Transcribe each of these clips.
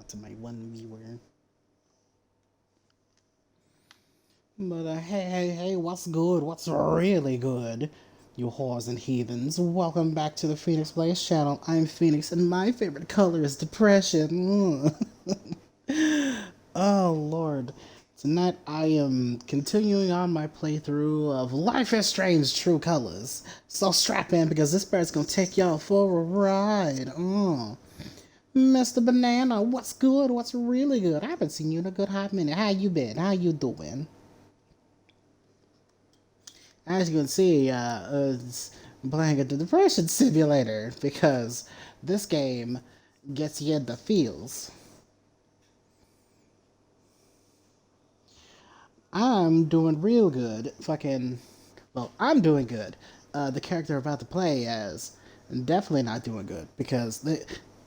out to my one viewer. But hey, what's good? What's really good? You whores and heathens, welcome back to the Phoenix Blaze channel. I'm Phoenix, and my favorite color is depression. Oh, Lord. Tonight I am continuing on my playthrough of Life is Strange True Colors. So strap in because this bird's gonna take y'all for a ride. Mr. Banana, what's good? What's really good? I haven't seen you in a good hot minute. How you been? How you doing? As you can see, it's playing a depression simulator because this game gets you in the feels. I'm doing real good. I'm doing good. The character I'm about to play as definitely not doing good because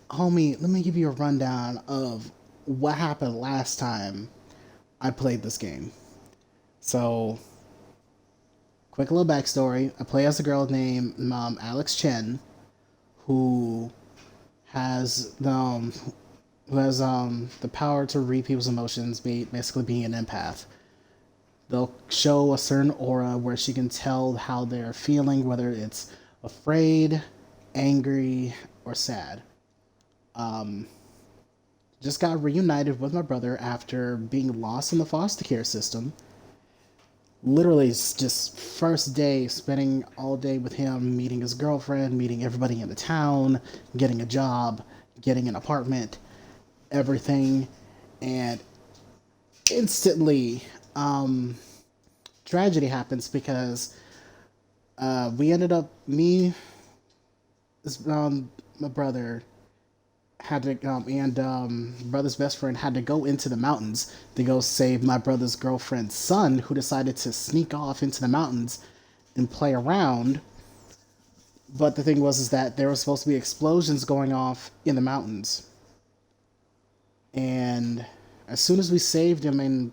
homie, let me give you a rundown of what happened last time I played this game. So, quick little backstory. I play as a girl named Alex Chen, who has the power to read people's emotions, basically being an empath. They'll show a certain aura where she can tell how they're feeling, whether it's afraid, angry, or sad. Just got reunited with my brother after being lost in the foster care system. Literally, it's just first day, spending all day with him, meeting his girlfriend, meeting everybody in the town, getting a job, getting an apartment, everything, and instantly, tragedy happens because we ended up my brother had to brother's best friend had to go into the mountains to go save my brother's girlfriend's son, who decided to sneak off into the mountains and play around. But the thing was is that there were supposed to be explosions going off in the mountains, and as soon as we saved him and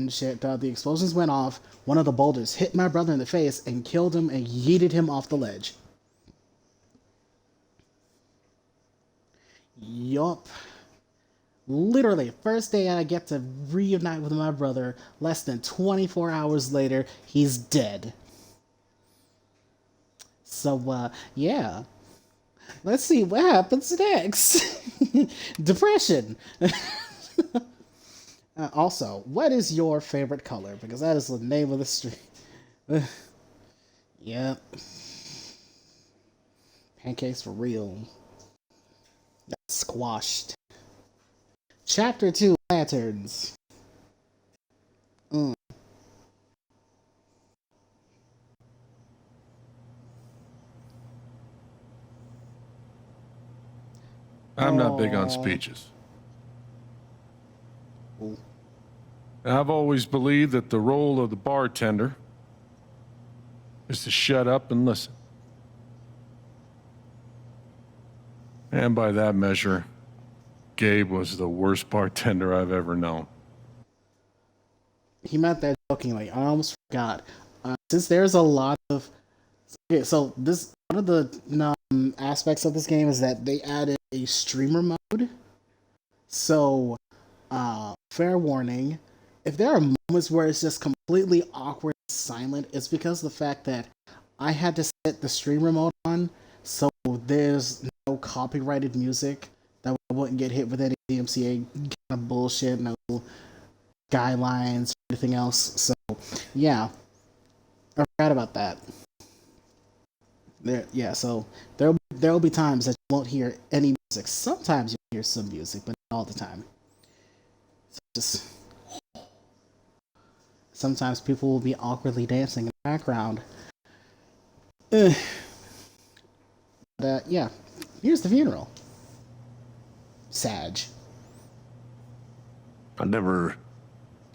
shit, the explosions went off. One of the boulders hit my brother in the face and killed him and yeeted him off the ledge. Yup. Literally, first day I get to reunite with my brother, less than 24 hours later, he's dead. So, yeah. Let's see what happens next. Depression. Also, what is your favorite color? Because that is the name of the stream. Yep. Pancakes for real. That's squashed. Chapter 2, Lanterns. I'm not big on Aww. speeches. Ooh. I've always believed that the role of the bartender is to shut up and listen. And by that measure, Gabe was the worst bartender I've ever known. He meant that jokingly. I almost forgot. Since there's a lot of... Okay, so this... One of the aspects of this game is that they added a streamer mode. So, fair warning, if there are moments where it's just completely awkward and silent, it's because of the fact that I had to set the streamer mode on, so there's no copyrighted music that wouldn't get hit with any DMCA kind of bullshit, no guidelines or anything else. So, yeah, I forgot about that. So there'll be times that you won't hear any music. Sometimes you'll hear some music, but not all the time. So just sometimes people will be awkwardly dancing in the background. But yeah, here's the funeral. Sag. I never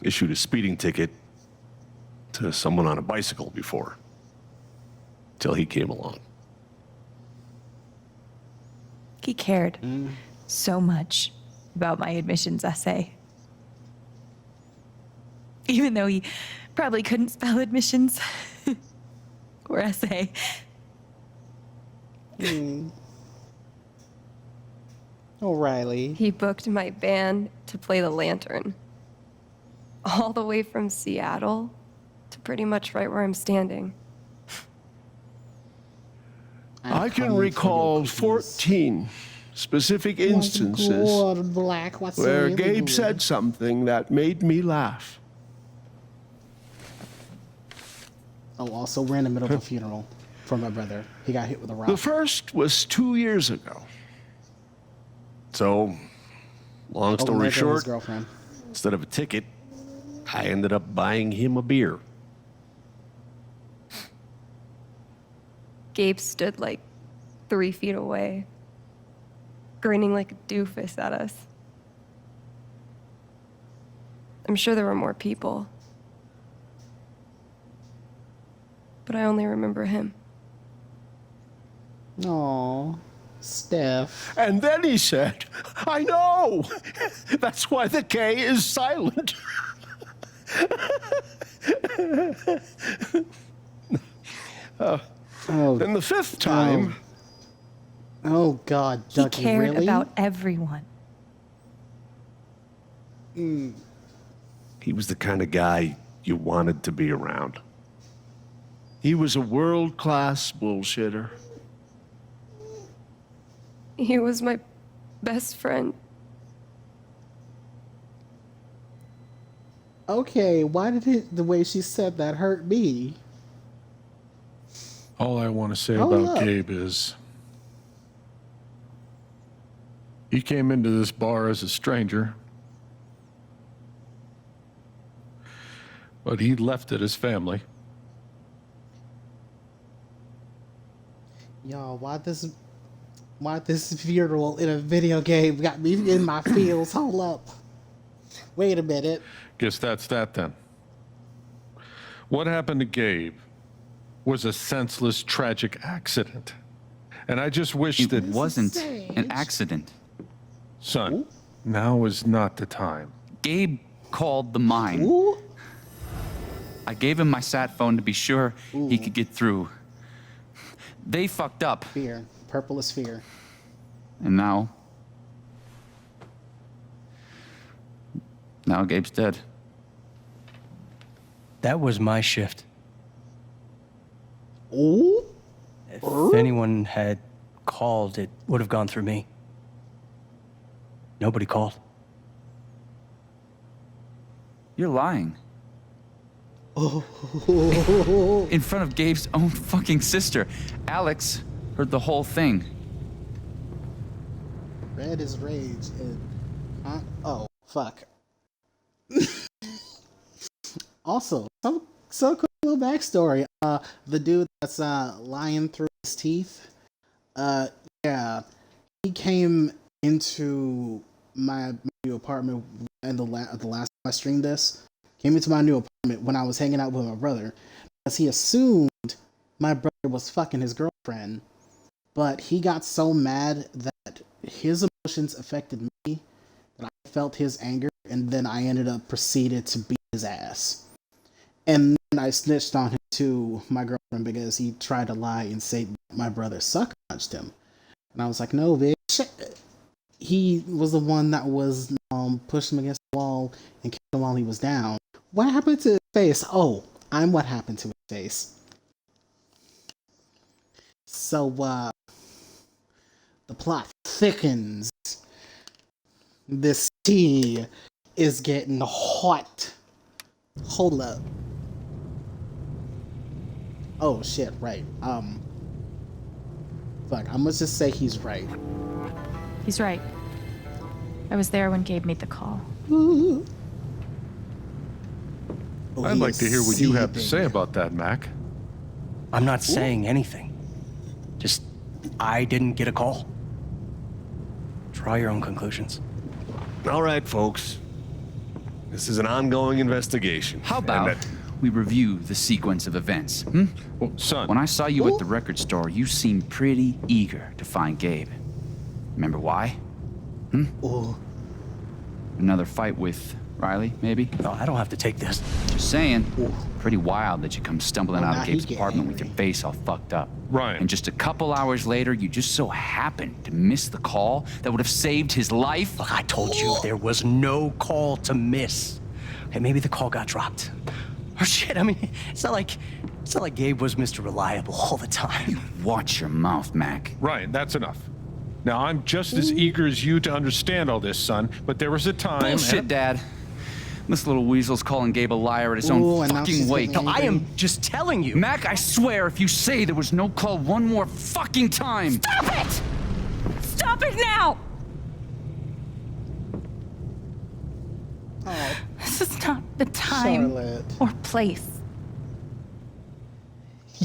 issued a speeding ticket to someone on a bicycle before, till he came along. He cared so much about my admissions essay. Even though he probably couldn't spell admissions or essay. O'Reilly. He booked my band to play the lantern. All the way from Seattle to pretty much right where I'm standing. I can recall 14 specific instances where Gabe said something that made me laugh. Oh, also ran in the middle of a funeral for my brother. He got hit with a rock. The first was 2 years ago. So, long story His short, girlfriend. instead of a ticket, I ended up buying him a beer. Gabe stood like 3 feet away, grinning like a doofus at us. I'm sure there were more people, but I only remember him. Aw, Steph. And then he said, I know! That's why the K is silent. And the fifth time, Oh God, He Ducky, cared really? about everyone. he was the kind of guy you wanted to be around. He was a world-class bullshitter. He was my best friend. Okay, why did the way she said that hurt me? All I want to say Oh, about look. Gabe is he came into this bar as a stranger, but he left it as family. Y'all, why this funeral in a video game got me in my feels? Hold up. Wait a minute. Guess that's that then. What happened to Gabe was a senseless, tragic accident. And I just wish It that, wasn't Sage. an accident. son, now is not the time. Gabe called the mine. Ooh. I gave him my sat phone to be sure he could get through. They fucked up, Fear. Purple is fear. and now Gabe's dead. That was my shift. Ooh. If anyone had called, it would have gone through me. Nobody called. You're lying. In front of Gabe's own fucking sister. Alex heard the whole thing. Red is rage. Oh, fuck. Also, so cool little backstory. The dude that's lying through his teeth. Yeah, he came into my new apartment in the last time I streamed this. Came into my new apartment when I was hanging out with my brother, because he assumed my brother was fucking his girlfriend. But he got so mad that his emotions affected me, that I felt his anger, and then I ended up proceeded to beat his ass. And then I snitched on him to my girlfriend because he tried to lie and say my brother sucker punched him. And I was like, no, bitch. He was the one that was pushing him against the wall and kicked him while he was down. What happened to his face? Oh, I'm what happened to his face. So, the plot thickens. This tea is getting hot. Hold up. Oh shit, right. Fuck, I must just say he's right. He's right. I was there when Gabe made the call. Oh, I'd he like is to hear what you have to seething. say about that, Mac. I'm not saying anything. Just, I didn't get a call. Draw your own conclusions. All right, folks. This is an ongoing investigation. How and about that- we review the sequence of events? Hmm? Well, son, When I saw you at the record store, you seemed pretty eager to find Gabe. Remember why? Oh, Another fight with Riley, maybe? No, I don't have to take this. Just saying. Pretty wild that you come stumbling out now of he Gabe's get apartment with your angry. face all fucked up. Ryan. And just a couple hours later, you just so happened to miss the call that would have saved his life. Look, I told you there was no call to miss. Okay, maybe the call got dropped. Or shit, I mean, it's not like Gabe was Mr. Reliable all the time. Watch your mouth, Mac. Ryan, that's enough. Now, I'm just as eager as you to understand all this, son, but there was a time... Bullshit, Dad. This little weasel's calling Gabe a liar at his Ooh, own and now fucking she's wake. getting I am just telling you. Mac, I swear, if you say there was no call one more fucking time... Stop it! Stop it now! Oh, This is not the time Charlotte. or place.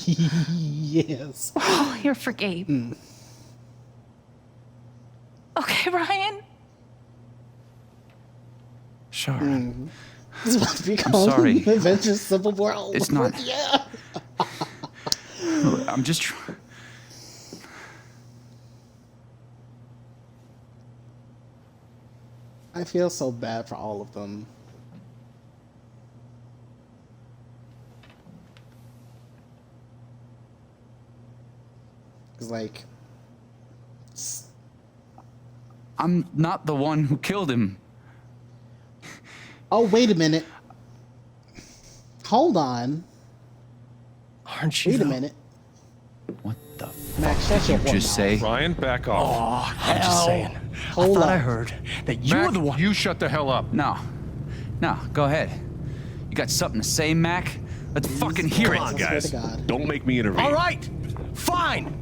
Yes. Oh, you're for Gabe. Okay, Ryan? Sure. This is about to become sorry. Avengers Civil War. all It's over. not- Yeah. I'm just... I feel so bad for all of them. It's like, I'm not the one who killed him. oh, wait a minute. Hold on. Aren't you? Wait a though? minute. What the Max, shut your you whore just mouth. say? Ryan, back off. I'm just saying. Hold I thought I on. heard that you Mac, were the one. you shut the hell up. No. No, go ahead. You got something to say, Mac? Let's fucking hear Come it. on, I swear guys. to God. Don't make me intervene. All right, fine.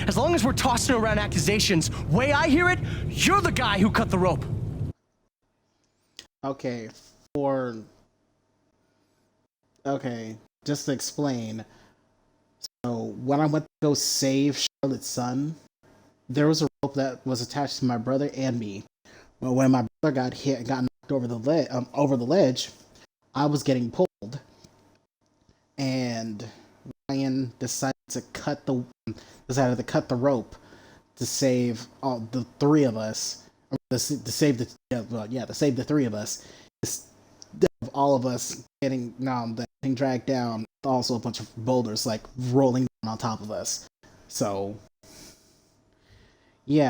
As long as we're tossing around accusations, way I hear it, you're the guy who cut the rope. Okay, just to explain. So when I went to go save Charlotte's son, there was a rope that was attached to my brother and me. Well, when my brother got hit and got knocked over the ledge, I was getting pulled, and Ryan decided to cut the rope to save all the three of us. To save the three of us. Instead of all of us getting dragged down, also a bunch of boulders like rolling down on top of us. So yeah,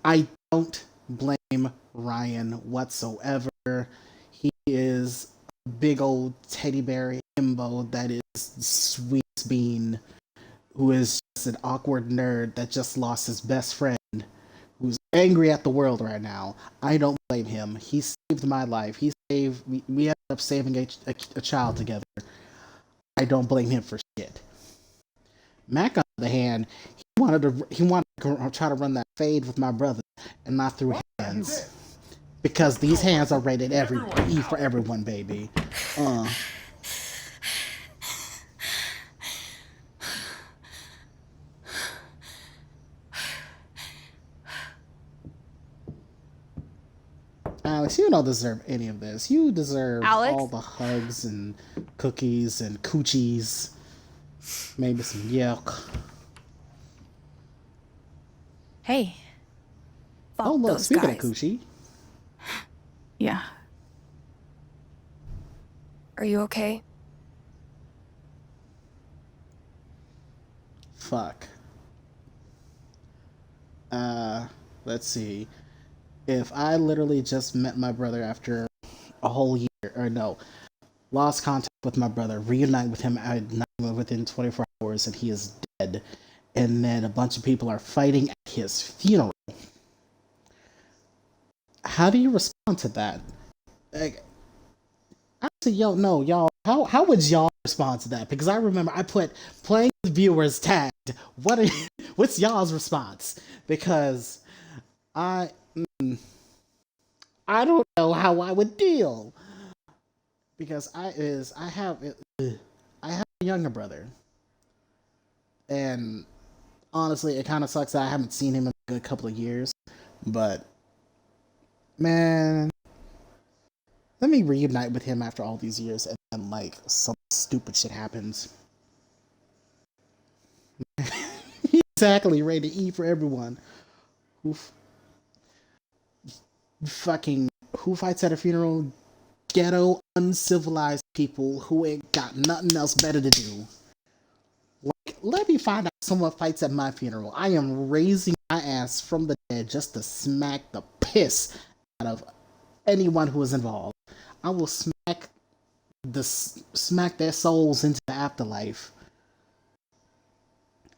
I don't blame Ryan whatsoever. He is a big old teddy bear himbo that is sweet bean, who is just an awkward nerd that just lost his best friend, who's angry at the world right now. I don't blame him. He saved my life. We ended up saving a child together. I don't blame him for shit. Mac, on the other hand, he wanted to try to run that fade with my brother and not through hands. Because these hands are rated E for everyone, baby. Alex, you don't deserve any of this. You deserve Alex? all the hugs and cookies and coochies. Maybe some yuck. Hey. Fuck Oh, look, those speaking guys. of coochie. Yeah. Are you okay? Fuck. Let's see. If I literally just met my brother after a whole year, or no, lost contact with my brother, reunite with him within 24 hours, and he is dead, and then a bunch of people are fighting at his funeral, how do you respond to that? Like, I said, y'all, how would y'all respond to that? Because I remember I put playing with viewers tagged. What's y'all's response? Because I don't know how I would deal. Because I have a younger brother, and honestly, it kind of sucks that I haven't seen him in a good couple of years. But man, let me reunite with him after all these years, and then like some stupid shit happens. Exactly, rated E for everyone. Who fights at a funeral? Ghetto uncivilized people who ain't got nothing else better to do. Like, let me find out someone fights at my funeral. I am raising my ass from the dead just to smack the piss out of anyone who is involved. I will smack their souls into the afterlife.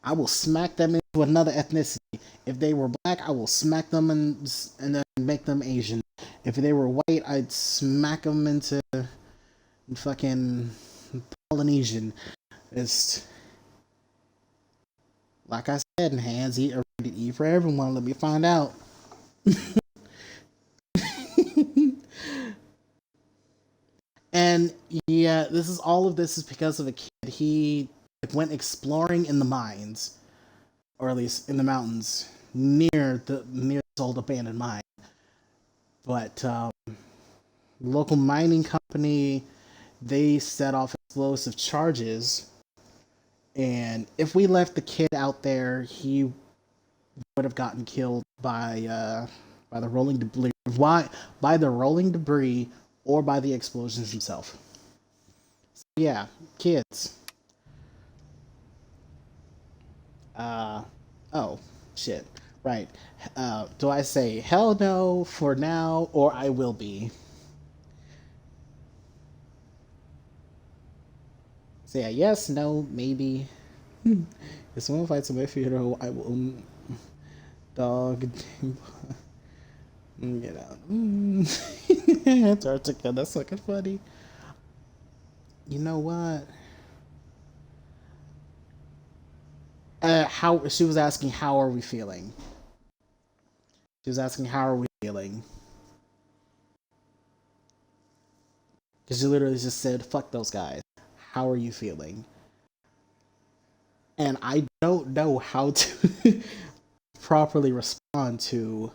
I will smack them into another ethnicity. If they were black, I will smack them and then make them Asian. If they were white, I'd smack them into fucking Polynesian. It's like I said, hands eat are rated E for everyone. Let me find out. And yeah, all of this is because of a kid. He went exploring in the mines, or at least in the mountains near this old abandoned mine. But local mining company, they set off explosive charges, and if we left the kid out there, he would have gotten killed by the rolling debris. Why? By the rolling debris or by the explosions himself. So, yeah, kids. Oh, shit. Right. Do I say hell no for now, or I will be? So yeah, yes, no, maybe. If someone fights at my funeral, I will. Dog. Get out. Antarctica, that's fucking funny. You know what? How she was asking, how are we feeling? She was asking, how are we feeling? Because she literally just said, fuck those guys. How are you feeling? And I don't know how to properly respond to,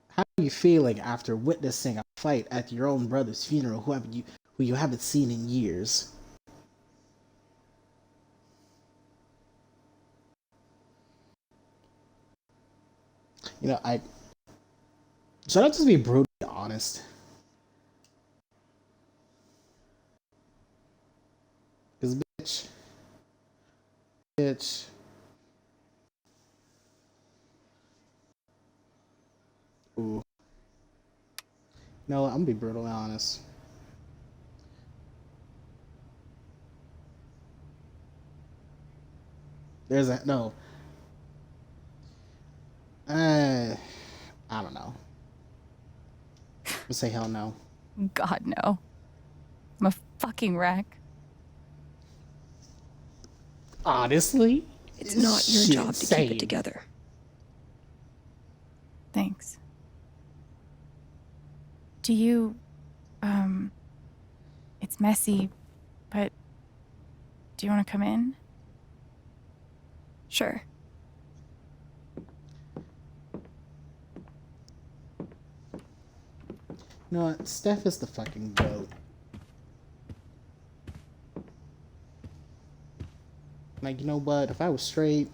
how are you feeling after witnessing a fight at your own brother's funeral who you haven't seen in years? You know, should I just be brutally honest? Cause bitch. Ooh. No, I'm gonna be brutally honest. There's a no. I don't know. Let's say hell no. God, no. I'm a fucking wreck. Honestly, It's not your shit, job to keep same. it together. Thanks. Do you, it's messy, but do you want to come in? Sure. You know what? Steph is the fucking goat. Like, you know what? If I was straight,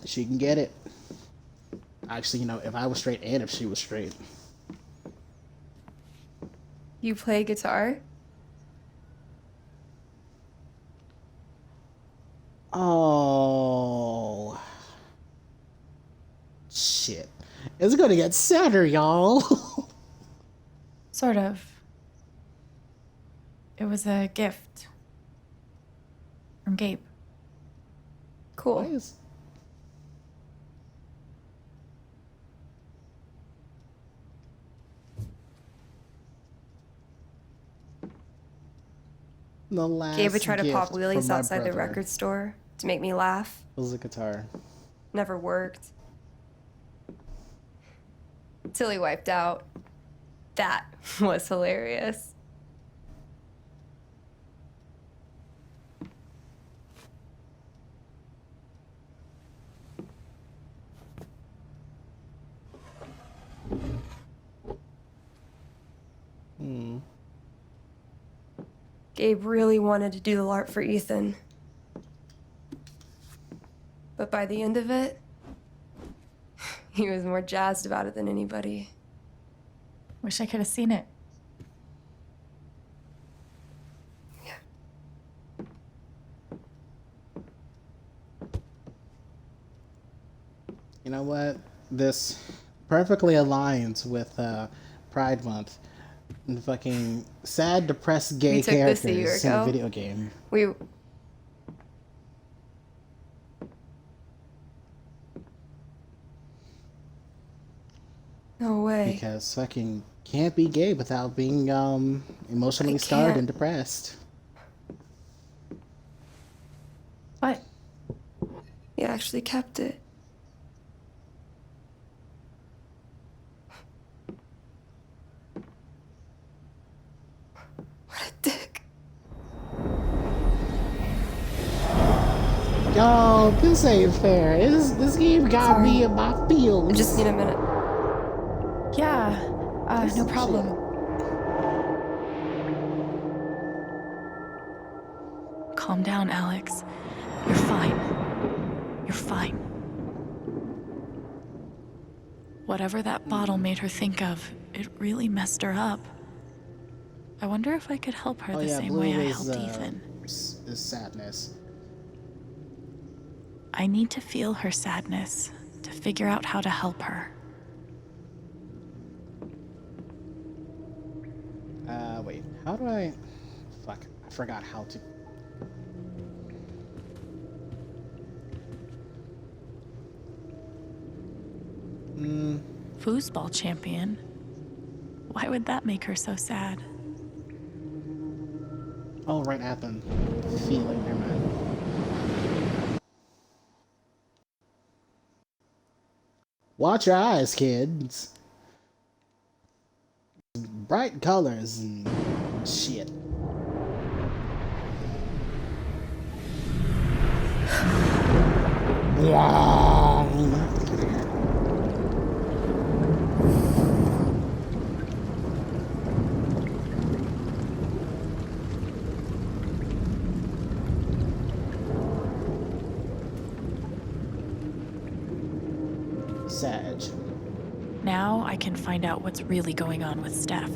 she can get it. Actually, you know, if I was straight and if she was straight. You play guitar? Oh. Shit. It's gonna get sadder, y'all. Sort of. It was a gift from Gabe. Cool. Why is... The last Gabe would try to pop gift wheelies from my outside the brother record store to make me laugh. was a guitar. Never worked. Till he wiped out. That was hilarious. Gabe really wanted to do the LARP for Ethan. But by the end of it, he was more jazzed about it than anybody. Wish I could have seen it. You know what? This perfectly aligns with Pride Month. And fucking sad, depressed gay We took this a year characters in a ago. video game. We No way. Because fucking can't be gay without being emotionally I scarred can't. and depressed. What? He actually kept it. What a dick. Yo, this ain't fair. This game got me in my feels. I just need a minute. Yeah, no problem. Calm down, Alex. You're fine. You're fine. Whatever that bottle made her think of, it really messed her up. I wonder if I could help her the same way I helped Ethan. Is sadness. I need to feel her sadness to figure out how to help her. Wait. How do I... Fuck. I forgot how to... Foosball champion? Why would that make her so sad? Oh, right at the feeling. Never mind. Watch your eyes, kids. Bright colors and shit. Sag. Now I can find out what's really going on with Steph.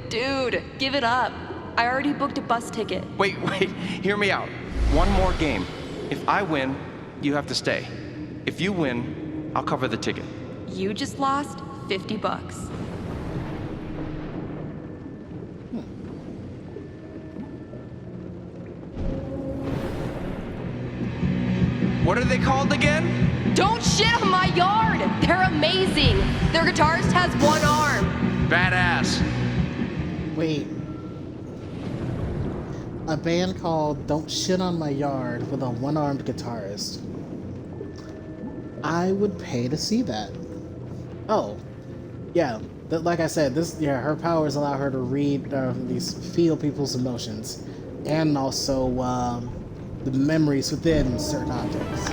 Dude, give it up. I already booked a bus ticket. Wait, hear me out. One more game. If I win, you have to stay. If you win, I'll cover the ticket. You just lost $50. What are they called again? Don't shit on my yard! They're amazing! Their guitarist has one arm. Badass. Wait. A band called Don't Shit on My Yard with a one-armed guitarist. I would pay to see that. Oh. Yeah. Like I said, her powers allow her to read, feel people's emotions. And also, the memories within certain objects.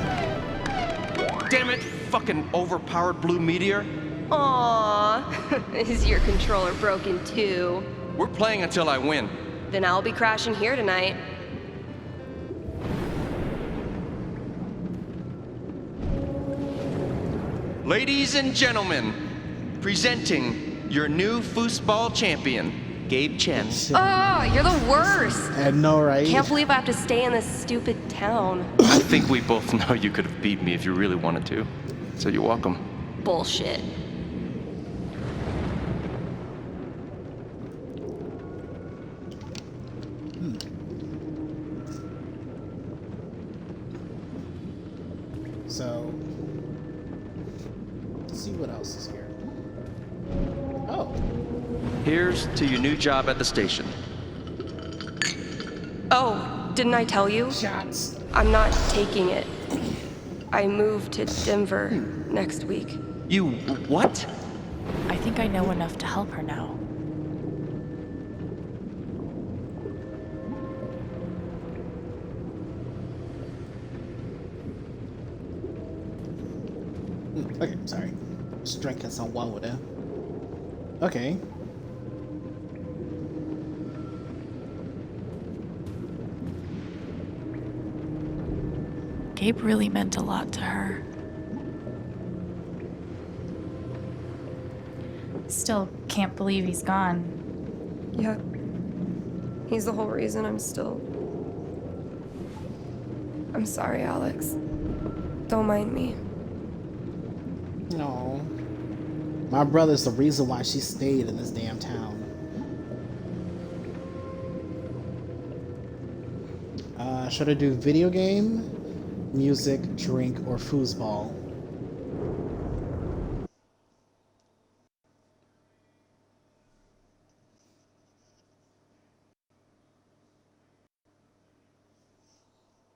Damn it, fucking overpowered blue meteor. Aww. Is your controller broken too? We're playing until I win. Then I'll be crashing here tonight. Ladies and gentlemen, presenting your new foosball champion, Gabe Chen. Oh, you're the worst. I know, right? Can't believe I have to stay in this stupid town. I think we both know you could have beat me if you really wanted to. So you're welcome. Bullshit. So, let's see what else is here. Oh, Here's to your new job at the station. Oh, didn't I tell you? shots. I'm not taking it. I move to Denver next week. You what? I think I know enough to help her now. Okay, sorry. Just drinking some water. Okay. Gabe really meant a lot to her. Still can't believe he's gone. Yeah. He's the whole reason I'm still... I'm sorry, Alex. Don't mind me. No. My brother's the reason why she stayed in this damn town. Should I do video game, music, drink, or foosball?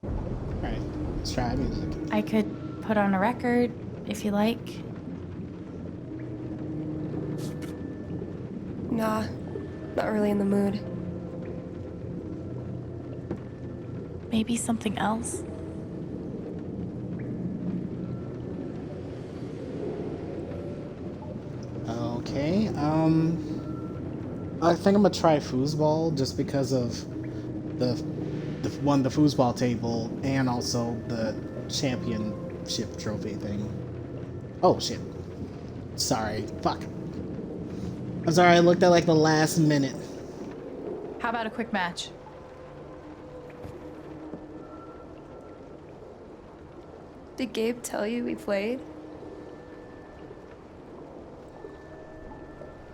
Alright, let's try music. I could put on a record if you like. Nah, not really in the mood. Maybe something else? Okay, I think I'm gonna try foosball just because of the foosball table and also the championship trophy thing. Oh shit. Sorry. Fuck. I'm sorry, I looked at like the last minute. How about a quick match? Did Gabe tell you we played?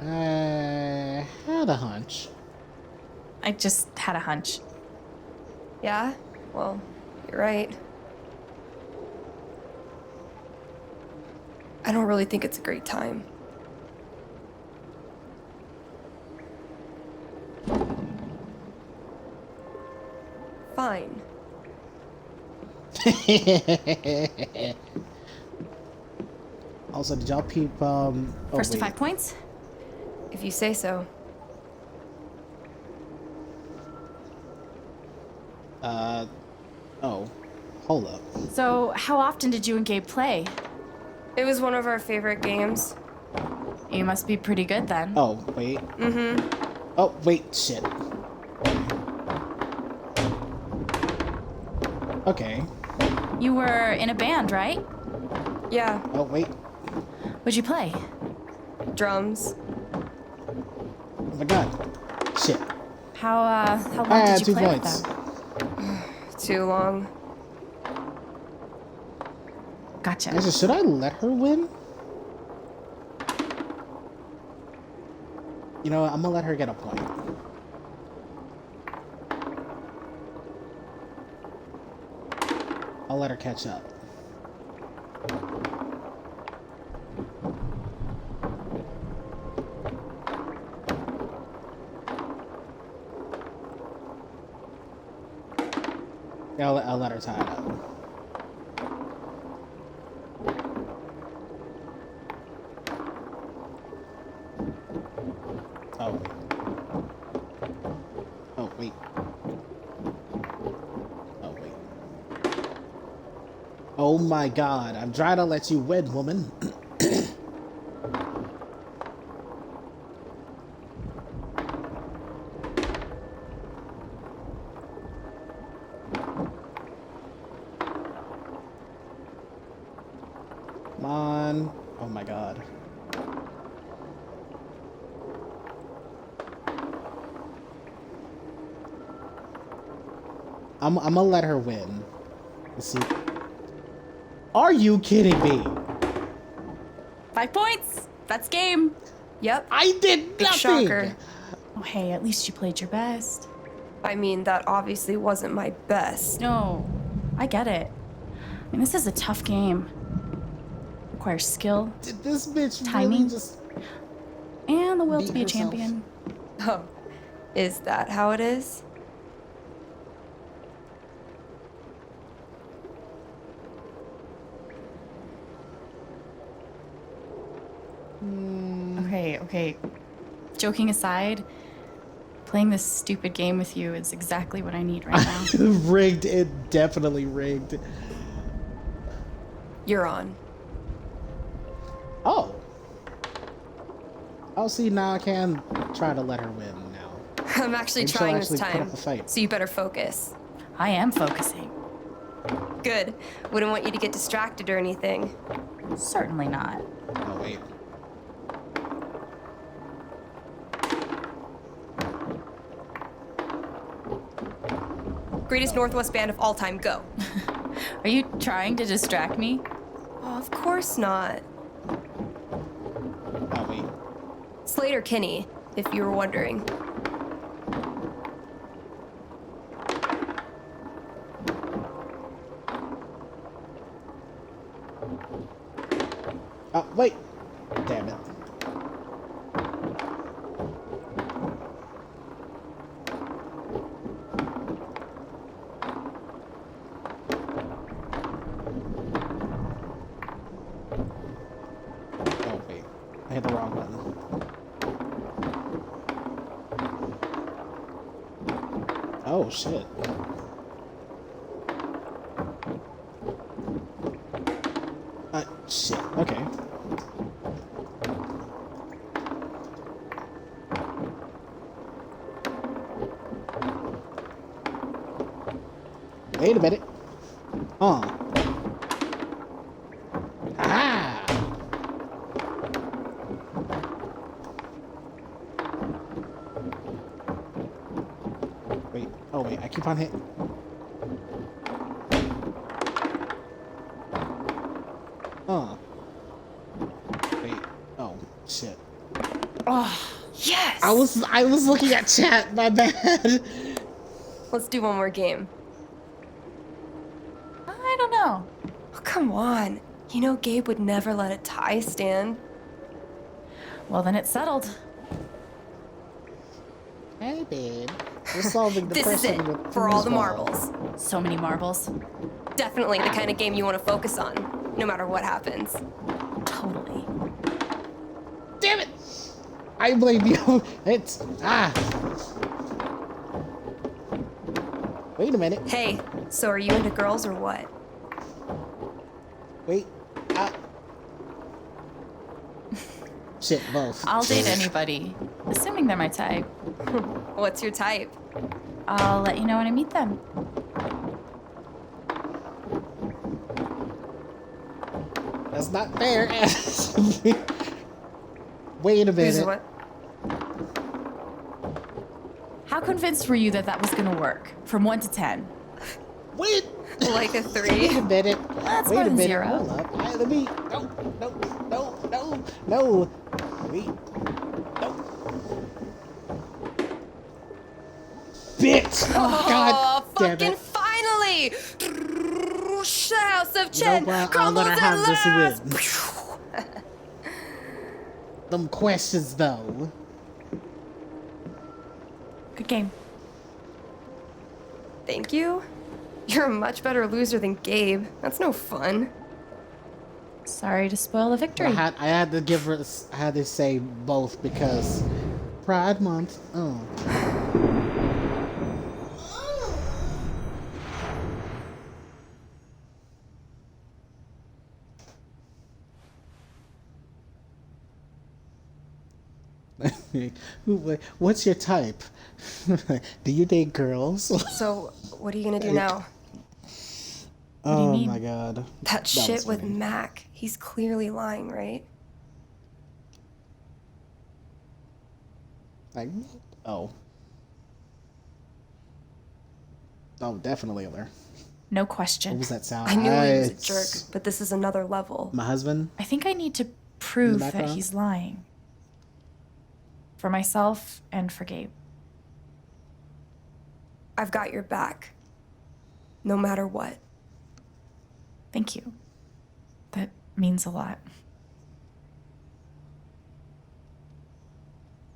I had a hunch. I just had a hunch. Yeah? Well, you're right. I don't really think it's a great time. Fine. Also, did y'all peep, oh, First to wait. 5 points? If you say so. Oh. Hold up. So, how often did you and Gabe play? It was one of our favorite games. You must be pretty good then. Oh, wait. Oh, wait, shit. Okay. You were in a band, right? Yeah, Oh, wait. What'd you play? drums. Oh my god. Shit. How long Ah, did you 2 play points. with them? Too long. Gotcha. Actually, should I let her win? You know what? I'm gonna let her get a point. I'll let her catch up. Yeah, I'll let her tie it up. Oh. Oh, wait. Oh, wait. Oh my god, I'm trying to let you win, woman. Come on. Oh my god. I'm gonna let her win. Let's see. Are you kidding me? 5 points. That's game. Yep. I did Big nothing. shocker. Oh, hey, at least you played your best. I mean, that obviously wasn't my best. No, I get it. I mean, this is a tough game. Requires skill Did this bitch Timing. really just? and the will Beat to be a herself. champion. Oh, is that how it is? Okay. Joking aside, playing this stupid game with you is exactly what I need right now. Rigged. It definitely rigged. You're on. Oh. Oh, see, now I can try to let her win now. I'm actually Maybe she'll trying this actually put time, up a fight. so you better focus. I am focusing. Good. Wouldn't want you to get distracted or anything. Certainly not. Oh, wait. Greatest Northwest band of all time, go. Are you trying to distract me? Oh, of course not. Oh, wait. Slater Kinney, if you were wondering. Oh, wait. Damn it. Oh, wait. I hit the wrong button. Oh, shit. Shit. Okay. Wait a minute. Ah! Wait. Oh, wait. I keep on hitting. Wait. Oh, shit. Oh, yes! I was looking at chat. My bad. Let's do one more game. I don't know. Oh, come on. You know Gabe would never let a tie stand. Well, then it's settled. Hey, babe. We're solving the This is it, with for all the foosball. marbles. So many marbles. Definitely the kind of game you want to focus on, no matter what happens. Totally. Damn it! I blame you. It's Wait a minute. Hey, so are you into girls or what? Wait. Shit, both. I'll date anybody, assuming they're my type. What's your type? I'll let you know when I meet them. That's not fair. Wait a Who's minute. what? How convinced were you that that was gonna work? From 1 to 10. Wait. Like a 3? Wait a minute. That's Wait more a than minute. 0. Hold up. Let me. No. Wait. No. Bitch. Oh, God damn fucking it. finally! House of You know Chen what? I'm crumbles gonna at have this last! win. Them questions, though. Good game. Thank you? You're a much better loser than Gabe. That's no fun. Sorry to spoil the victory. I had to give her. I had to say both because Pride Month. Oh. What's your type? Do you date girls? So, what are you gonna do now? What do you Oh mean? my god. That shit was with funny. Mac. He's clearly lying, right? Like, oh. Oh, definitely there. No What question. was that sound? I knew he was a It's jerk, but this is another level. My husband? I think I need to prove that background? he's lying. For myself and for Gabe. I've got your back. No matter what. Thank you. That means a lot.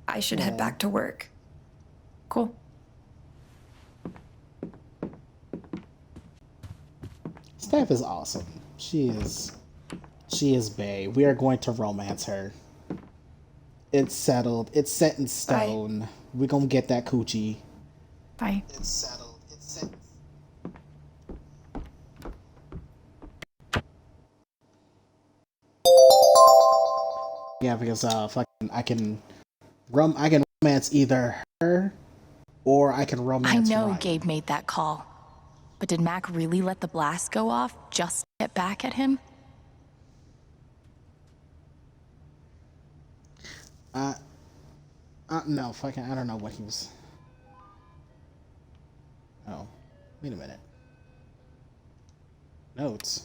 I should head back to work. Cool. Steph is awesome. She is bae. We are going to romance her. It's settled. It's set in stone. We're gonna get that coochie. Bye. It's settled. It's set. Yeah, because fucking I can romance either her or I can I romance know Ryan. Gabe made that call. But did Mac really let the blast go off just to get back at him? No, fucking, I don't know what he was. Oh, wait a minute. Notes.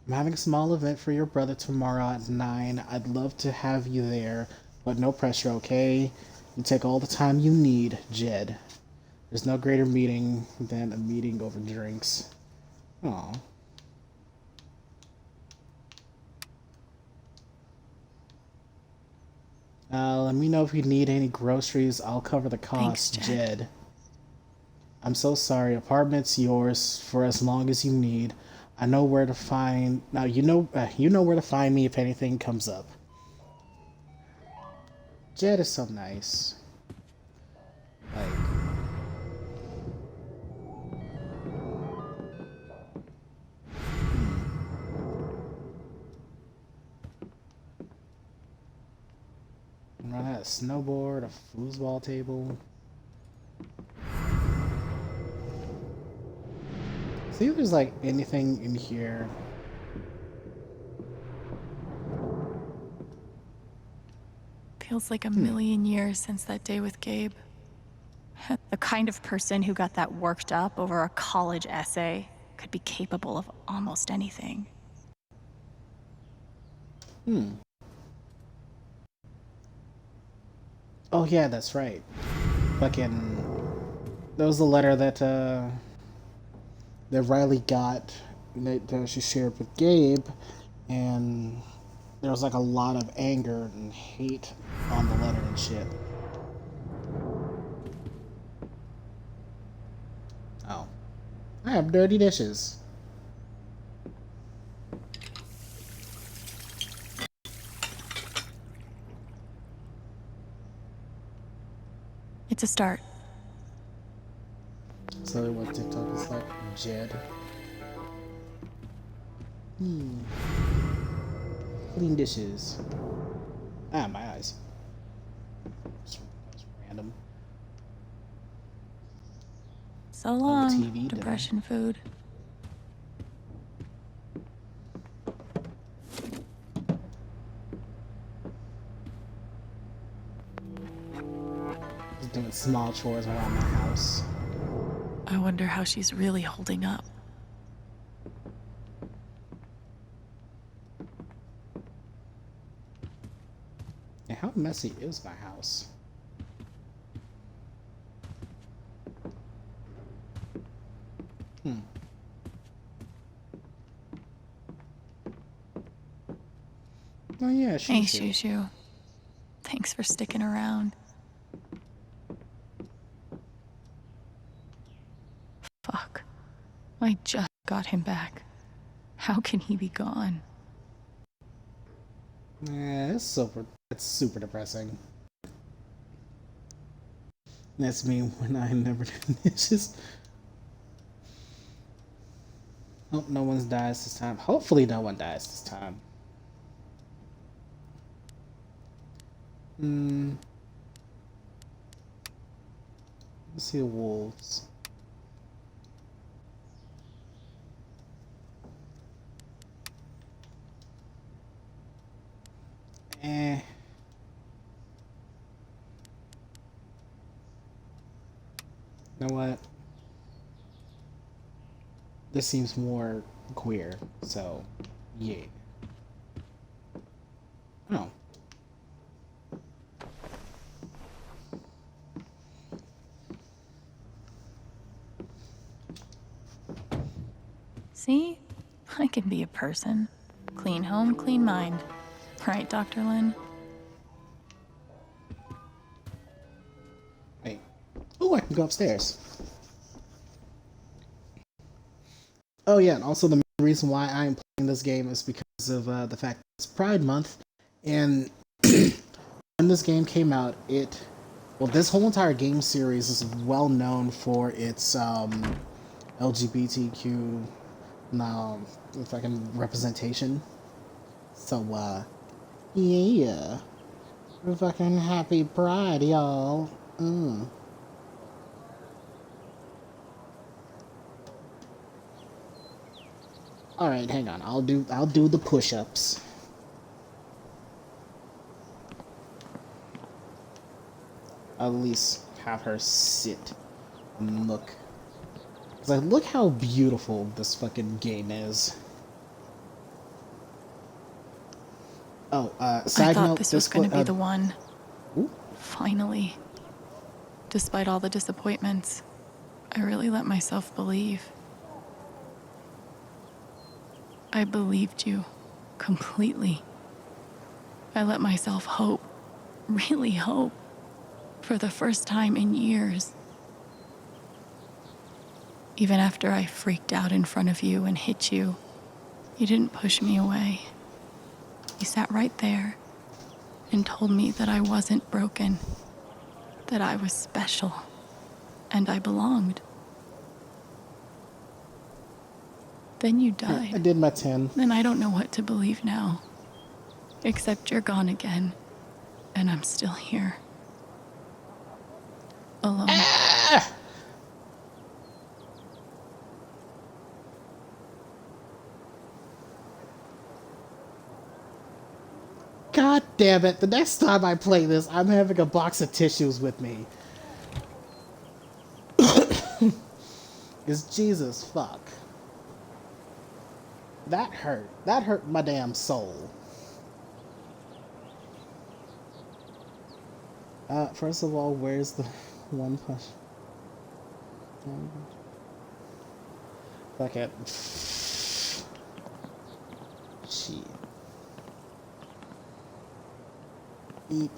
I'm having a small event for your brother tomorrow at 9. I'd love to have you there, but no pressure, okay? You take all the time you need, Jed. There's no greater meeting than a meeting over drinks. Aw. Let me know if you need any groceries. I'll cover the cost, Thanks, Jed. I'm so sorry. Apartment's yours for as long as you need. I know where to find. Now you know where to find me if anything comes up. Jed is so nice. Like. I had a snowboard, a foosball table. See if there's like anything in here. Feels like a million years since that day with Gabe. The kind of person who got that worked up over a college essay could be capable of almost anything. Oh yeah, that's right. Fucking, that was the letter that Riley got that she shared with Gabe, and there was like a lot of anger and hate on the letter and shit. Oh, I have dirty dishes. It's a start. So what TikTok is like, Jed. Clean dishes. Ah, my eyes. That was random. So long, TV depression food. Just doing small chores around my house. I wonder how she's really holding up. And how messy is my house? Oh yeah, Hey, Shushu. Shushu. Thanks for sticking around. Fuck. I just got him back. How can he be gone? Yeah, it's super depressing. That's me when I never do dishes. Hope no one dies this time. Hopefully no one dies this time. Let's see the wolves. Eh. You know what? This seems more queer, so yeah. Oh. See? I can be a person. Clean home, clean mind. Right, Dr. Lin? Wait. Oh, I can go upstairs. Oh yeah, and also the main reason why I am playing this game is because of the fact that it's Pride Month, and when this game came out, this whole entire game series is well known for its LGBTQ fucking representation. So yeah, fucking happy Pride, y'all. All right, hang on. I'll do the push-ups. I'll at least have her sit and look. Cause like, look how beautiful this fucking game is. Oh, side I thought note, this was going to be the one. Ooh. Finally. Despite all the disappointments, I really let myself believe. I believed you completely. I let myself hope, really hope, for the first time in years. Even after I freaked out in front of you and hit you, you didn't push me away. You sat right there and told me that I wasn't broken, that I was special, and I belonged. Then you died. I did my 10. Then I don't know what to believe now. Except you're gone again, and I'm still here. Alone. God damn it, the next time I play this, I'm having a box of tissues with me. It's Jesus fuck. That hurt. That hurt my damn soul. First of all, where's the one push? Fuck it. Shit. Eat.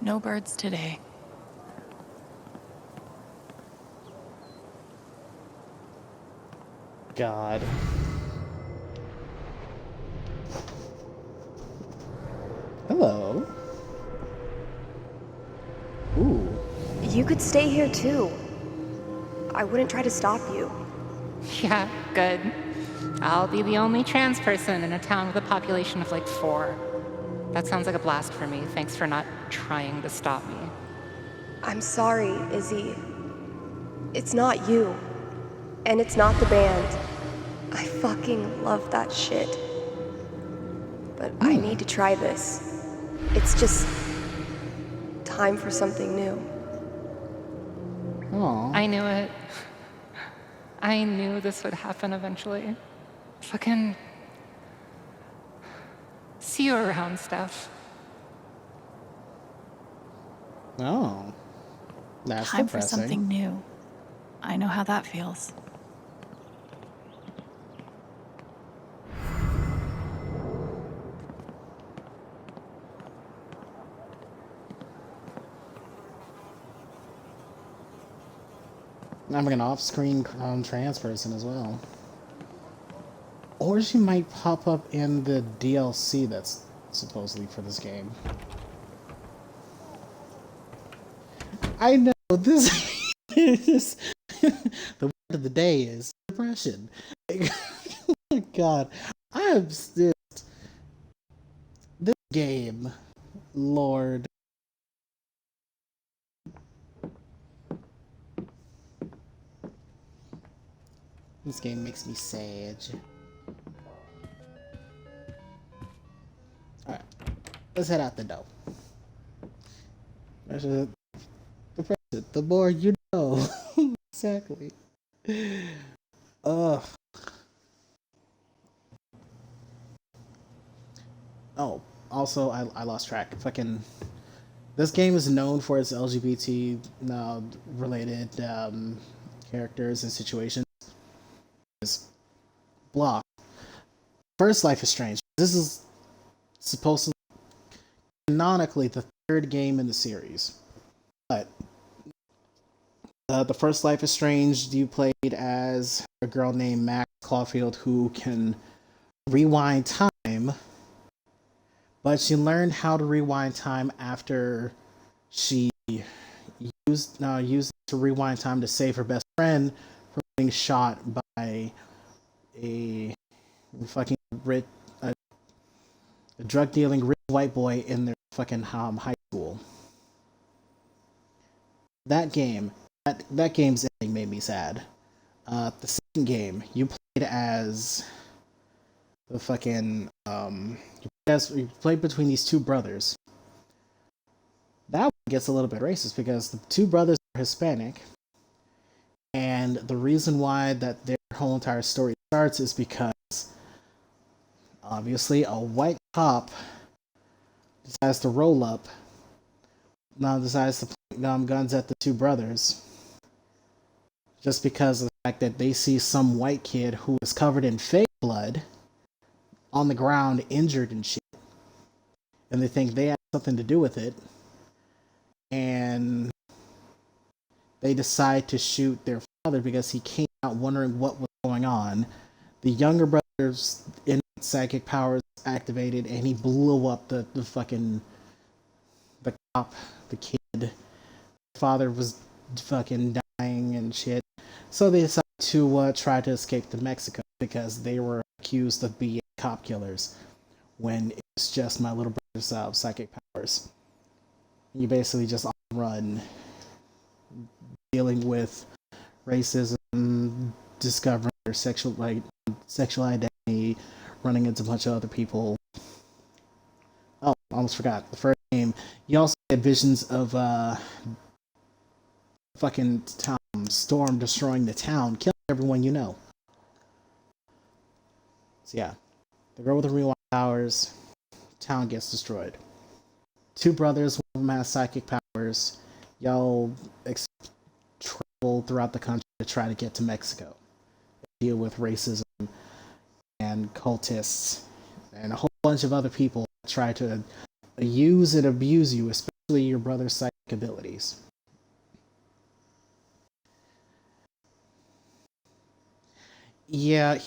No birds today. God. Hello. Ooh. You could stay here too. I wouldn't try to stop you. Yeah, good. I'll be the only trans person in a town with a population of like 4. That sounds like a blast for me. Thanks for not trying to stop me. I'm sorry, Izzy. It's not you. And it's not the band. I fucking love that shit. But I need to try this. It's just time for something new. Aww. I knew it. I knew this would happen eventually. Fucking see you around, Steph. Oh. That's Time depressing. for something new. I know how that feels. I'm an off-screen trans person as well. Or she might pop up in the DLC that's supposedly for this game. I know, this is... the word of the day is depression. Oh my god. I'm still... This game, Lord... This game makes me sad. Alright. Let's head out the door. The more you know. Exactly. Ugh. Oh, also, I lost track. Fucking... This game is known for its LGBT related characters and situations. Blah. First Life is Strange. This is supposed to be canonically the 3rd game in the series. But the first Life is Strange, you played as a girl named Max Caulfield who can rewind time, but she learned how to rewind time after she used it to rewind time to save her best friend from being shot by a fucking rich, a drug dealing rich white boy in their fucking high school. That game's ending made me sad. The second game, you played as the fucking you played between these two brothers. That one gets a little bit racist because the two brothers are Hispanic, and the reason why that their whole entire story starts is because obviously a white cop decides to roll up, now decides to point guns at the two brothers just because of the fact that they see some white kid who is covered in fake blood on the ground, injured and shit, and they think they have something to do with it, and they decide to shoot their father because he came out wondering what was going on. The younger brother's innate psychic powers activated, and he blew up the fucking the cop, the kid. The father was fucking dying and shit. So they decided to try to escape to Mexico because they were accused of being cop killers when it's just my little brother's psychic powers. You basically just on the run, dealing with racism, discovering their sexual identity, running into a bunch of other people. Oh, almost forgot. The first game, you also get visions of fucking storm destroying the town, killing everyone you know. So yeah, the girl with the rewind powers, town gets destroyed. Two brothers, one of them has psychic powers. Y'all travel throughout the country to try to get to Mexico, deal with racism and cultists and a whole bunch of other people that try to use and abuse you, especially your brother's psychic abilities. Yeah,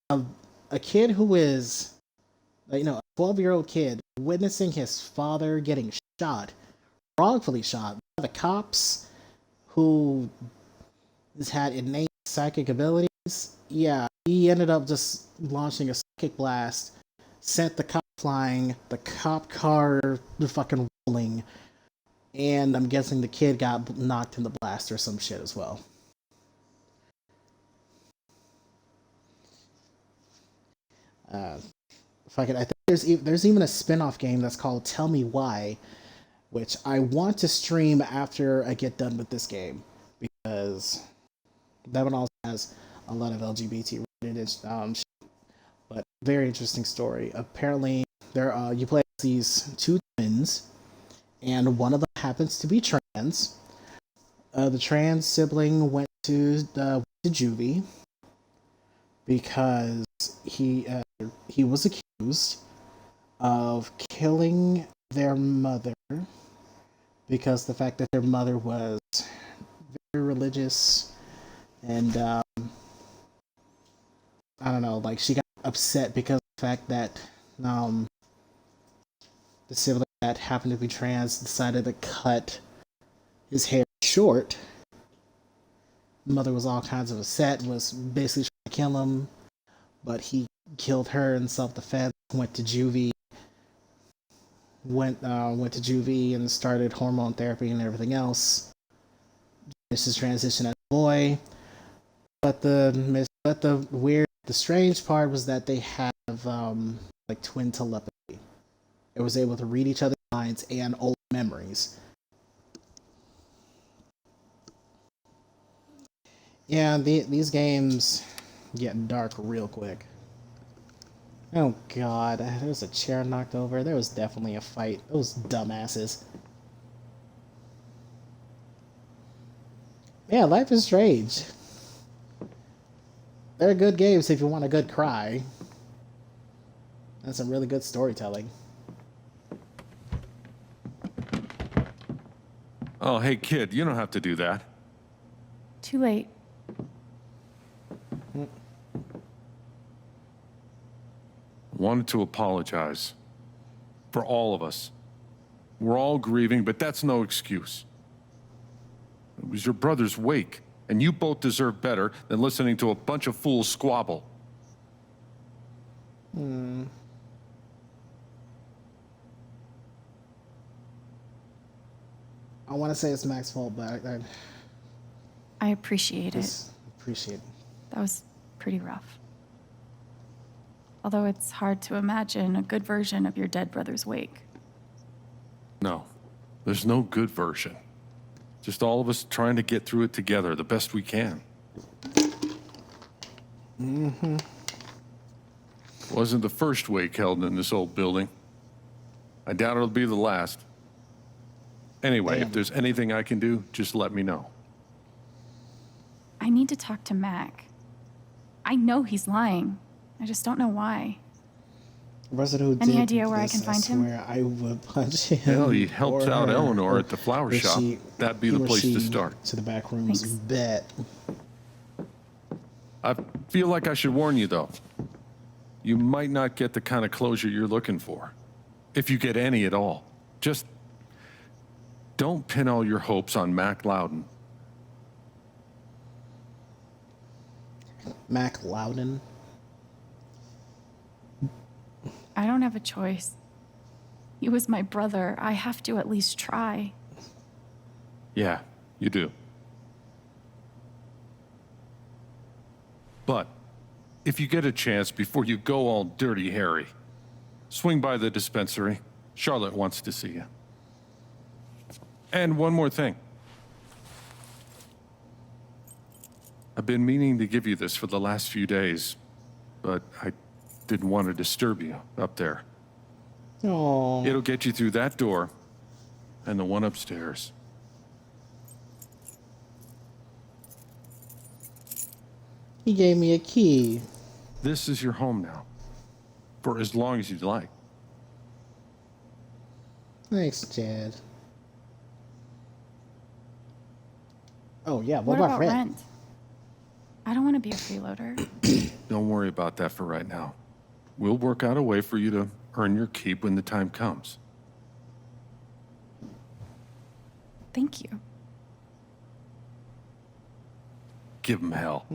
a kid who is, a 12-year-old kid witnessing his father getting shot, wrongfully shot by the cops who has had innate psychic abilities. Yeah, he ended up just launching a psychic blast, sent the cop flying, the cop car fucking rolling, and I'm guessing the kid got knocked in the blast or some shit as well. I think there's even a spin-off game that's called Tell Me Why, which I want to stream after I get done with this game because that one also has a lot of LGBT related but very interesting story. Apparently, you play these two twins, and one of them happens to be trans. The trans sibling went to juvie because he was accused of killing their mother because the fact that their mother was very religious and I don't know, like she got upset because of the fact that the sibling that happened to be trans decided to cut his hair short. Mother was all kinds of upset, was basically trying to kill him, but he killed her in self-defense. Went to juvie, went to juvie and started hormone therapy and everything else. Finished his transition as a boy, but the strange part was that they have like twin telepathy. It was able to read each other's minds and old memories. Yeah, these games get dark real quick. Oh god, there was a chair knocked over. There was definitely a fight. Those dumbasses. Yeah, Life is Strange. They're good games if you want a good cry. And some really good storytelling. Oh, hey, kid, you don't have to do that. Too late. Wanted to apologize. For all of us. We're all grieving, but that's no excuse. It was your brother's wake, and you both deserve better than listening to a bunch of fools squabble. I want to say it's Max's fault, but I appreciate it. Just appreciate it. That was pretty rough. Although it's hard to imagine a good version of your dead brother's wake. No, there's no good version. Just all of us trying to get through it together the best we can. Mm-hmm. Wasn't the first wake held in this old building. I doubt it'll be the last. Anyway, Damn. if there's anything I can do, just let me know. I need to talk to Mac. I know he's lying. I just don't know why. The person who Any did idea where I this, can find him? I swear I would punch him. Hell, he helped or out her, Eleanor or at the flower if shop. That'd be he the or place to she start. To the back rooms. Thanks. Bet. I feel like I should warn you, though. You might not get the kind of closure you're looking for. If you get any at all. Just don't pin all your hopes on Mac Loudon. Mac Loudon. I don't have a choice. He was my brother. I have to at least try. Yeah, you do. But if you get a chance before you go all dirty Harry, swing by the dispensary. Charlotte wants to see you. And one more thing. I've been meaning to give you this for the last few days, but I didn't want to disturb you up there. Oh. It'll get you through that door and the one upstairs. He gave me a key. This is your home now, for as long as you'd like. Thanks, Chad. Oh yeah, What about about rent? rent? I don't want to be a freeloader. Don't worry about that for right now. We'll work out a way for you to earn your keep when the time comes. Thank you. Give him hell.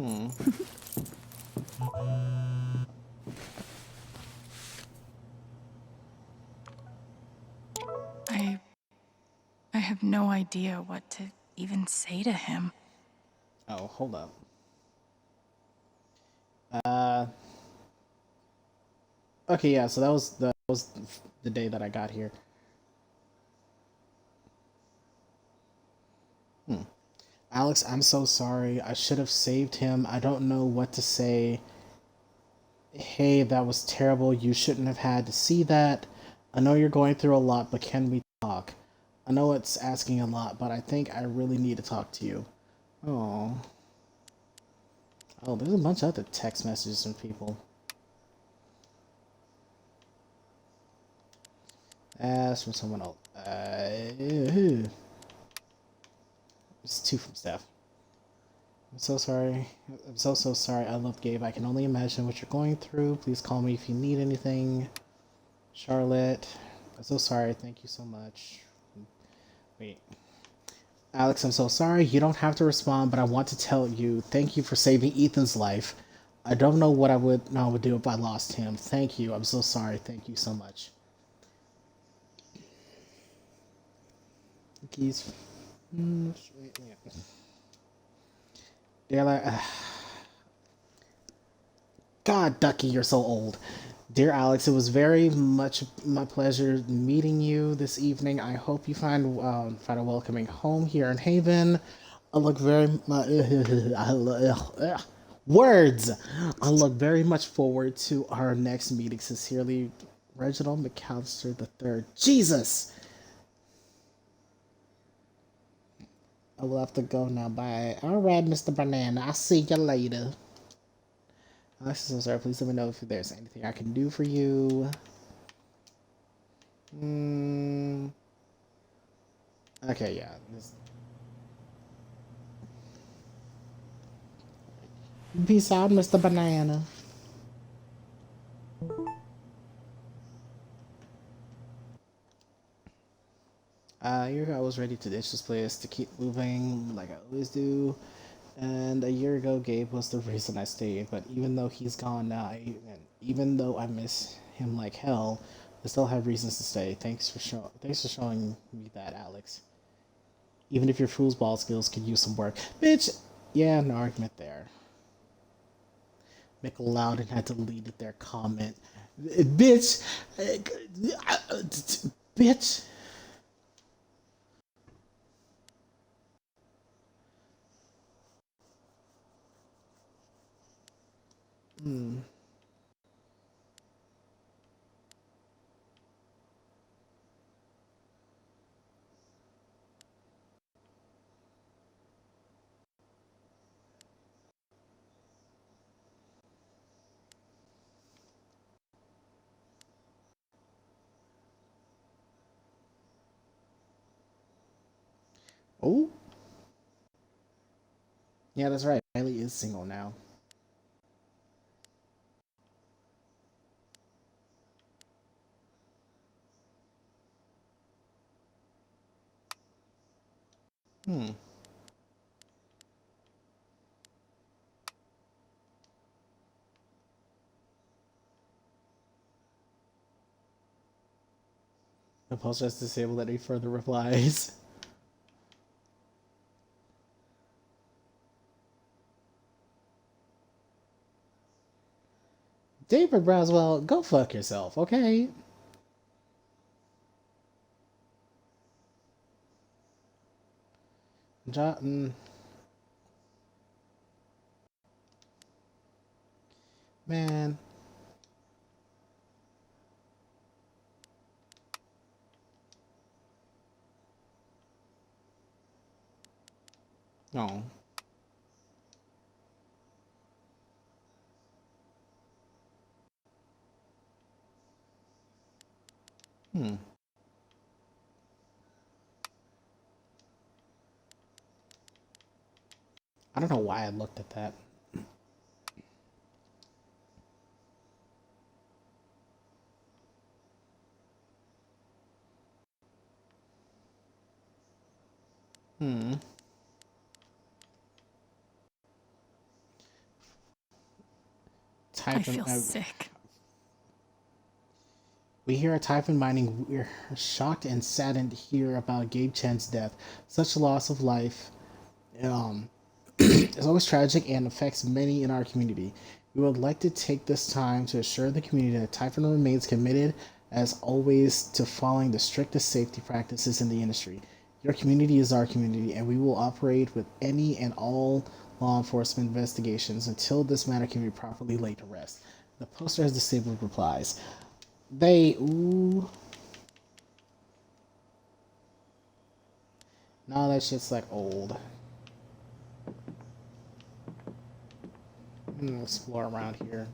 I have no idea what to even say to him. Oh, hold up. Okay, yeah. So that was the day that I got here. Alex, I'm so sorry. I should have saved him. I don't know what to say. Hey, that was terrible. You shouldn't have had to see that. I know you're going through a lot, but can we talk? I know it's asking a lot, but I think I really need to talk to you. Oh. Oh, there's a bunch of other text messages from people. That's from someone else. It's two from Steph. I'm so sorry. I'm so sorry. I love Gabe. I can only imagine what you're going through. Please call me if you need anything. Charlotte. I'm so sorry. Thank you so much. Wait. Alex, I'm so sorry. You don't have to respond, but I want to tell you, thank you for saving Ethan's life. I don't know what I would do if I lost him. Thank you. I'm so sorry. Thank you so much. Keys. Dear, God, Ducky, you're so old. Dear Alex, it was very much my pleasure meeting you this evening. I hope you find a welcoming home here in Haven. I look very words. I look very much forward to our next meeting. Sincerely, Reginald McAllister III. Jesus. I will have to go now. Bye. Alright, Mr. Banana. I'll see you later. Alex, so sorry. Please let me know if there's anything I can do for you. Okay, yeah. Peace out, Mr. Banana. I was ready to ditch this place, to keep moving like I always do. And a year ago, Gabe was the reason I stayed. But even though he's gone now, and even though I miss him like hell, I still have reasons to stay. Thanks for showing me that, Alex. Even if your foosball skills could use some work, bitch. Yeah, no argument there. Mick Loudon had deleted their comment. Bitch! Bitch! Hmm. Oh? Yeah, that's right. Riley is single now. Hmm. The poster has disabled any further replies. David Braswell, go fuck yourself, okay? Mm, man. No. Hmm. I don't know why I looked at that. Hmm. I feel sick. We here at Typhon Mining, we're shocked and saddened to hear about Gabe Chen's death. Such loss of life is always tragic and affects many in our community. We would like to take this time to assure the community that Typhon remains committed, as always, to following the strictest safety practices in the industry. Your community is our community, and we will operate with any and all law enforcement investigations until this matter can be properly laid to rest. The poster has disabled replies. Ooh. No, that shit's like old. I'm gonna explore around here.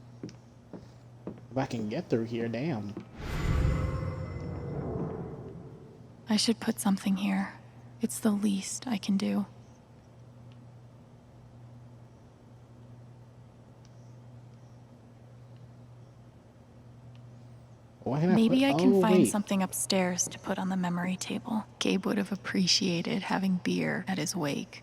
If I can get through here, damn. I should put something here. It's the least I can do. Maybe I can find something upstairs to put on the memory table. Gabe would have appreciated having beer at his wake.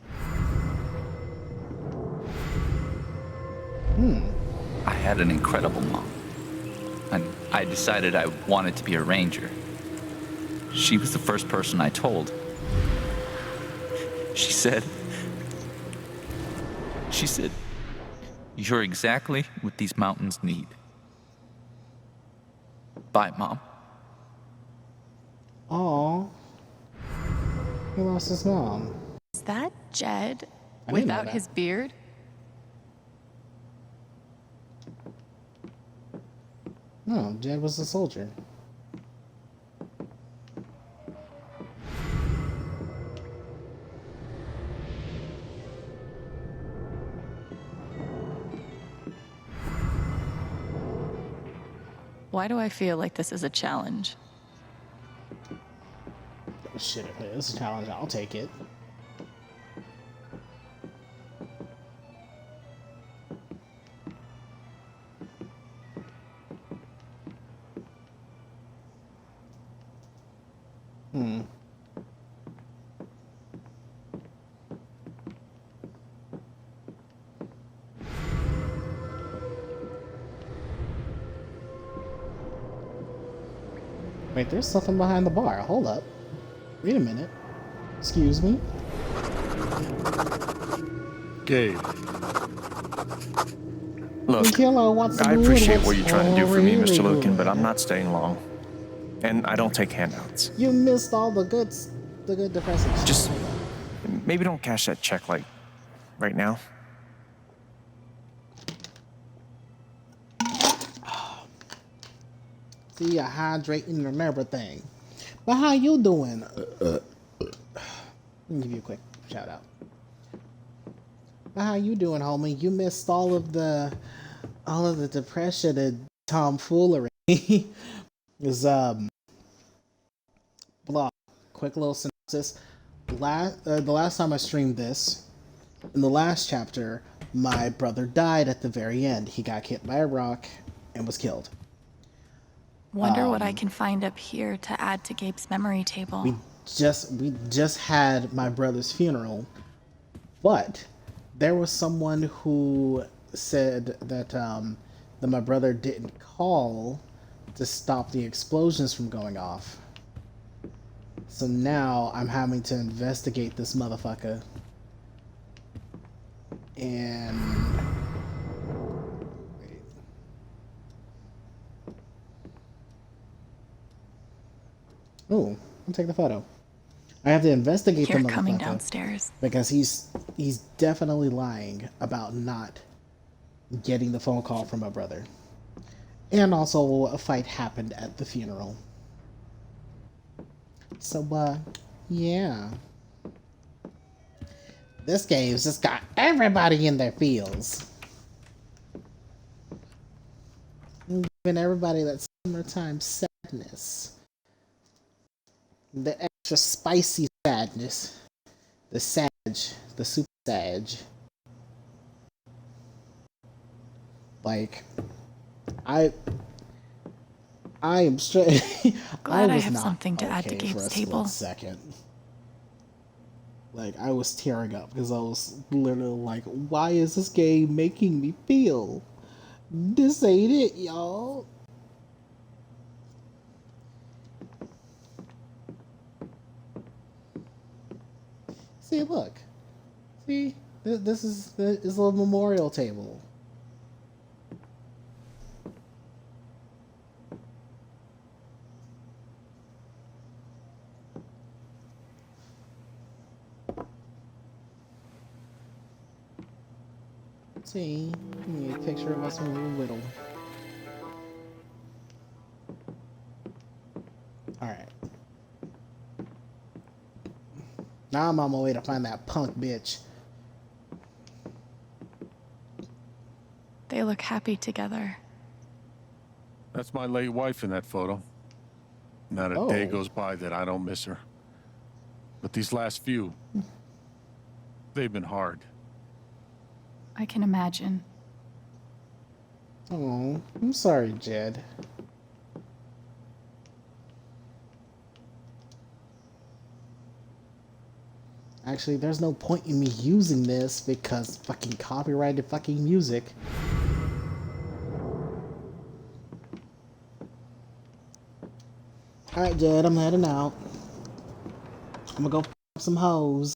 I had an incredible mom, and I decided I wanted to be a ranger. She was the first person I told. She said, "You're exactly what these mountains need." Bye, Mom. Aw. He lost his mom. Is that Jed I didn't know without that. his beard? No, Jed was a soldier. Why do I feel like this is a challenge? Oh, shit, if it is a challenge, I'll take it. Wait, there's something behind the bar. Hold up. Wait a minute. Excuse me? Gabe. Look, Killer, what's I good? appreciate What's what you're trying to do for me, really Mr. Lucan, but good? I'm not staying long. And I don't take handouts. You missed all the good depressing shit. Just maybe don't cash that check, like, right now. See, you're hydrating and everything. But how you doing? Let me give you a quick shout out. But how you doing, homie? You missed all of the depression and tomfoolery. Is blah. Quick little synopsis. The last time I streamed this, in the last chapter, my brother died at the very end. He got hit by a rock and was killed. Wonder what I can find up here to add to Gabe's memory table. We just had my brother's funeral, but there was someone who said that that my brother didn't call to stop the explosions from going off. So now I'm having to investigate this motherfucker. And oh, I'll take the photo. I have to investigate You're the coming motherfucker downstairs. because he's definitely lying about not getting the phone call from my brother. And also a fight happened at the funeral. So yeah. This game's just got everybody in their feels. Giving everybody that summertime sadness. The extra spicy sadness. The sag. The super sag. Like, I am straight. Glad I was have not something to add to okay for Gabe's a table. split second. Like, I was tearing up because I was literally like, why is this game making me feel? This ain't it, y'all. See, look. See, this is the little memorial table. See, a picture of us when we were little. Alright. Now I'm on my way to find that punk bitch. They look happy together. That's my late wife in that photo. Not a day goes by that I don't miss her. But these last few, they've been hard. I can imagine. Oh, I'm sorry, Jed. Actually, there's no point in me using this because fucking copyrighted fucking music. Alright, Jed, I'm heading out. I'm gonna go f some hoes.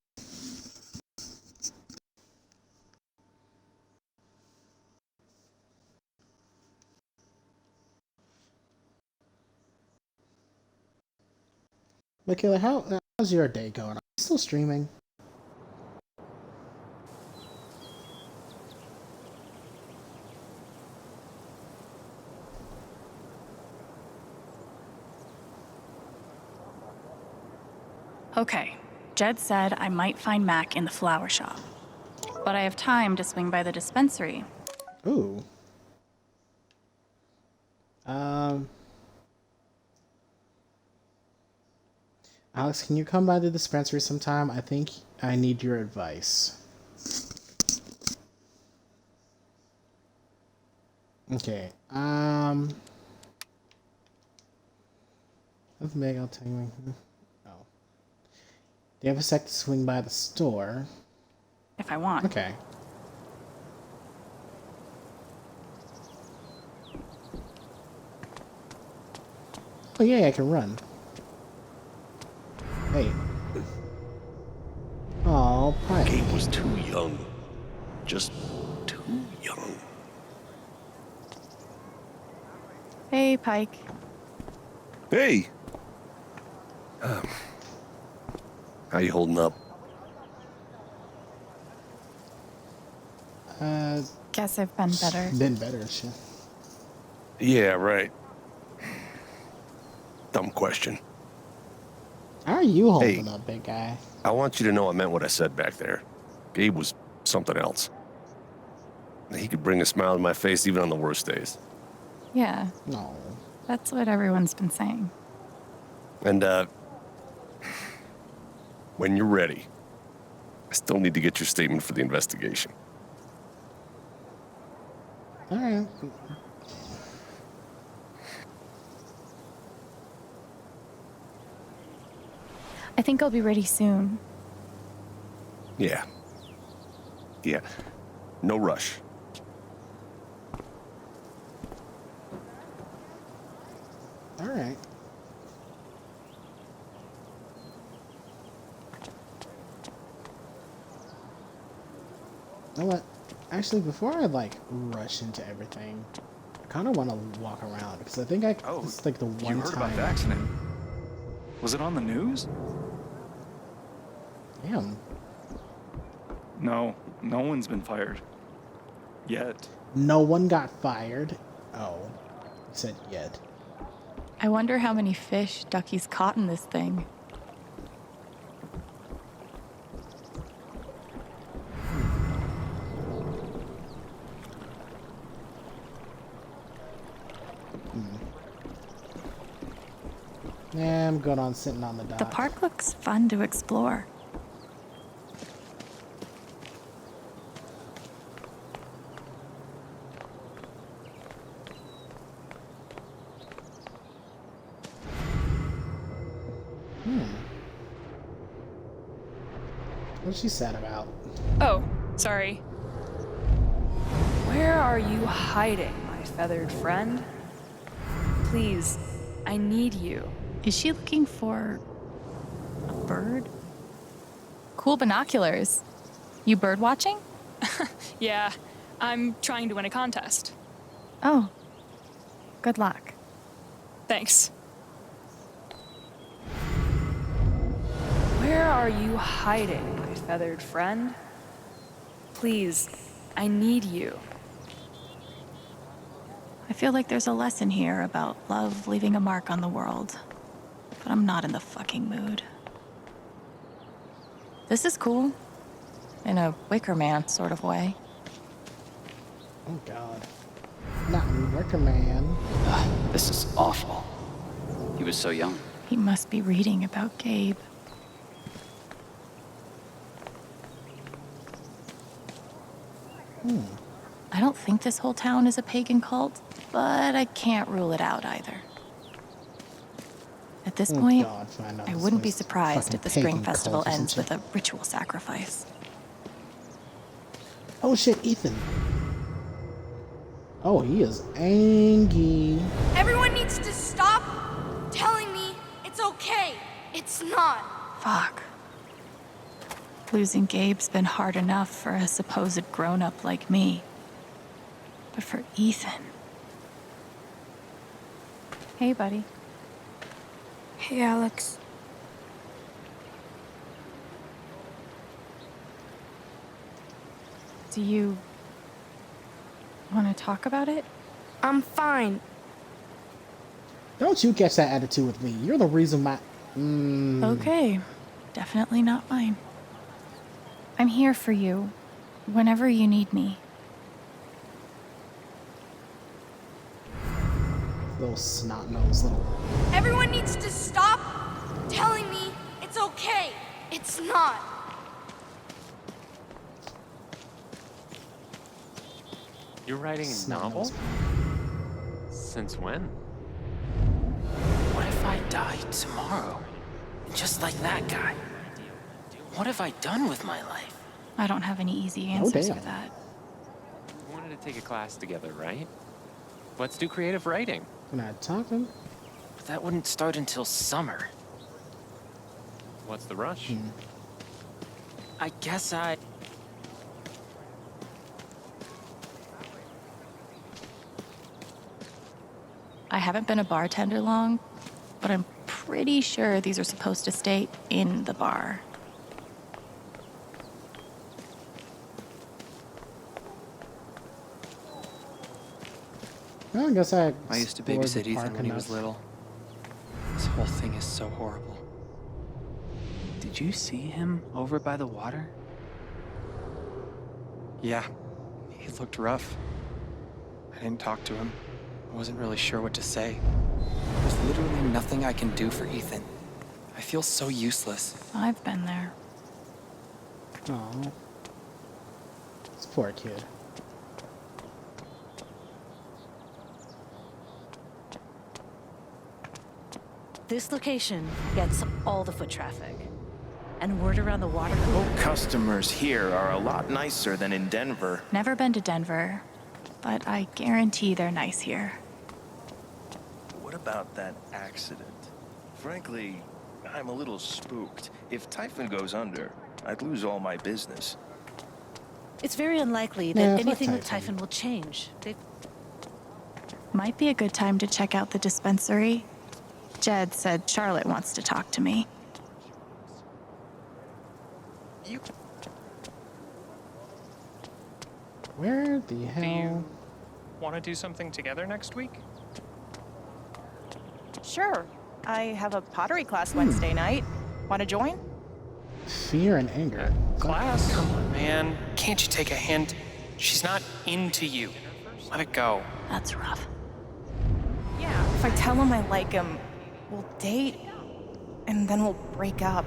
Michaela, how's your day going? Are you still streaming? Okay, Jed said I might find Mac in the flower shop. But I have time to swing by the dispensary. Ooh. Alex, can you come by the dispensary sometime? I think I need your advice. Okay, that's big, I'll tell you. Oh. Do you have a sec to swing by the store? If I want. Okay. Oh yeah, I can run. Hey. Oh, Pike. Gabe was too young. just too young. Hey, Pike. Hey! How you holding up? Guess I've been better. Been better, shit. Yeah, right. Dumb question. How are you holding Hey. up, big guy? I want you to know I meant what I said back there. Gabe was something else. He could bring a smile to my face even on the worst days. Yeah, No. that's what everyone's been saying. And, when you're ready, I still need to get your statement for the investigation. All right. I think I'll be ready soon. Yeah. Yeah. No rush. All right. You know what? Actually, before I like rush into everything, I kind of want to walk around because I think this is like the one You heard time. about the accident? Was it on the news? Damn. No, no one's been fired. Yet. No one got fired. Oh, you said yet. I wonder how many fish Ducky's caught in this thing. Yeah, I'm good on sitting on the dock. The park looks fun to explore. What's she sad about? Oh, sorry. Where are you hiding, my feathered friend? Please, I need you. Is she looking for a bird? Cool binoculars. You bird watching? Yeah, I'm trying to win a contest. Oh, good luck. Thanks. Where are you hiding, my feathered friend? Please, I need you. I feel like there's a lesson here about love leaving a mark on the world, but I'm not in the fucking mood. This is cool, in a Wicker Man sort of way. Oh God. Not Wicker Man. This is awful. He was so young. He must be reading about Gabe. I don't think this whole town is a pagan cult, but I can't rule it out either. At this point, God, find out I this wouldn't be was surprised fucking if the spring pagan festival cult or some ends with shit. a ritual sacrifice. Oh shit, Ethan. Oh, he is angry. Everyone needs to stop telling me it's okay. It's not. Fuck. Losing Gabe's been hard enough for a supposed grown-up like me. But for Ethan... Hey, buddy. Hey, Alex. Do you... want to talk about it? I'm fine. Don't you catch that attitude with me. You're the reason my... Okay. Definitely not mine. I'm here for you, whenever you need me. Little snot-nosed little... Everyone needs to stop telling me it's okay. It's not. You're writing a novel? Since when? What if I died tomorrow? Just like that guy? What have I done with my life? I don't have any easy answers damn. for that. We wanted to take a class together, right? Let's do creative writing. Can I talk to him? But that wouldn't start until summer. What's the rush? I guess I... I haven't been a bartender long, but I'm pretty sure these are supposed to stay in the bar. I guess I used to explored the babysit park Ethan when he was enough. little. This whole thing is so horrible. Did you see him over by the water? Yeah, he looked rough. I didn't talk to him. I wasn't really sure what to say. There's literally nothing I can do for Ethan. I feel so useless. I've been there. Aw. This poor kid. This location gets all the foot traffic. And word around the water cooler. Customers here are a lot nicer than in Denver. Never been to Denver, but I guarantee they're nice here. What about that accident? Frankly, I'm a little spooked. If Typhon goes under, I'd lose all my business. It's very unlikely that Yeah, fuck anything with Typhon. Typhon will change. Might be a good time to check out the dispensary. Jed said Charlotte wants to talk to me. Where the hell? Do you want to do something together next week? Sure. I have a pottery class Wednesday night. Want to join? Fear and anger. Class? Come on, man. Can't you take a hint? She's not into you. Let it go. That's rough. Yeah, if I tell him I like him, we'll date, and then we'll break up.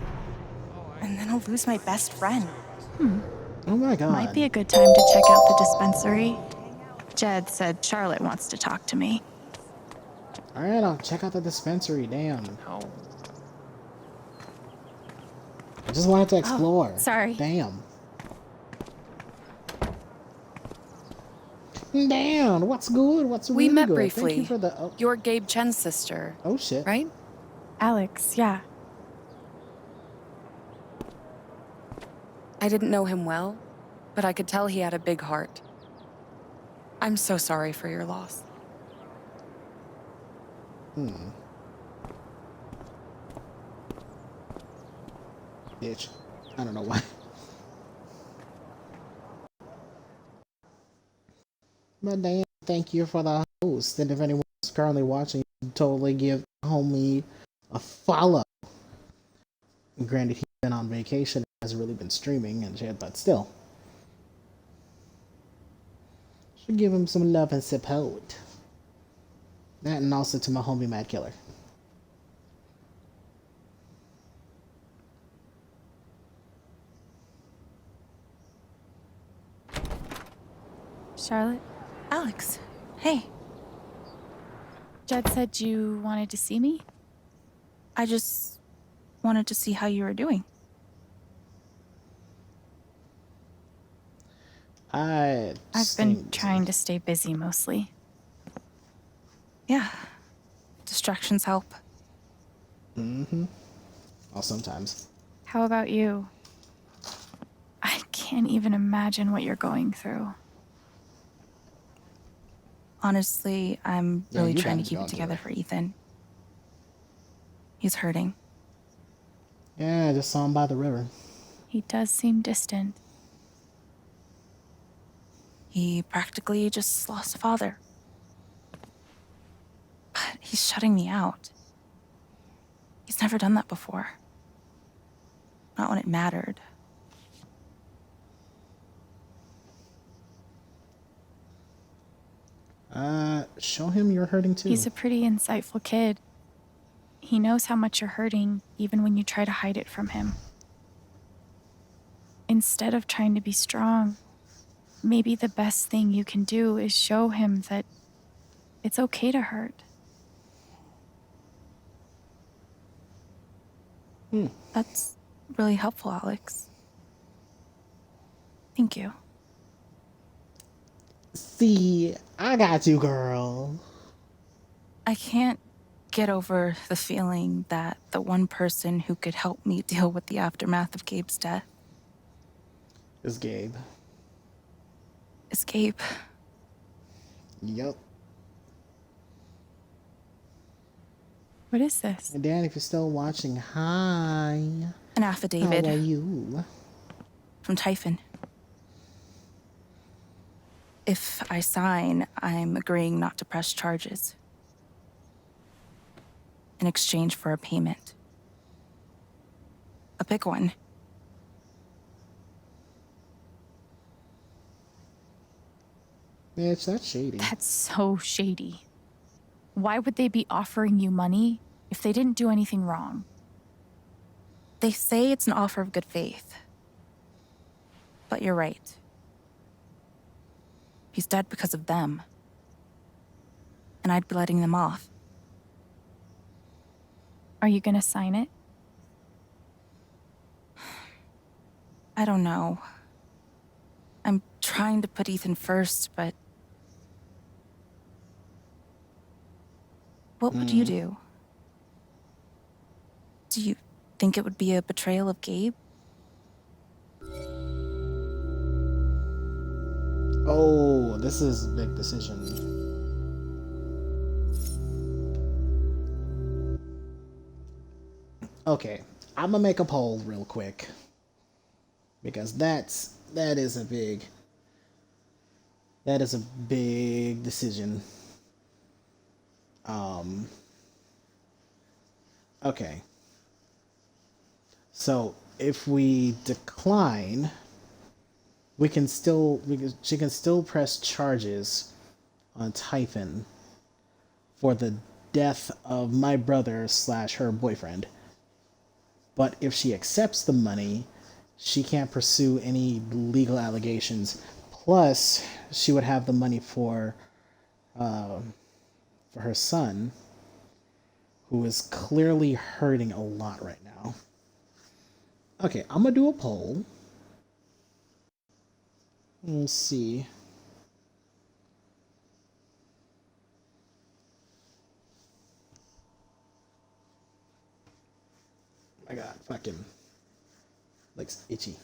And then I'll lose my best friend. Oh my god. Might be a good time to check out the dispensary. Jed said Charlotte wants to talk to me. Alright, I'll check out the dispensary. Damn. No. I just wanted to explore. Sorry. Damn. Damn, what's good? What's We really met good? briefly. Thank you for the... Oh, You're Gabe Chen's sister, oh shit. right? Alex, yeah. I didn't know him well, but I could tell he had a big heart. I'm so sorry for your loss. Bitch. I don't know why. But damn, thank you for the host. And if anyone's currently watching, totally give homie a follow. Granted, he's been on vacation, hasn't really been streaming and shit, but still. Should give him some love and support. That and also to my homie Mad Killer. Charlotte? Alex, hey. Jed said you wanted to see me? I just wanted to see how you were doing. I've been trying to stay busy mostly. Yeah. Distractions help. Mm-hmm. Well, sometimes. How about you? I can't even imagine what you're going through. Honestly, I'm Yeah, really you trying to gotta keep go it through together it. for Ethan. He's hurting. Yeah, I just saw him by the river. He does seem distant. He practically just lost a father. But he's shutting me out. He's never done that before. Not when it mattered. Show him you're hurting too. He's a pretty insightful kid. He knows how much you're hurting, even when you try to hide it from him. Instead of trying to be strong, maybe the best thing you can do is show him that it's okay to hurt. That's really helpful, Alex. Thank you. See, I got you, girl. I can't get over the feeling that the one person who could help me deal with the aftermath of Gabe's death It's Gabe. is Gabe. Yup. What is this? And Dan, if you're still watching, hi. An affidavit. How are you? From Typhon. If I sign, I'm agreeing not to press charges. In exchange for a payment. A big one. Bitch, that's shady. That's so shady. Why would they be offering you money if they didn't do anything wrong? They say it's an offer of good faith. But you're right. He's dead because of them. And I'd be letting them off. Are you gonna sign it? I don't know. I'm trying to put Ethan first, but... What would you do? Do you think it would be a betrayal of Gabe? Oh, this is a big decision. Okay, I'm gonna make a poll real quick. Because that is a big decision. Okay. So if we decline, she can still press charges on Typhon for the death of my brother / her boyfriend. But if she accepts the money, she can't pursue any legal allegations. Plus, she would have the money for her son, who is clearly hurting a lot right now. Okay, I'm gonna do a poll. Let's see. I got fucking legs itchy.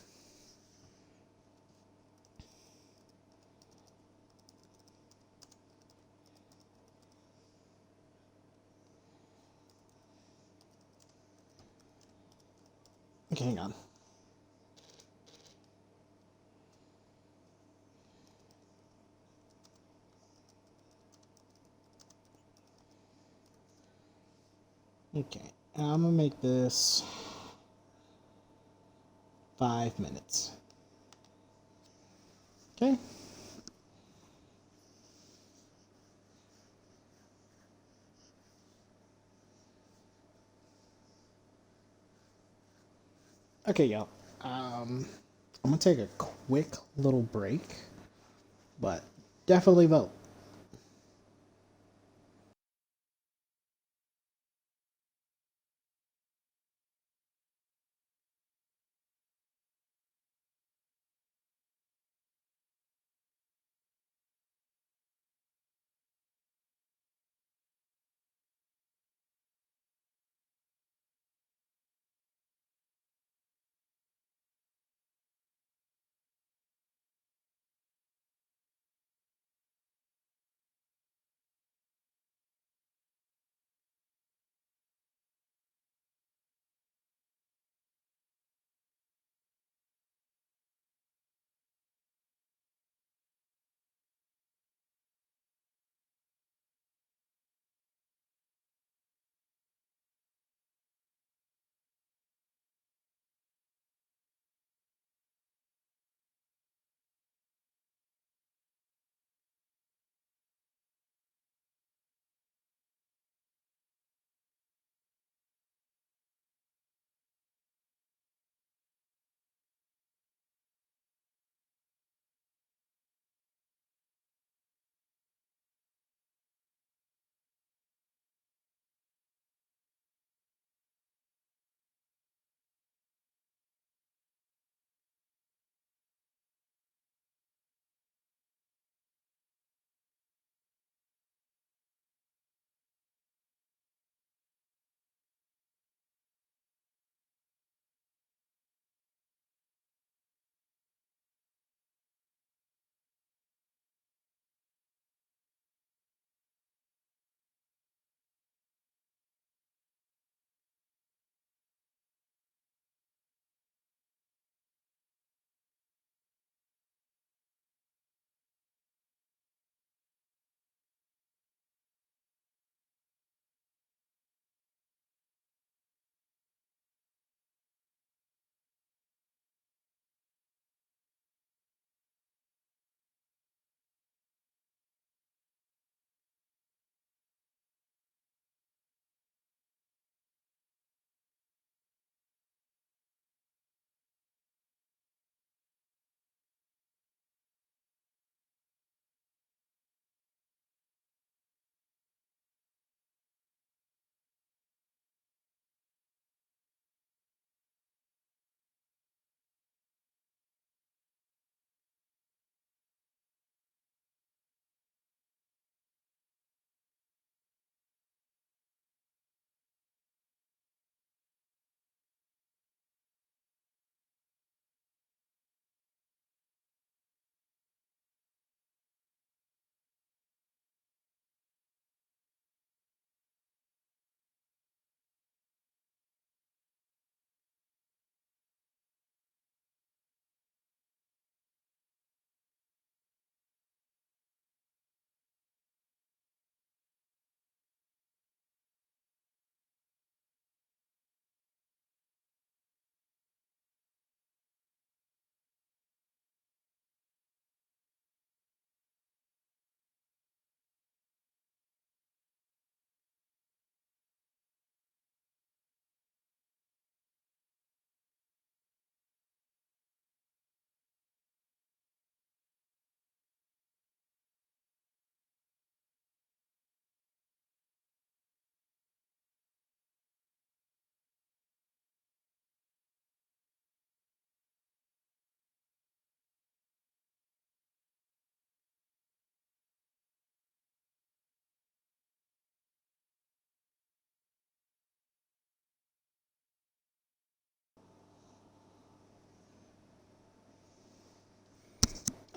Okay, hang on. Okay, I'm gonna make this 5 minutes. Okay. Okay, y'all. I'm gonna take a quick little break, but definitely vote.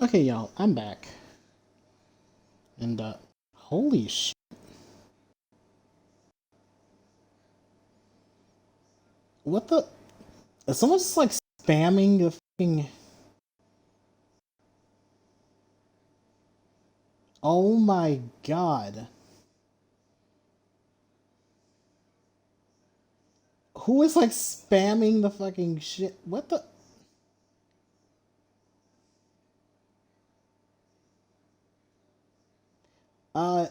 Okay, y'all, I'm back. And, holy shit. What the? Is someone just, like, spamming the fucking... Oh my god. Who is, like, spamming the fucking shit? What the? Uh...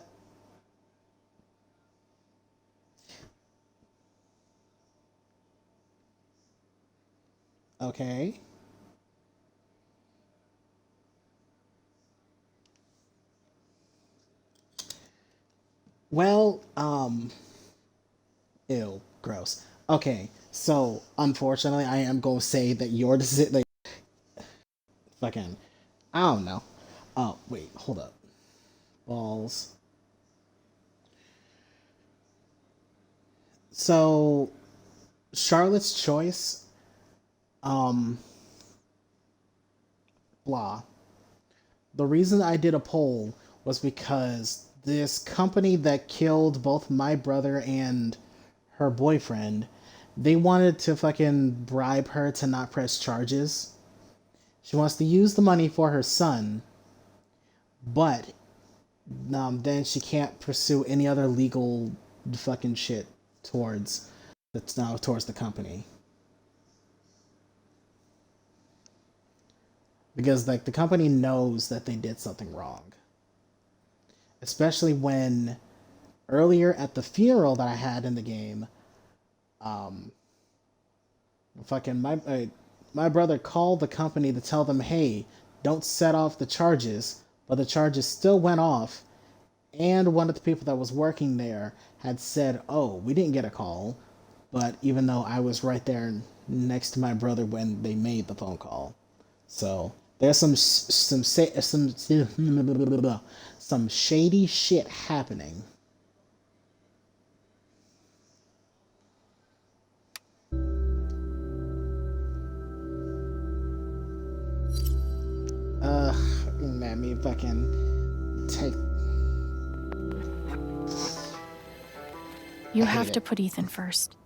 Okay. Well, ew, gross. Okay, so unfortunately, I am gonna say that your decision, like, fucking, I don't know. Oh, wait, hold up. Balls. So, Charlotte's choice, um, blah. The reason I did a poll was because this company that killed both my brother and her boyfriend, they wanted to fucking bribe her to not press charges. She wants to use the money for her son, but then she can't pursue any other legal fucking shit towards towards the company. Because like the company knows that they did something wrong. Especially when earlier at the funeral that I had in the game, fucking my brother called the company to tell them, hey, don't set off the charges, but the charges still went off, and one of the people that was working there had said, oh, we didn't get a call, but even though I was right there next to my brother when they made the phone call. So there's some shady shit happening. Let me fucking take. You have to put Ethan first.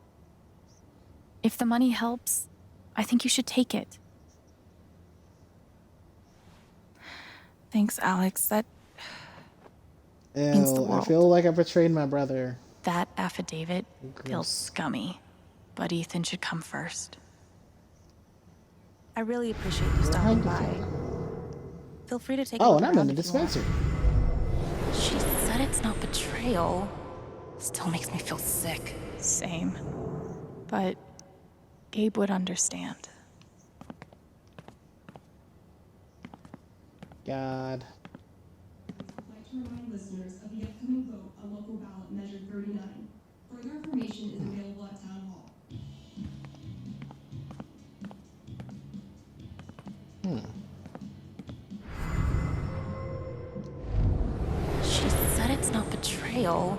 If the money helps, I think you should take it. Thanks, Alex. That means the Ew, I world. feel like I betrayed my brother. That affidavit feels scummy, but Ethan should come first. I really appreciate you stopping by. Feel free to take a Oh, look and I'm in around the if you want. dispensary. She said it's not betrayal. Still makes me feel sick. Same. But Gabe would understand. God. I'd like to remind listeners of the upcoming vote on local ballot measure 39. Further information is available at Town Hall. She said it's not betrayal.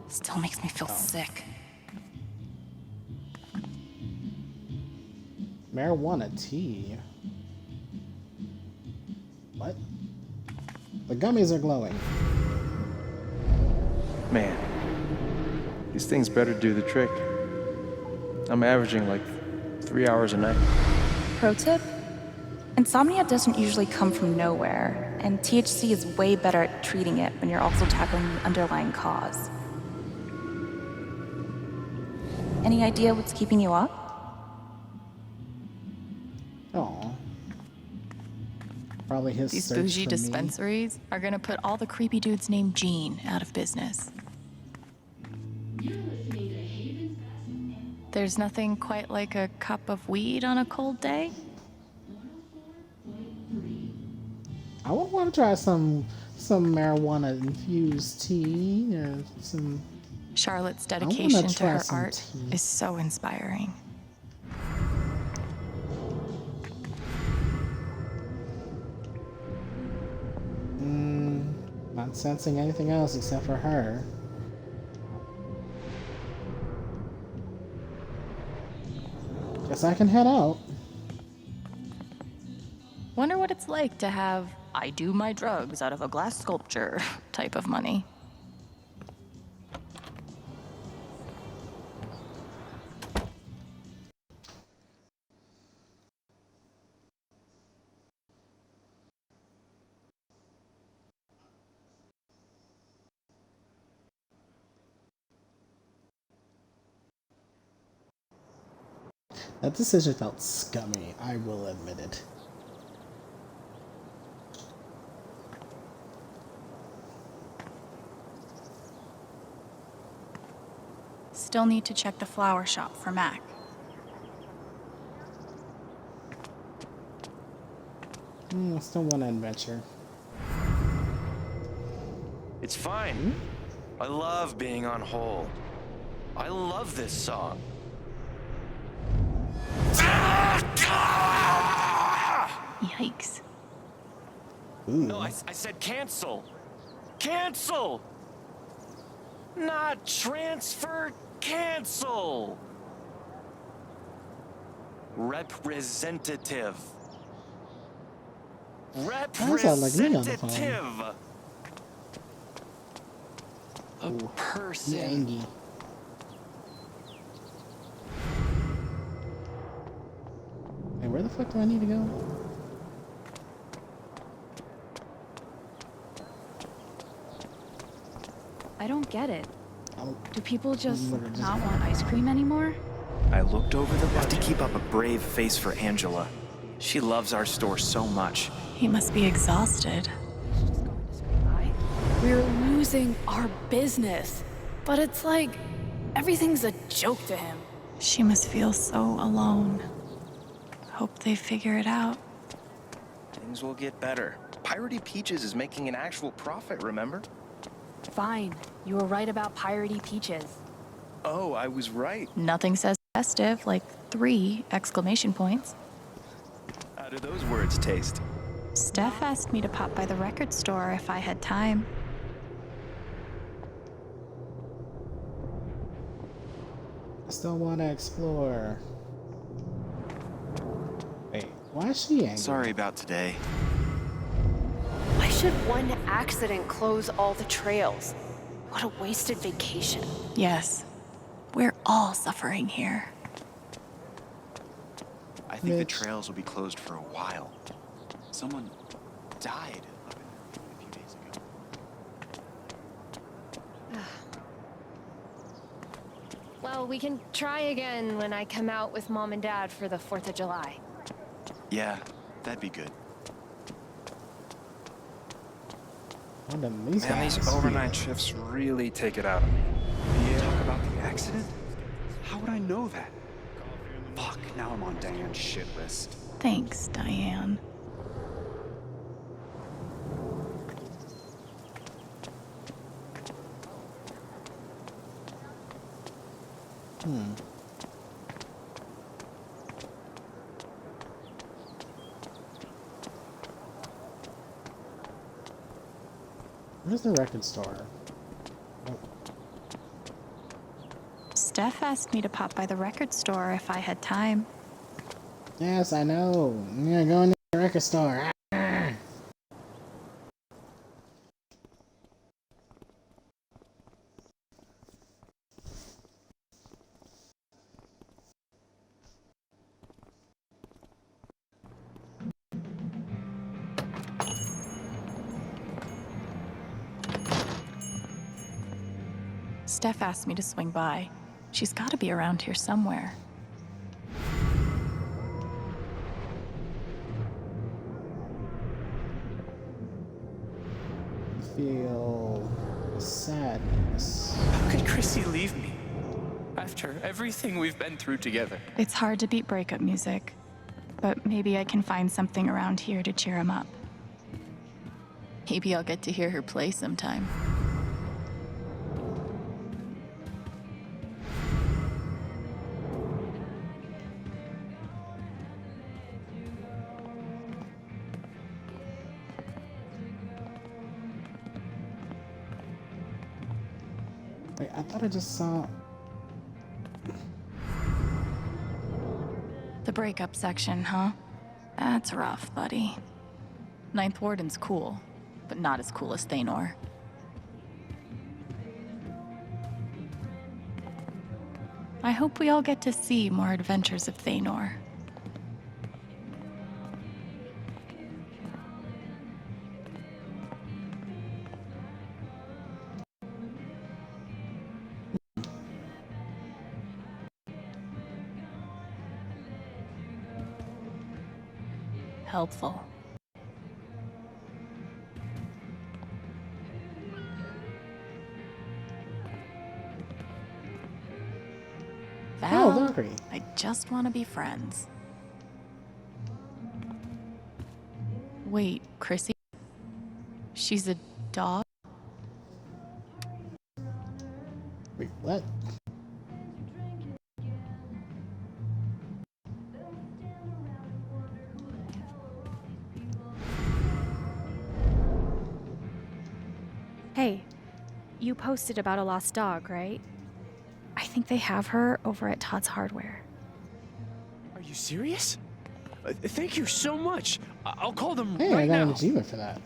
Still makes me feel sick. Marijuana tea. What? The gummies are glowing. Man, these things better do the trick. I'm averaging like 3 hours a night. Pro tip? Insomnia doesn't usually come from nowhere, and THC is way better at treating it when you're also tackling the underlying cause. Any idea what's keeping you up? Oh. Probably his These search bougie for dispensaries are gonna put all the creepy dudes named Gene out of business. There's nothing quite like a cup of weed on a cold day. I would want to try some marijuana infused tea or some. Charlotte's I wanna dedication to try her some art is so inspiring. Not sensing anything else except for her. Guess I can head out. Wonder what it's like to have I do my drugs out of a glass sculpture type of money. That decision felt scummy, I will admit it. Still need to check the flower shop for Mac. Still want an adventure. It's fine. I love being on hold. I love this song. Yikes. No, I said cancel. Cancel! Not transfer, cancel! Representative. sound like me on the phone. Representative. A person. Angie. Hey, where the fuck do I need to go? I don't get it. Oh. Do people just not want ice cream anymore? I looked over the budget. Have to keep up a brave face for Angela. She loves our store so much. He must be exhausted. We're losing our business. But it's like everything's a joke to him. She must feel so alone. Hope they figure it out. Things will get better. Piratey Peaches is making an actual profit, remember? Fine. You were right about piratey peaches. Oh, I was right. Nothing says festive like 3 exclamation points. How do those words taste? Steph asked me to pop by the record store if I had time. I still want to explore. Wait, why is she angry? Sorry about today. Why should one accident close all the trails? What a wasted vacation. Yes, we're all suffering here. I think the trails will be closed for a while. Someone died up in there a few days ago. Well, we can try again when I come out with Mom and Dad for the 4th of July. Yeah, that'd be good. Man, these overnight shifts really take it out of me. Talk about the accident? How would I know that? Fuck, now I'm on Diane's shit list. Thanks, Diane. Where's the record store? Oh. Steph asked me to pop by the record store if I had time. Yes, I know. I'm gonna go in the record store. Steph asked me to swing by. She's got to be around here somewhere. Feel sadness. How could Chrissy leave me? After everything we've been through together. It's hard to beat breakup music, but maybe I can find something around here to cheer him up. Maybe I'll get to hear her play sometime. Wait, I thought I just saw... The breakup section, huh? That's rough, buddy. Ninth Warden's cool, but not as cool as Thanor. I hope we all get to see more adventures of Thanor. Helpful. Val, Valkyrie. I just want to be friends. Wait, Chrissy? She's a dog? Wait, what? Hey, you posted about a lost dog, right? I think they have her over at Todd's Hardware. Are you serious? Thank you so much. I'll call them Hey, right I got an now. achievement for that.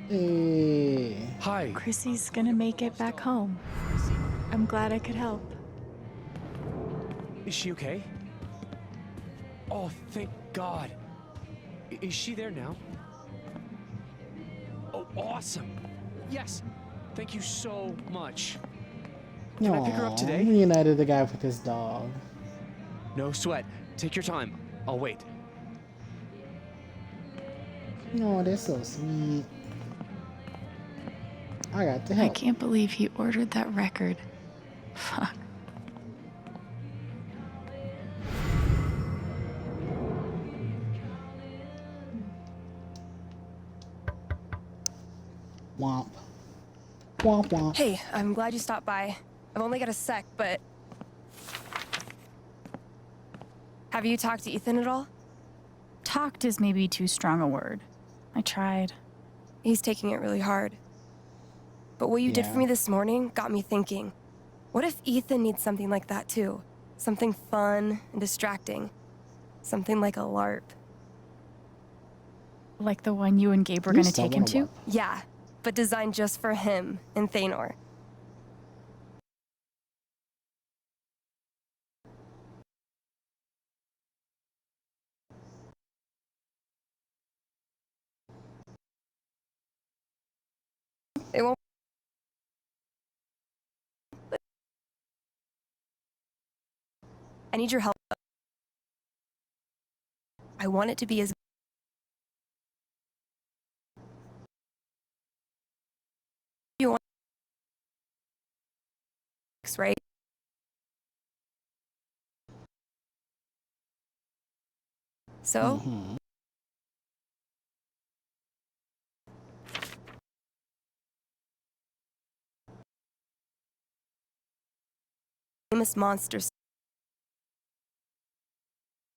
Hey. Hi. Chrissy's gonna make it back home. I'm glad I could help. Is she okay? Oh, thank God. Is she there now? Oh, awesome. Yes. Thank you so much. Can I pick her up today? Reunited the guy with his dog. No sweat. Take your time. I'll wait. Oh, that's so sweet. I got to help. I can't believe he ordered that record. Fuck. Womp. Womp womp. Hey, I'm glad you stopped by. I've only got a sec, but... Have you talked to Ethan at all? Talked is maybe too strong a word. I tried. He's taking it really hard. But what you did for me this morning got me thinking. What if Ethan needs something like that too? Something fun and distracting. Something like a LARP. Like the one you and Gabe were gonna take him to? Yeah, but designed just for him and Thanor. It won't. I need your help. I want it to be as you want, right? So, famous monsters.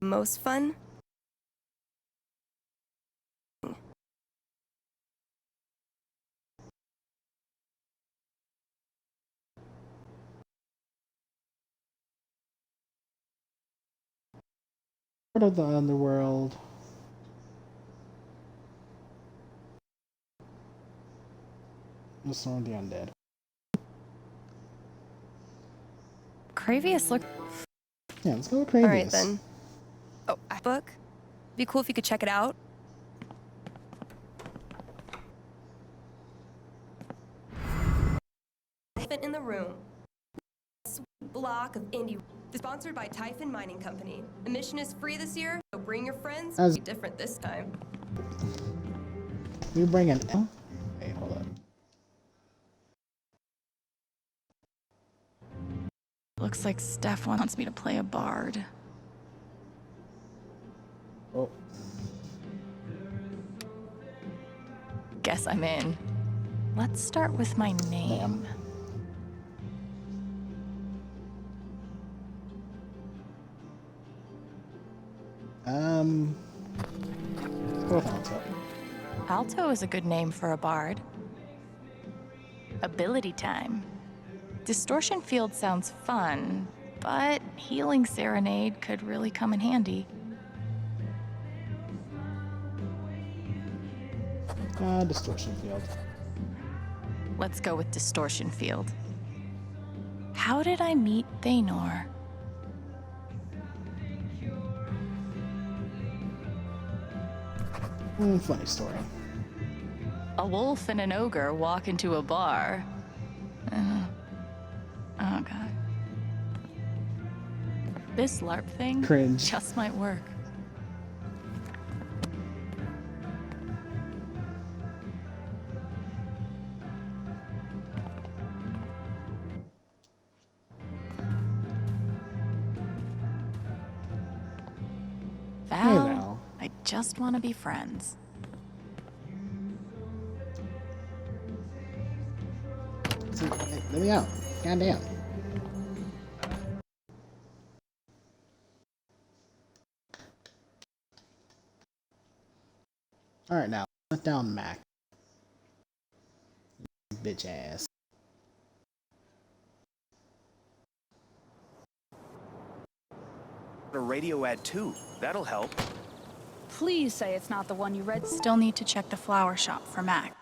Most fun? Part of the underworld. The Storm of the Undead. Cravius looked... Yeah, let's go with Cravius. Alright then. Oh, book? Be cool if you could check it out. Elephant in the room. Block of indie. Sponsored by Typhon Mining Company. Admission is free this year, so bring your friends. It'll be different this time. We bring an... Wait, hold up. Looks like Steph wants me to play a bard. Oh. Guess I'm in. Let's start with my name. Let's go with Alto. Alto is a good name for a bard. Ability time. Distortion Field sounds fun, but Healing Serenade could really come in handy. Distortion field. Let's go with distortion field. How did I meet Thanor? Funny story. A wolf and an ogre walk into a bar. Oh god. This LARP thing Cringe. just might work. Val, Val. I just want to be friends. Hey, let me out. Goddamn. Alright, now, let down Mac. Bitch ass. A radio ad too. That'll help. Please say it's not the one you read. Still need to check the flower shop for Mac.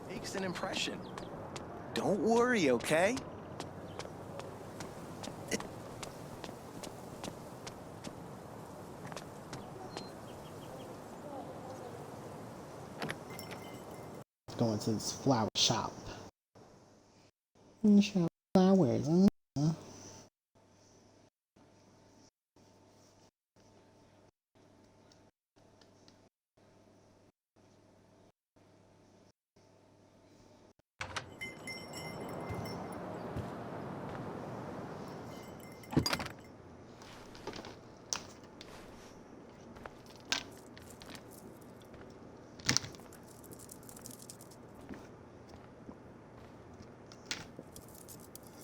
Makes an impression. Don't worry, okay? Going to this flower shop. Shop flowers.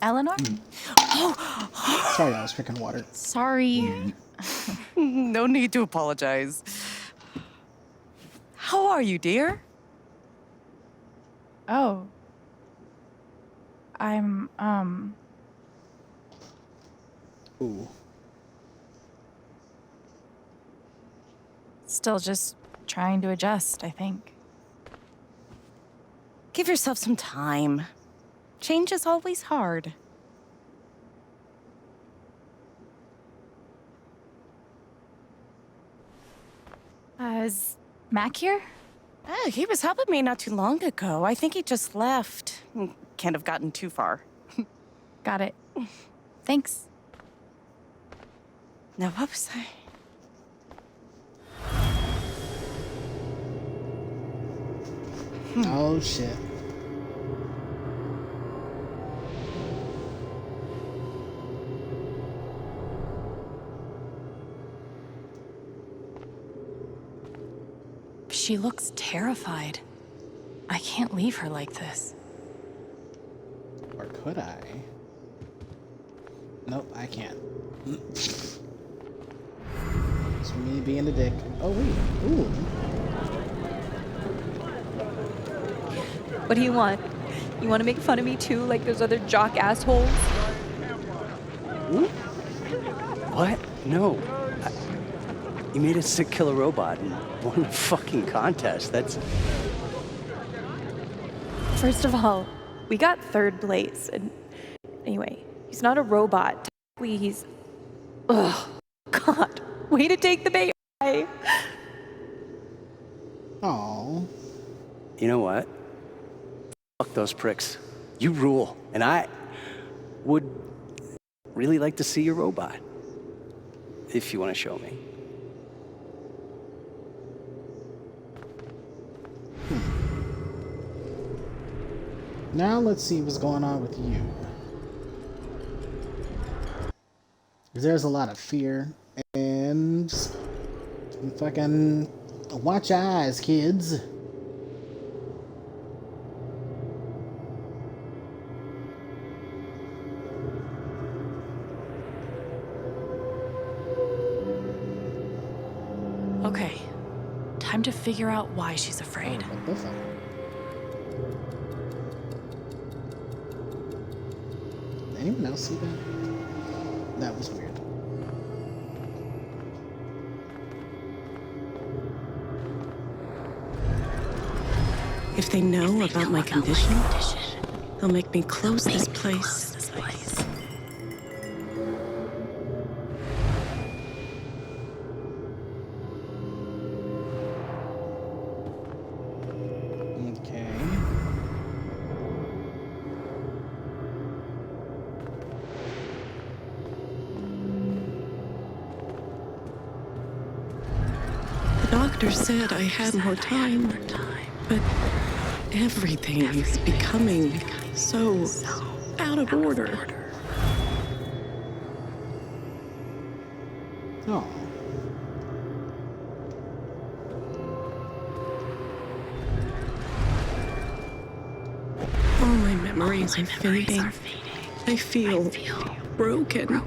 Eleanor? Sorry, I was drinking water. Sorry. No need to apologize. How are you, dear? Oh. I'm, Ooh. still just trying to adjust, I think. Give yourself some time. Change is always hard. Is Mac here? He was helping me not too long ago. I think he just left. Can't have gotten too far. Got it. Thanks. Now, what was I? Oh shit. She looks terrified. I can't leave her like this. Or could I? Nope, I can't. It's me being a dick. Oh wait. Ooh. What do you want? You want to make fun of me too, like those other jock assholes? What? No. You made a sick killer robot and won a fucking contest. That's... First of all, we got third place, and anyway, he's not a robot. Technically, he's... Ugh. God. Way to take the bait. Aww. You know what? Fuck those pricks. You rule. And I would really like to see your robot. If you want to show me. Now let's see what's going on with you. There's a lot of fear and just fucking watch your eyes, kids. Okay, Time to figure out why she's afraid. What the fuck? Did anyone else see that? That was weird. If they know about my condition, they'll make me close this place. Okay. The doctor said I had more time, but everything is becoming so out of order. Oh. All my memories are fading. I feel broken.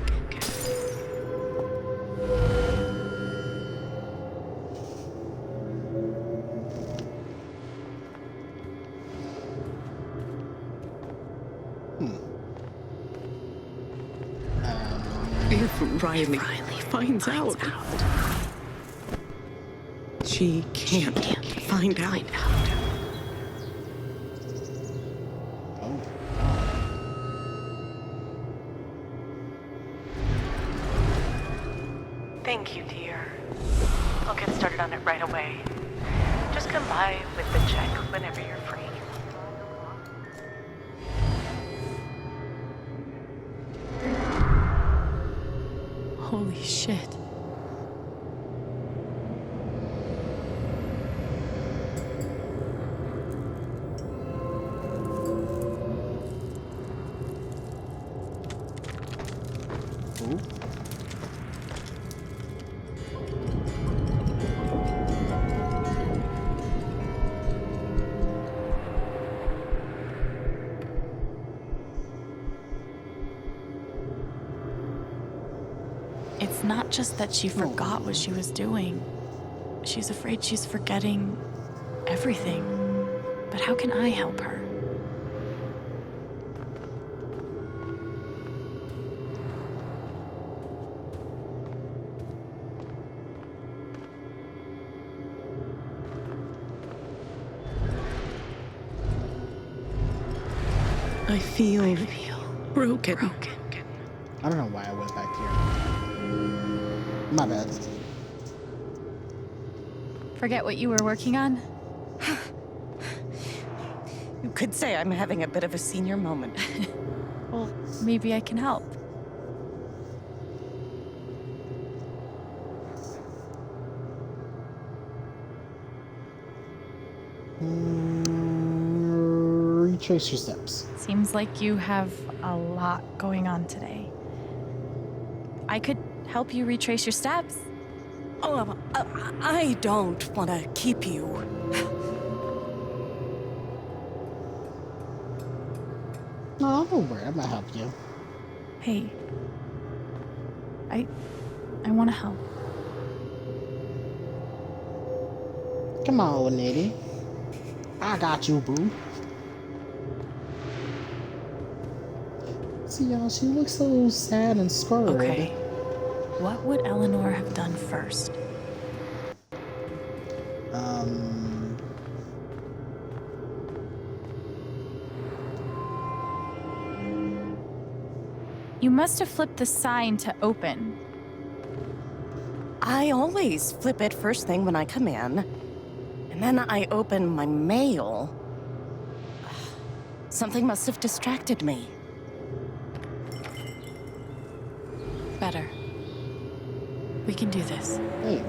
If Riley finds out, she can't find out. Thank you, dear. I'll get started on it right away. Just come by with the check whenever you're free. Holy shit. Ooh. It's not just that she forgot what she was doing. She's afraid she's forgetting everything. But how can I help her? I feel broken. I don't know why I went back here. My bad. Forget what you were working on? You could say I'm having a bit of a senior moment. Well, maybe I can help. Retrace your steps. Seems like you have a lot going on today. I could help you retrace your steps. Oh, I don't want to keep you. No, don't worry. I'm gonna help you. Hey. I want to help. Come on, lady. I got you, boo. See, y'all, she looks so sad and scared. Okay. What would Eleanor have done first? You must have flipped the sign to open. I always flip it first thing when I come in, and then I open my mail. Something must have distracted me. Better. We can do this. Hey.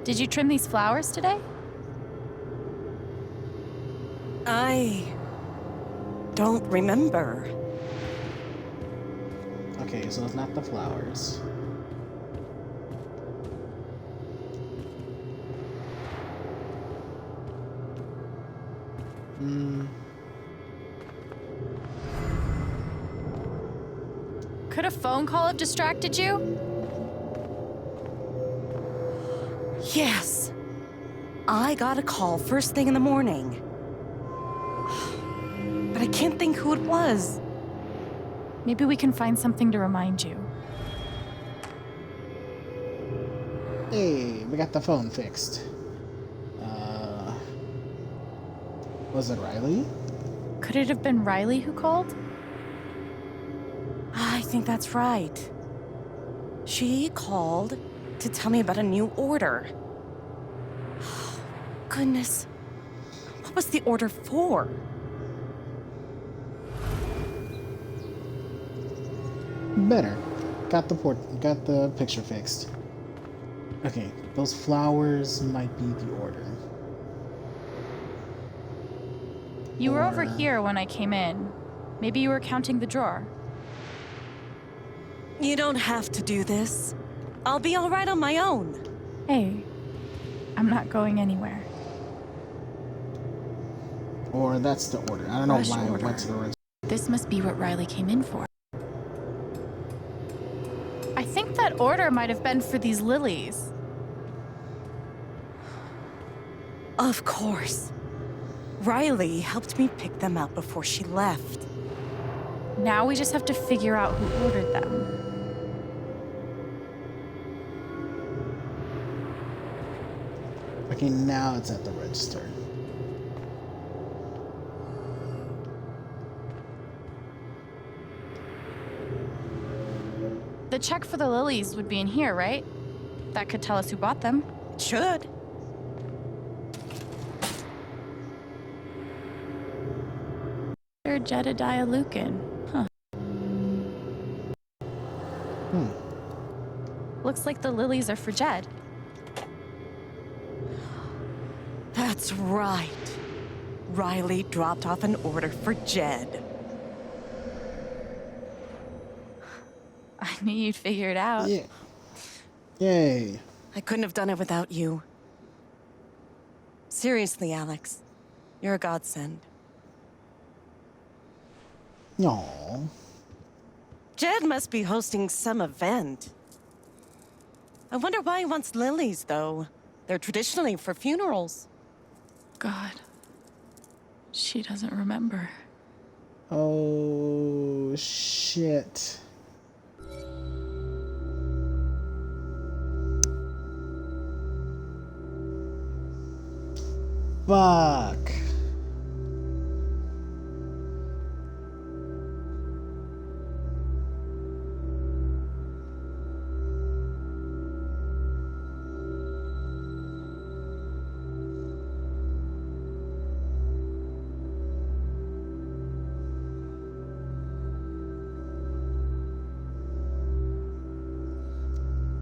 Did you trim these flowers today? I don't remember. Okay, so it's not the flowers. Could a phone call have distracted you? Yes. I got a call first thing in the morning. But I can't think who it was. Maybe we can find something to remind you. Hey, we got the phone fixed. Was it Riley? Could it have been Riley who called? I think that's right. She called to tell me about a new order. Goodness. What was the order for? Better. Got the picture fixed. Okay, those flowers might be the order. You were over here when I came in. Maybe you were counting the drawer. You don't have to do this. I'll be all right on my own. Hey, I'm not going anywhere. Or that's the order. I don't know why I went to the register. This must be what Riley came in for. I think that order might have been for these lilies. Of course. Riley helped me pick them out before she left. Now we just have to figure out who ordered them. Okay, now it's at the register. The check for the lilies would be in here, right? That could tell us who bought them. It should. They're Jedediah Lucan. Huh. Looks like the lilies are for Jed. That's right. Riley dropped off an order for Jed. I knew you'd figure it out. Yeah. Yay. I couldn't have done it without you. Seriously, Alex. You're a godsend. Aww. Jed must be hosting some event. I wonder why he wants lilies, though. They're traditionally for funerals. God. She doesn't remember. Oh, shit. Fuck.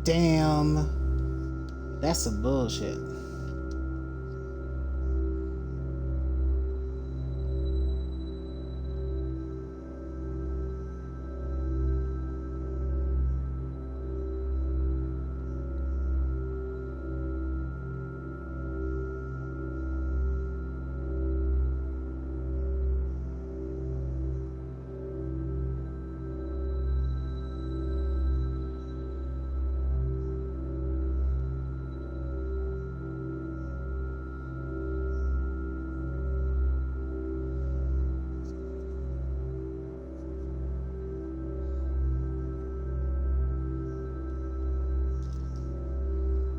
Damn. That's some bullshit.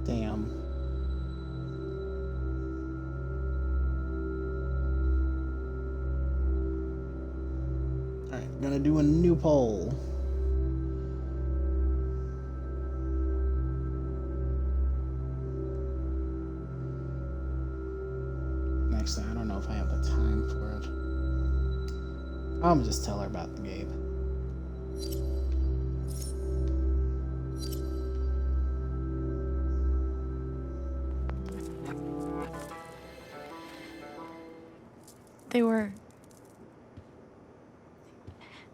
Damn. Alright, gonna do a new poll. Next time, I don't know if I have the time for it. I'm gonna just tell her about the game.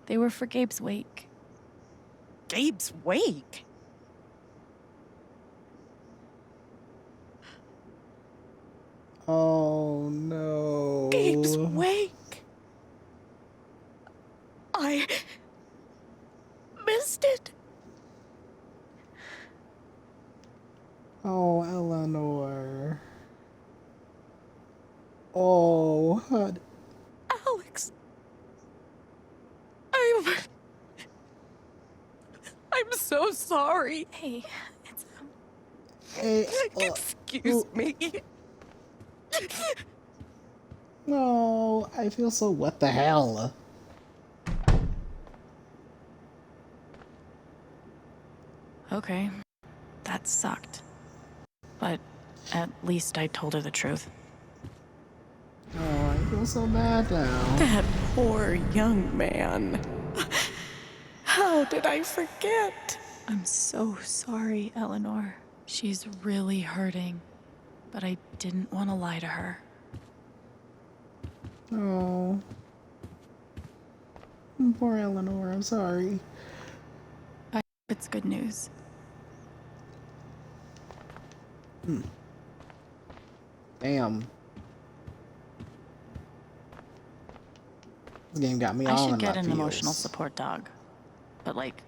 They were for Gabe's wake. Gabe's wake? Oh no. Gabe's wake. I missed it. Oh, Eleanor. Oh, honey. Alex. I'm so sorry. Hey, it's Hey, Excuse me. No, I feel so. What the hell? okay. That sucked. But at least I told her the truth. Oh, I feel so bad now. That poor young man. How did I forget? I'm so sorry, Eleanor. She's really hurting, but I didn't want to lie to her. Oh. Poor Eleanor, I'm sorry. I hope it's good news. Damn. This game got me I all should in get my an emotional feels. support dog. But like,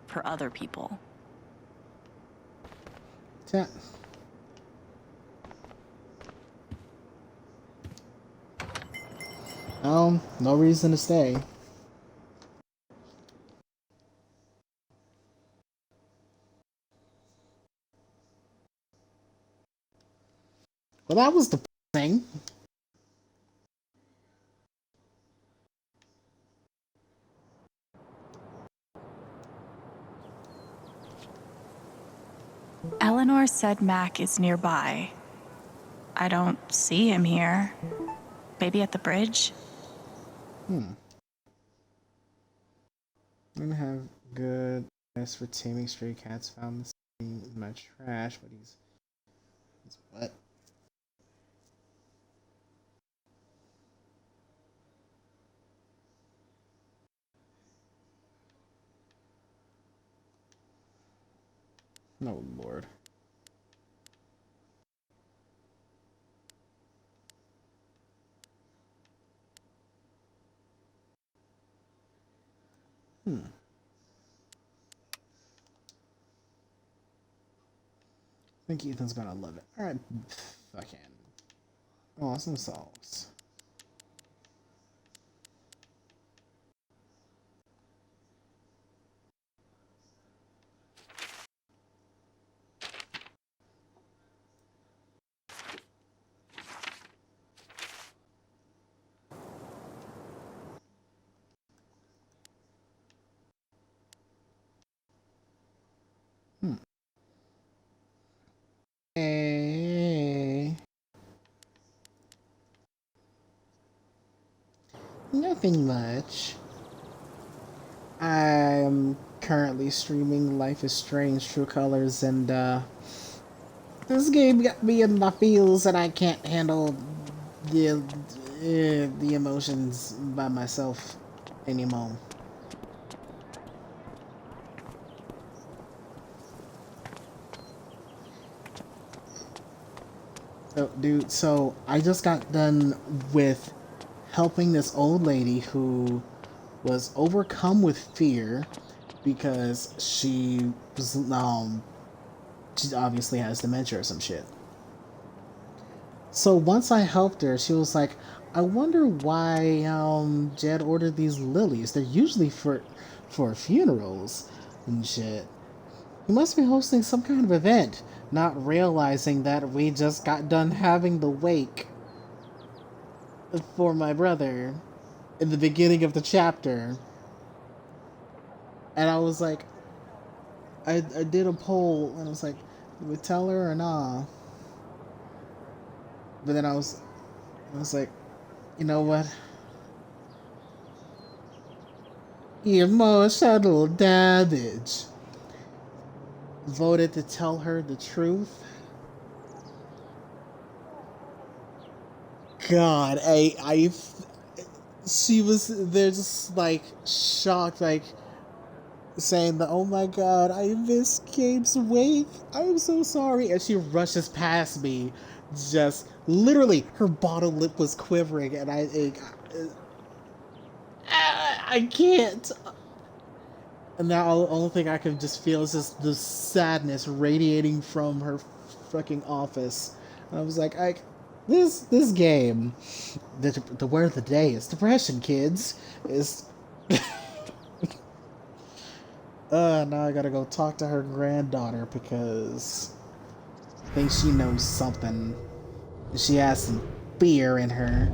for other people. No reason to stay. Well, that was the thing. Eleanor said Mac is nearby. I don't see him here. Maybe at the bridge? I'm gonna have good advice for taming stray cats. Found this in my trash, but he's what? Oh Lord. I think Ethan's gonna love it. Alright, fucking awesome sauce. Hey. Nothing much. I'm currently streaming Life is Strange True Colors, and this game got me in my feels, and I can't handle the emotions by myself anymore. So, dude, so I just got done with helping this old lady who was overcome with fear because she was she obviously has dementia or some shit. So once I helped her, she was like, I wonder why Jed ordered these lilies. They're usually for funerals and shit. He must be hosting some kind of event, not realizing that we just got done having the wake for my brother in the beginning of the chapter. And I was like, I did a poll and I was like, do we tell her or nah? But then I was like, you know what? Emotional damage. Voted to tell her the truth. God, she was there just like shocked, like saying that, oh my god, I miss Gabe's wake. I'm so sorry. And she rushes past me, just literally, her bottom lip was quivering, and I can't. And now the only thing I can just feel is just the sadness radiating from her fucking office. And I was like, this game, the word of the day is depression, kids. Is now I gotta go talk to her granddaughter because I think she knows something. She has some fear in her.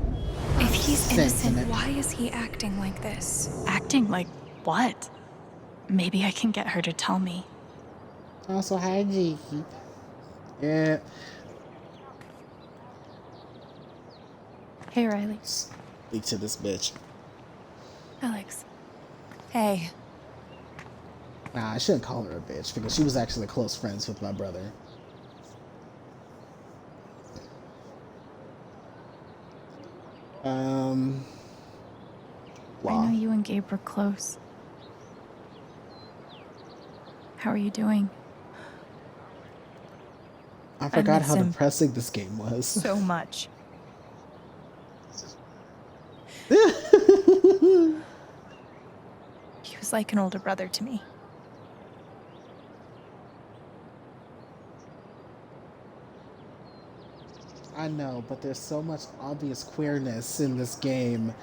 If he's Sentiment. innocent, why is he acting like this? Acting like what? Maybe I can get her to tell me. Also, hi, G. Yeah. Hey, Riley. Speak to this bitch. Alex. Hey. Nah, I shouldn't call her a bitch because she was actually close friends with my brother. I know you and Gabe were close. How are you doing? I forgot miss how him depressing this game was. so much. He was like an older brother to me. I know, but there's so much obvious queerness in this game.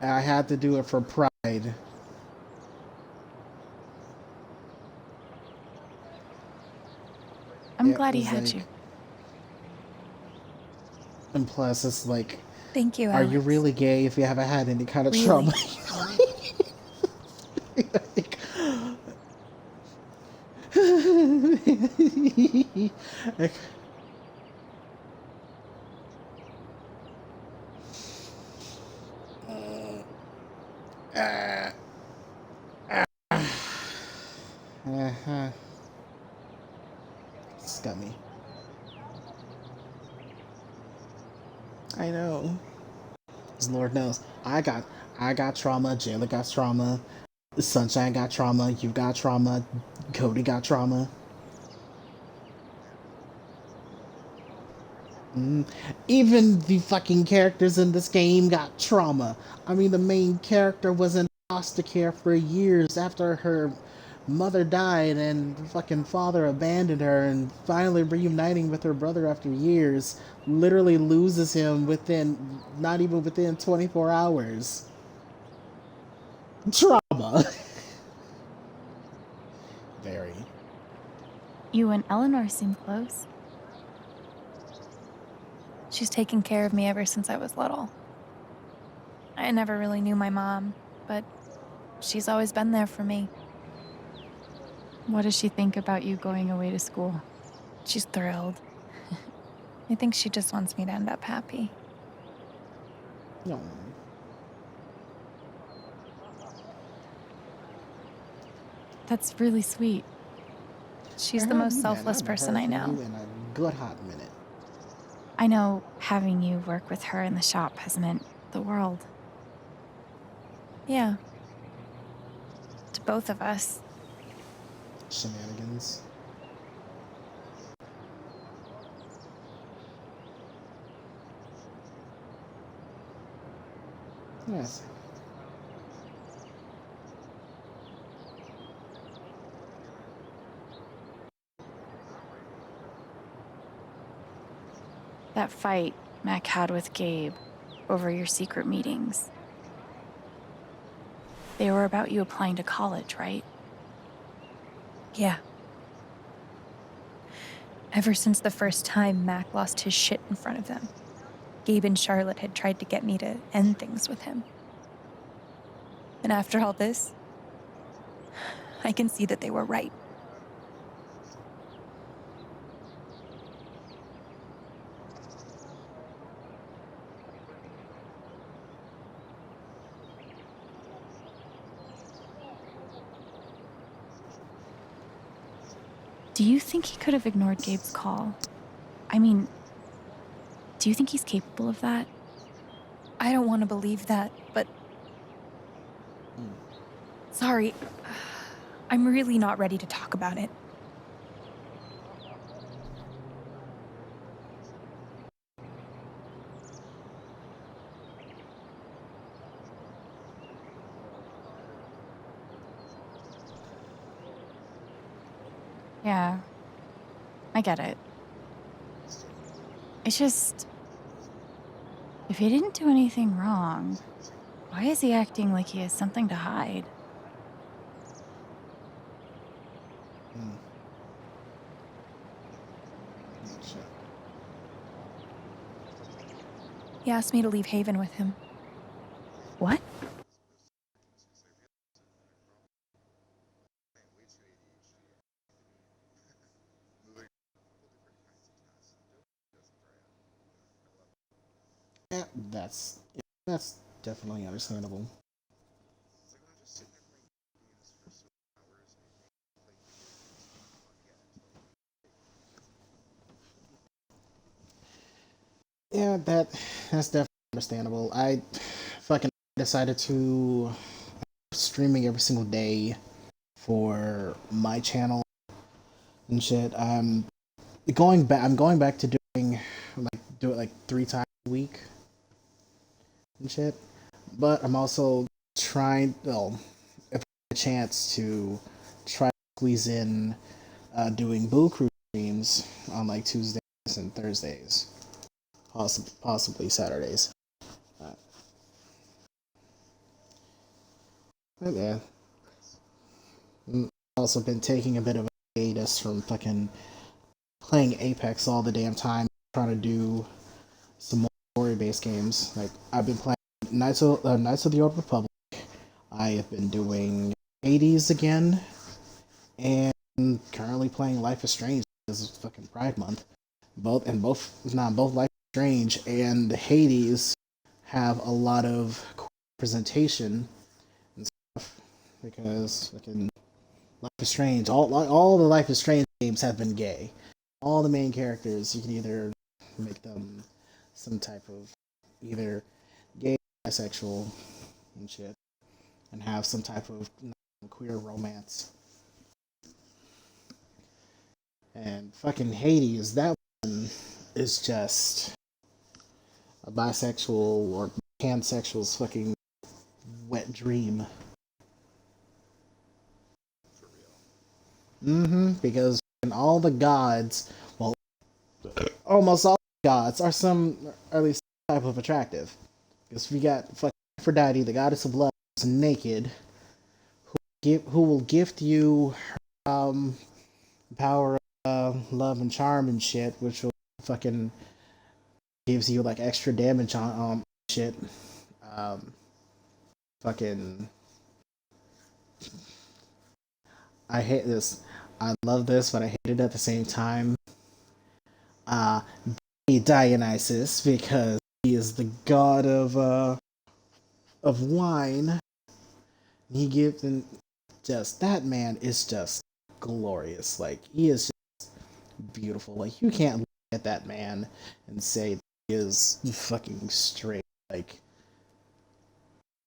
And I had to do it for pride. I'm glad he had you. And plus, it's like, Thank you, are you Alex. really gay if you haven't had any kind of trauma? Like, scummy. I know. As Lord knows, I got trauma. Jayla got trauma. Sunshine got trauma. You got trauma. Cody got trauma. Even the fucking characters in this game got trauma. I mean, the main character was in foster care for years after her mother died and her fucking father abandoned her, and finally reuniting with her brother after years literally loses him within, not even within 24 hours. Trauma. Very. You and Eleanor seem close. She's taken care of me ever since I was little. I never really knew my mom, but she's always been there for me. What does she think about you going away to school? She's thrilled. I think she just wants me to end up happy. No. That's really sweet. She's the most selfless person I know. In a good hot minute. I know having you work with her in the shop has meant the world. Yeah. To both of us. Shenanigans. Yes. That fight Mac had with Gabe over your secret meetings. They were about you applying to college, right? Yeah. Ever since the first time Mac lost his shit in front of them, Gabe and Charlotte had tried to get me to end things with him. And after all this, I can see that they were right. Do you think he could have ignored Gabe's call? I mean, do you think he's capable of that? I don't want to believe that, but... Sorry. I'm really not ready to talk about it. Yeah, I get it. It's just, if he didn't do anything wrong, why is he acting like he has something to hide? He asked me to leave Haven with him. What? Yeah, that's definitely understandable. Yeah, that's definitely understandable. I fucking decided to streaming every single day for my channel and shit. I'm going back to doing do it like 3 times a week and shit. But I'm also trying, well, if I get a chance to try to squeeze in doing Boo Crew streams on like Tuesdays and Thursdays, possibly Saturdays. Uh, but yeah, I've also been taking a bit of a hiatus from fucking playing Apex all the damn time, trying to do some more story-based games. Like I've been playing Knights of the Old Republic. I have been doing Hades again, and currently playing Life is Strange. This is fucking Pride Month. Both Life is Strange and Hades have a lot of representation and stuff because fucking Life is Strange. All the Life is Strange games have been gay. All the main characters, you can either make them some type of either gay, bisexual, and shit, and have some type of queer romance. And fucking Hades, that one is just a bisexual or pansexual's fucking wet dream. Because all the gods, well, almost all gods are at least type of attractive. Because we got fucking Aphrodite, the goddess of love, is naked, who will gift you power of love and charm and shit, which will fucking gives you like extra damage on shit. Um, fucking, I hate this. I love this, but I hate it at the same time. Uh, Dionysus, because he is the god of wine. He gives, and just that man is just glorious. Like he is just beautiful. Like you can't look at that man and say he is fucking straight. Like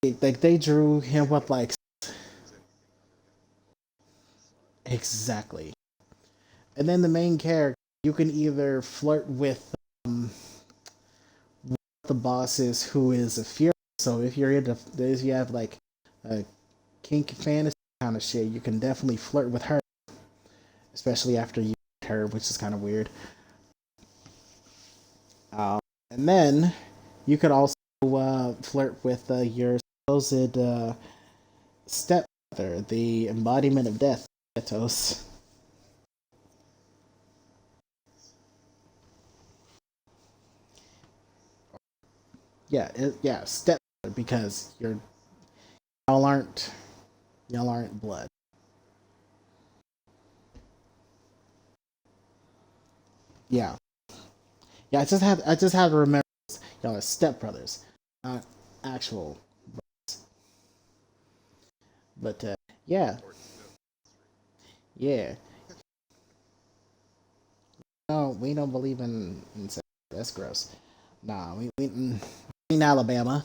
they drew him with like exactly. And then the main character, you can either flirt with the bosses who is a fear. So if you have like a kink fantasy kind of shit, you can definitely flirt with her, especially after you meet her, which is kind of weird. And then you could also flirt with your supposed stepmother, the embodiment of death, Ethos. Yeah, stepmother, because y'all aren't y'all aren't blood. Yeah, yeah. I just have to remember y'all are stepbrothers, not actual. But yeah, yeah. No, we don't believe in incest. That's gross. Nah, we in Alabama.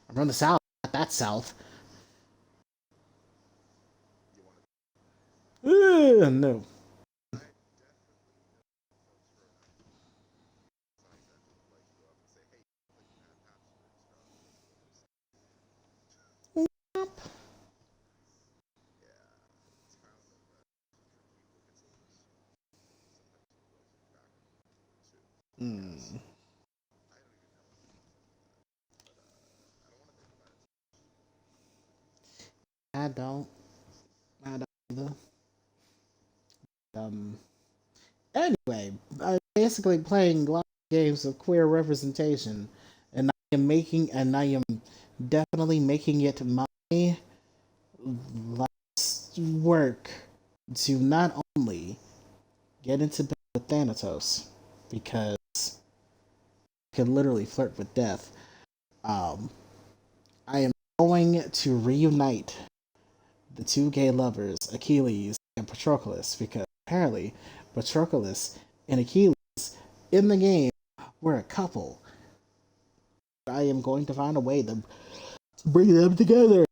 I'm from the South. Not that South. No. Mm. I don't. I don't either. Um. Anyway, I'm basically playing a lot of games of queer representation, and I am definitely making it my life's work to not only get into bed with Thanatos, because I can literally flirt with death. Um, I am going to reunite the two gay lovers, Achilles and Patroclus, because apparently Patroclus and Achilles in the game were a couple. I am going to find a way to bring them together.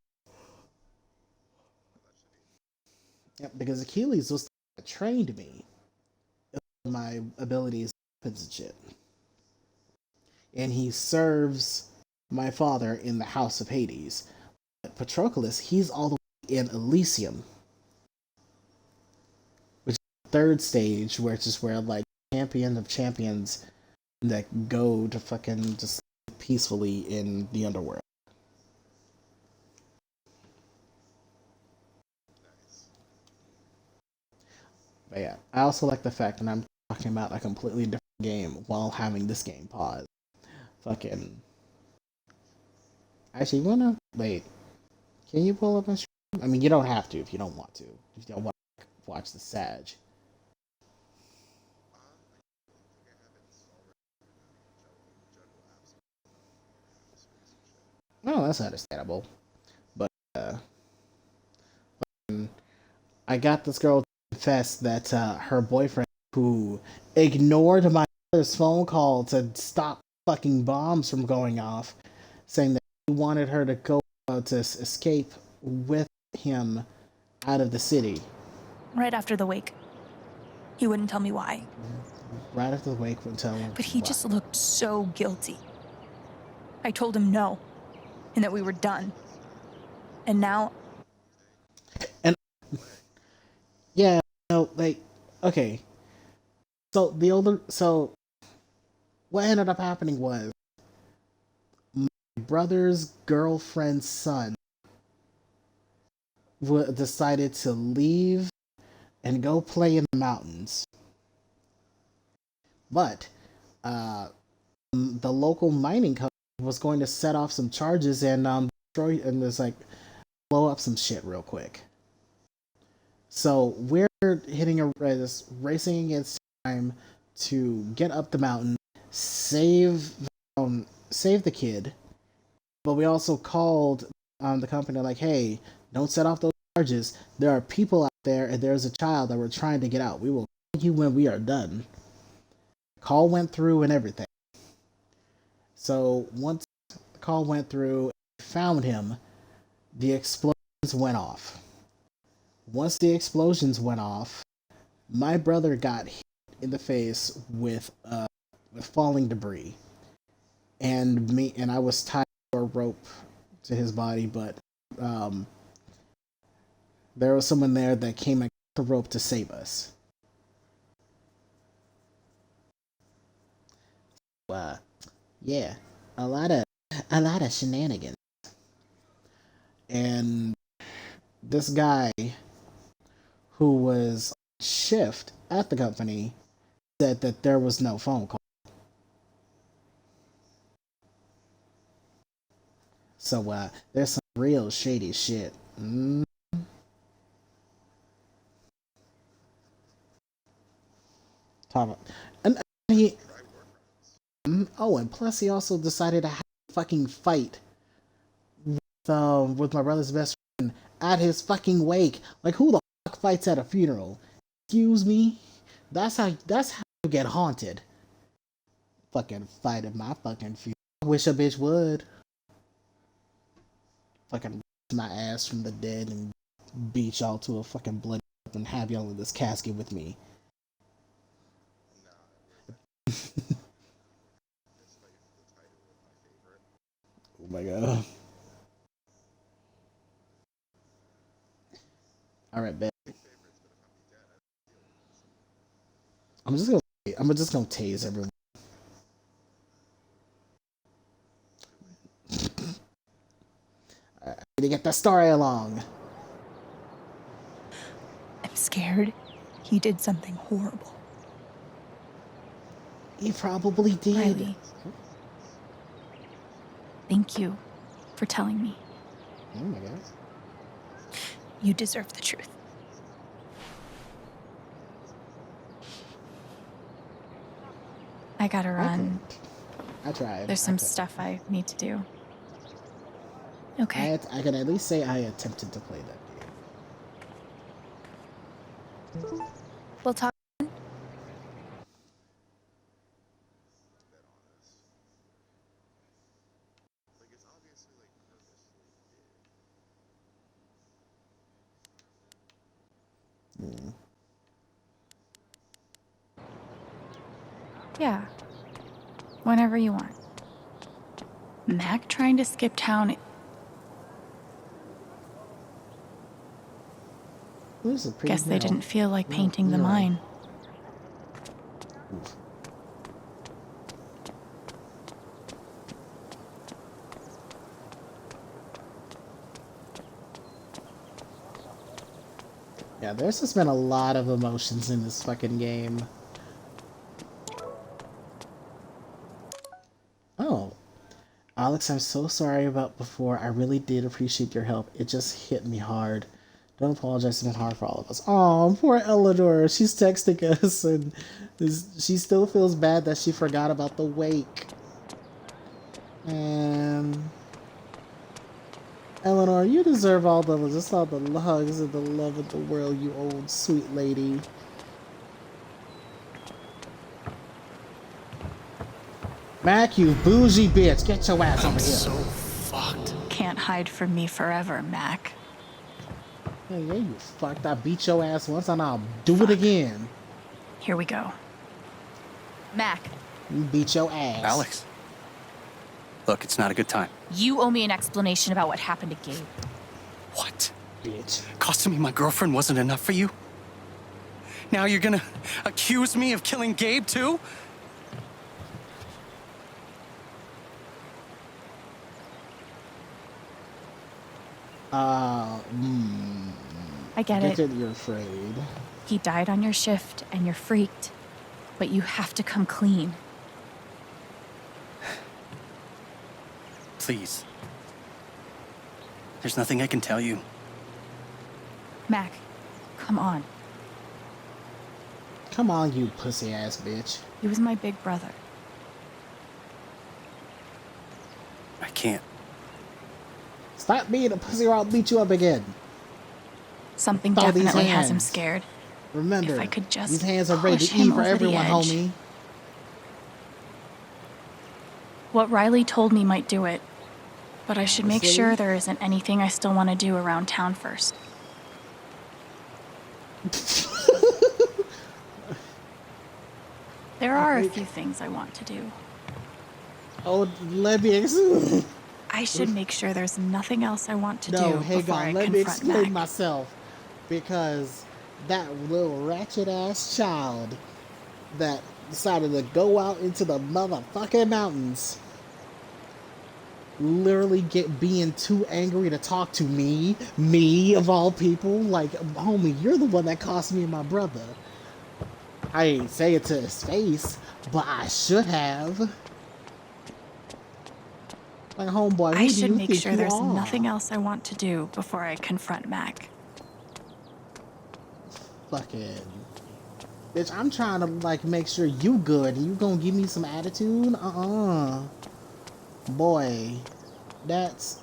Yep, because Achilles was trained me in my abilities and shit. And he serves my father in the House of Hades. But Patroclus, he's all the way in Elysium, which is the third stage, which is where like champion of champions that go to fucking just peacefully in the underworld. But yeah, I also like the fact that I'm talking about a completely different game while having this game pause. Fucking. Actually, you wanna wait? Can you pull up my stream? I mean, you don't have to if you don't want to. If you don't want to watch the Sag. No, that's understandable. But I got this girl to confess that her boyfriend, who ignored my mother's phone call to stop fucking bombs from going off, saying that he wanted her to go to escape with him out of the city. Right after the wake. He wouldn't tell me why. Right after the wake, wouldn't tell him But he just looked so guilty. I told him no, and that we were done. And now... And yeah, no, like, okay. So what ended up happening was my brother's girlfriend's son decided to leave and go play in the mountains. But the local mining company was going to set off some charges and destroy and just like blow up some shit real quick. So we're hitting racing against time to get up the mountain, save save the kid. But we also called the company like, hey, don't set off those charges. There are people out there, and there's a child that we're trying to get out. We will call you when we are done. Call went through and everything. So once the call went through, found him, the explosions went off. Once the explosions went off, my brother got hit in the face with falling debris, and I was tied to a rope to his body, but there was someone there that came and cut the rope to save us. Yeah, a lot of shenanigans. And this guy who was on shift at the company said that there was no phone call. So there's some real shady shit. And he, oh, and plus he also decided to have a fucking fight with my brother's best friend at his fucking wake. Like, who the fuck fights at a funeral? Excuse me? That's how you get haunted. Fucking fight at my fucking funeral. I wish a bitch would. Fucking raise my ass from the dead and beat y'all to a fucking bloody and have y'all in this casket with me. Oh my god. Alright, bet. I'm just gonna tase everyone. the story along. I'm scared he did something horrible. He probably did. Riley, thank you for telling me. Oh my god. You deserve the truth. I gotta run. I tried. There's some stuff I need to do. Okay. I can at least say I attempted to play that game. We'll talk. Yeah. Whenever you want. Mac trying to skip town. Guess they didn't feel like painting the mine. Yeah, there's just been a lot of emotions in this fucking game. Oh. Alex, I'm so sorry about before. I really did appreciate your help. It just hit me hard. Don't apologize, it's been hard for all of us. Oh, poor Eleanor. She's texting us and she still feels bad that she forgot about the wake. And Eleanor, you deserve all the hugs and the love of the world, you old sweet lady. Mac, you bougie bitch, get your ass over here. So fucked. Can't hide from me forever, Mac. Yeah, you fucked. I beat your ass once and I'll do it again. Here we go. Mac, You beat your ass. Alex. Look, it's not a good time. you owe me an explanation about what happened to Gabe. What? Bitch. Costing me my girlfriend wasn't enough for you? Now you're gonna accuse me of killing Gabe too? I get it. You're afraid. He died on your shift and you're freaked. But you have to come clean. Please. There's nothing I can tell you. Mac, come on. Come on, you pussy ass bitch. He was my big brother. I can't. Stop being a pussy or I'll beat you up again. Something Thaw these definitely has him hands. scared. Remember, If I could just these hands are ready push to him eat for over the everyone, edge. homie. What Riley told me might do it. But I should make Honestly? sure there isn't anything I still want to do around town first. There are a few things I want to do. Oh, let me I should make sure there's nothing else I want to do No, hang before I on. Let me confront explain Mac. myself. Because that little ratchet ass child that decided to go out into the motherfucking mountains, literally being too angry to talk to me of all people. Like, homie, you're the one that cost me and my brother. I ain't say it to his face, but I should have. Like, homeboy, who I do should you make think sure you there's are? nothing else I want to do before I confront Mac. Fucking bitch, I'm trying to like make sure you good and you gonna give me some attitude? Boy, that's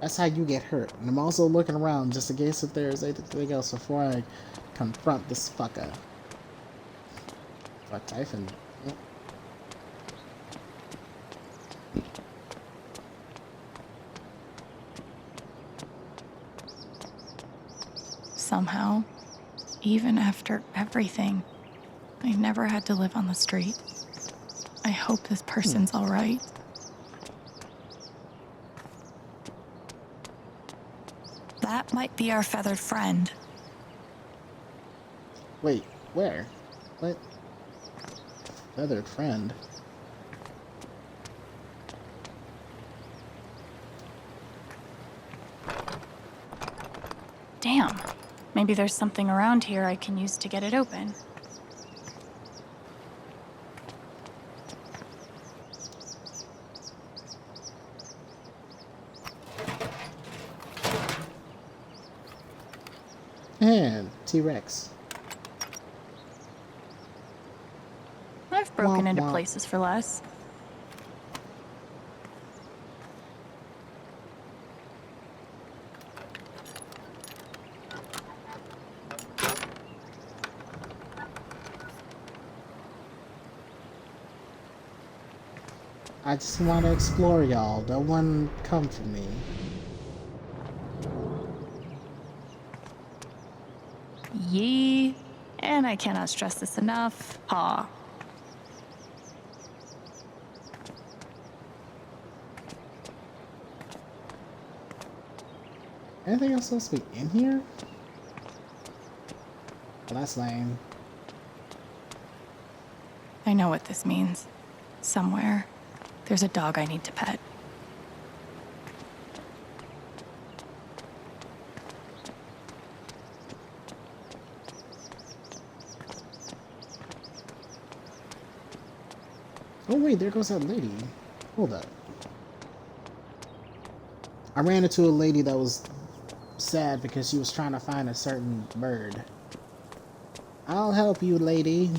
that's how you get hurt. And I'm also looking around just in case if there's anything else before I confront this fucker. Fuck Typhon. Somehow, even after everything, I never had to live on the street. I hope this person's all right. That might be our feathered friend. Wait, where? What? Feathered friend? Damn. Maybe there's something around here I can use to get it open. And T-Rex. I've broken Womp into womp. places for less. I just want to explore, y'all. No one come for me. Yee. And I cannot stress this enough. Ha. Anything else supposed to be in here? Well, that's lame. I know what this means. Somewhere, there's a dog I need to pet. Oh wait, there goes that lady. Hold up. I ran into a lady that was sad because she was trying to find a certain bird. I'll help you, lady.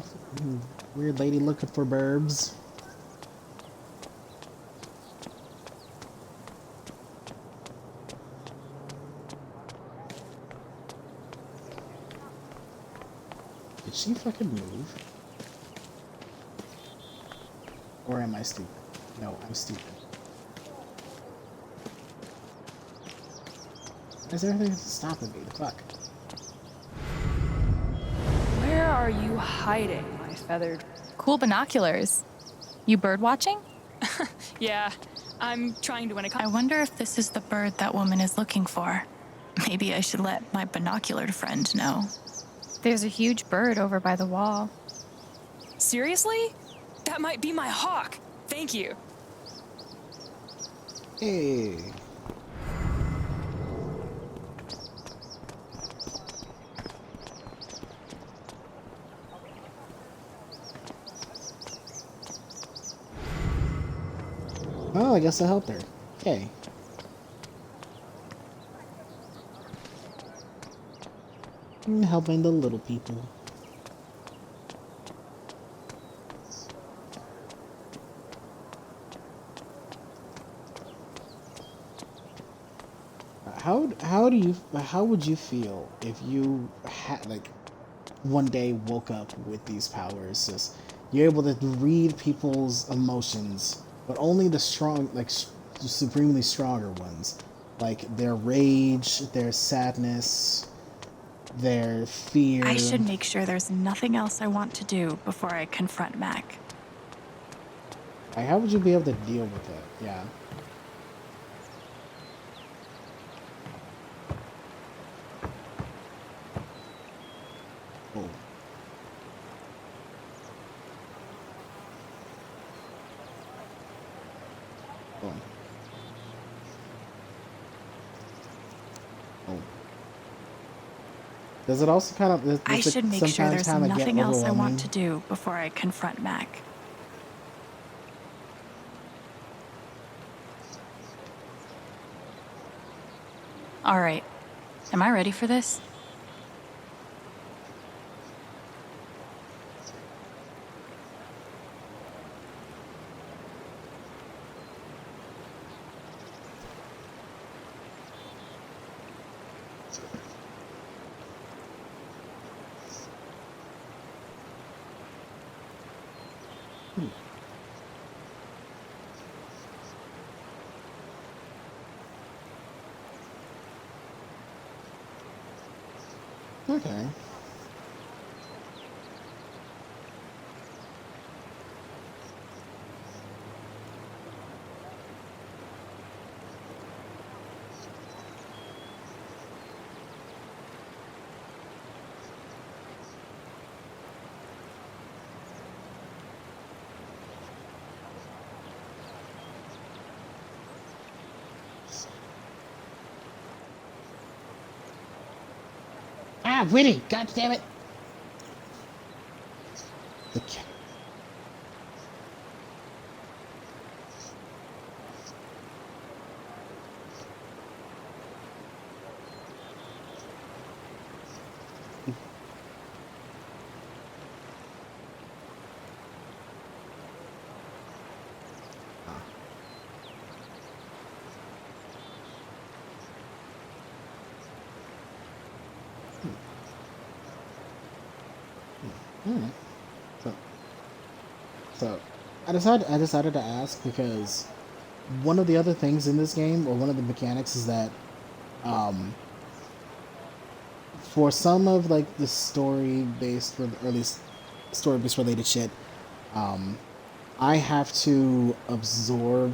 Weird lady looking for burbs. Did she fucking move? Or am I stupid? No, I'm stupid. Why is everything stopping me? The fuck? Where are you hiding, my feathered? Cool binoculars. You bird watching? Yeah, I'm trying to win a I wonder if this is the bird that woman is looking for. Maybe I should let my binocular friend know. There's a huge bird over by the wall. Seriously? That might be my hawk. Thank you. Hey. Oh, I guess I helped her. Okay. Helping the little people. How would you feel if you had like one day woke up with these powers? Just you're able to read people's emotions, but only the strong, like supremely stronger ones, like their rage, their sadness, their fear. I should make sure there's nothing else I want to do before I confront Mac. Like, how would you be able to deal with it? Yeah. Oh. Oh. Oh. Does it also kind of? I should make sure there's nothing else I want to do. do before I confront Mac. All right. Am I ready for this? Okay. Ah, Winnie! God damn it! The cat. Hmm. So, I decided to ask because one of the other things in this game, or one of the mechanics, is that um, for some of like the story-based, or at least story-based related shit, I have to absorb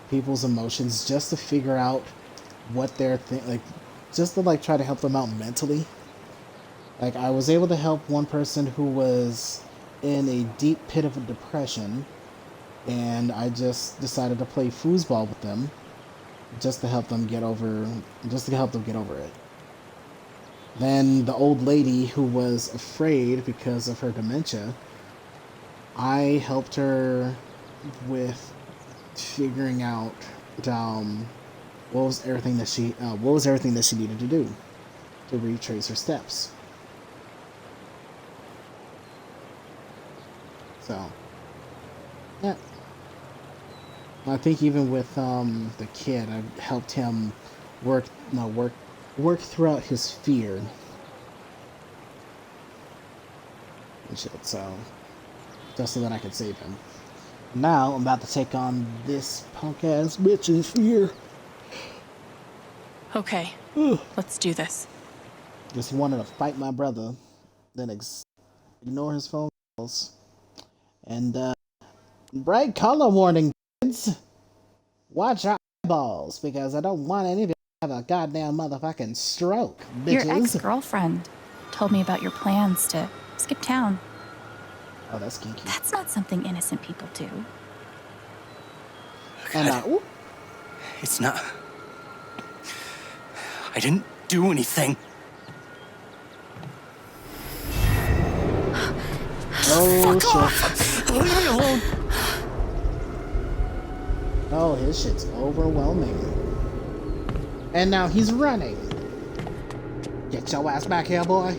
people's emotions just to figure out what they're like, just to like try to help them out mentally. Like, I was able to help one person who was in a deep pit of a depression, and I just decided to play foosball with them just to help them get over it. Then the old lady who was afraid because of her dementia, I helped her with figuring out what was everything that she needed to do to retrace her steps. So, yeah. I think even with the kid, I helped him work throughout his fear and shit. So, just so that I could save him. Now I'm about to take on this punk ass bitch in fear. Okay, let's do this. Just wanted to fight my brother, then ignore his phone calls. And, bright color warning, kids. Watch your eyeballs, because I don't want any of you to have a goddamn motherfucking stroke, bitches. Your ex-girlfriend told me about your plans to skip town. Oh, that's kinky. That's not something innocent people do. And, It's not. I didn't do anything. Oh, Fuck off! Leave me alone! Oh, his shit's overwhelming. And now he's running. Get your ass back here, boy.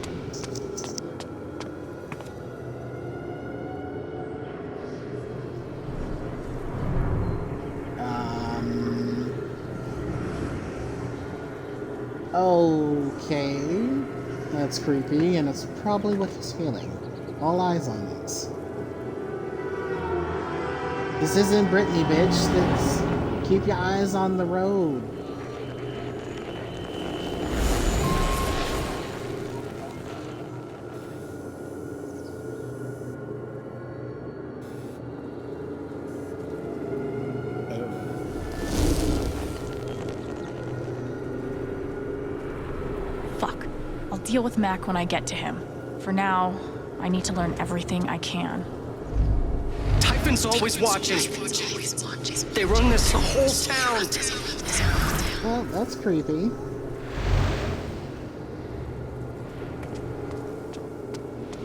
Okay. That's creepy, and it's probably what he's feeling. All eyes on this. This isn't Britney, bitch. Let's keep your eyes on the road. Fuck. I'll deal with Mac when I get to him. For now, I need to learn everything I can. Typhon's always watching. They run this whole town. Well, that's creepy.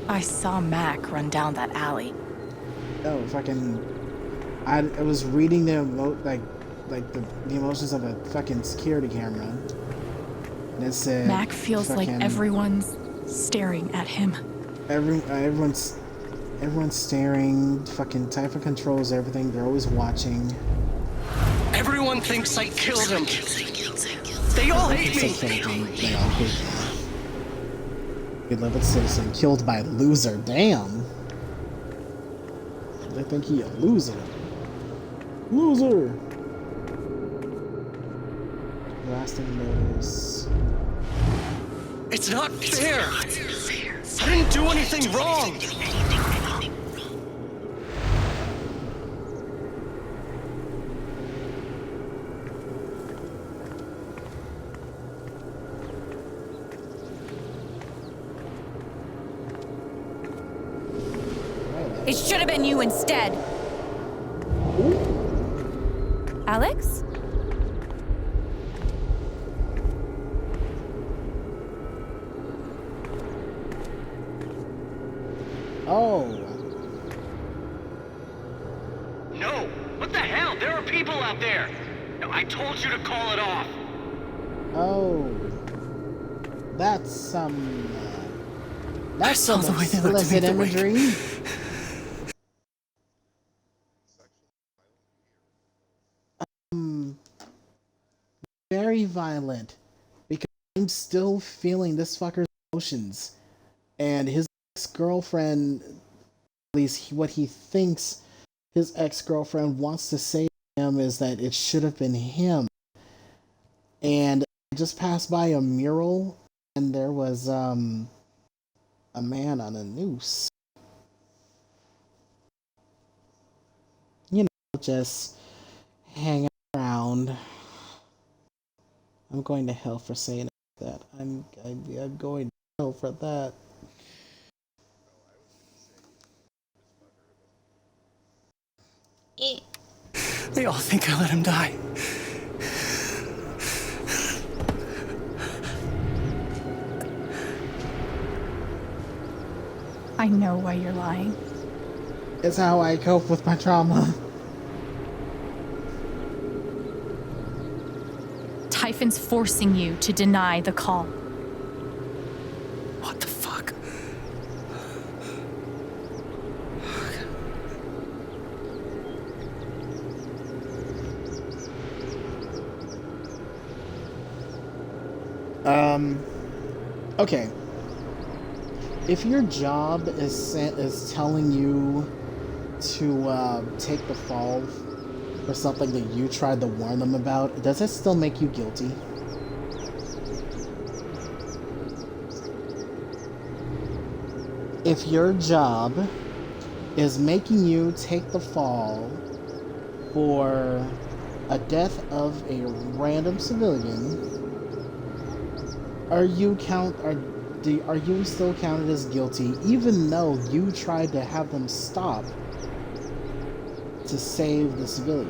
I saw Mac run down that alley. Oh, fucking... I was reading the the emotions of a fucking security camera. And it said... Mac feels like everyone's staring at him. Everyone's staring. Fucking Typhon controls everything. They're always watching. Everyone thinks I killed him. They all hate me. They all hate me. Beloved citizen killed by loser. Damn. They think he a loser. Loser. Lasting notice. It's not fair. I didn't do anything wrong. It should have been you instead. Alex? Oh. No! What the hell? There are people out there! No, I told you to call it off! Oh. That's some... that's saw some the way they looked at me explicit at the wake. imagery. Very violent. Because I'm still feeling this fucker's emotions. And his ex-girlfriend, at least what he thinks his ex-girlfriend wants to say to him is that it should have been him. And I just passed by a mural and there was a man on a noose. You know, just hanging around. I'm going to hell for saying that. I'm going to hell for that. They all think I let him die. I know why you're lying. It's how I cope with my trauma. Typhon's forcing you to deny the call. What the fuck? Okay. If your job is telling you to take the fall for something that you tried to warn them about, does it still make you guilty? If your job is making you take the fall for a death of a random civilian, are you still counted as guilty even though you tried to have them stop to save the civilian?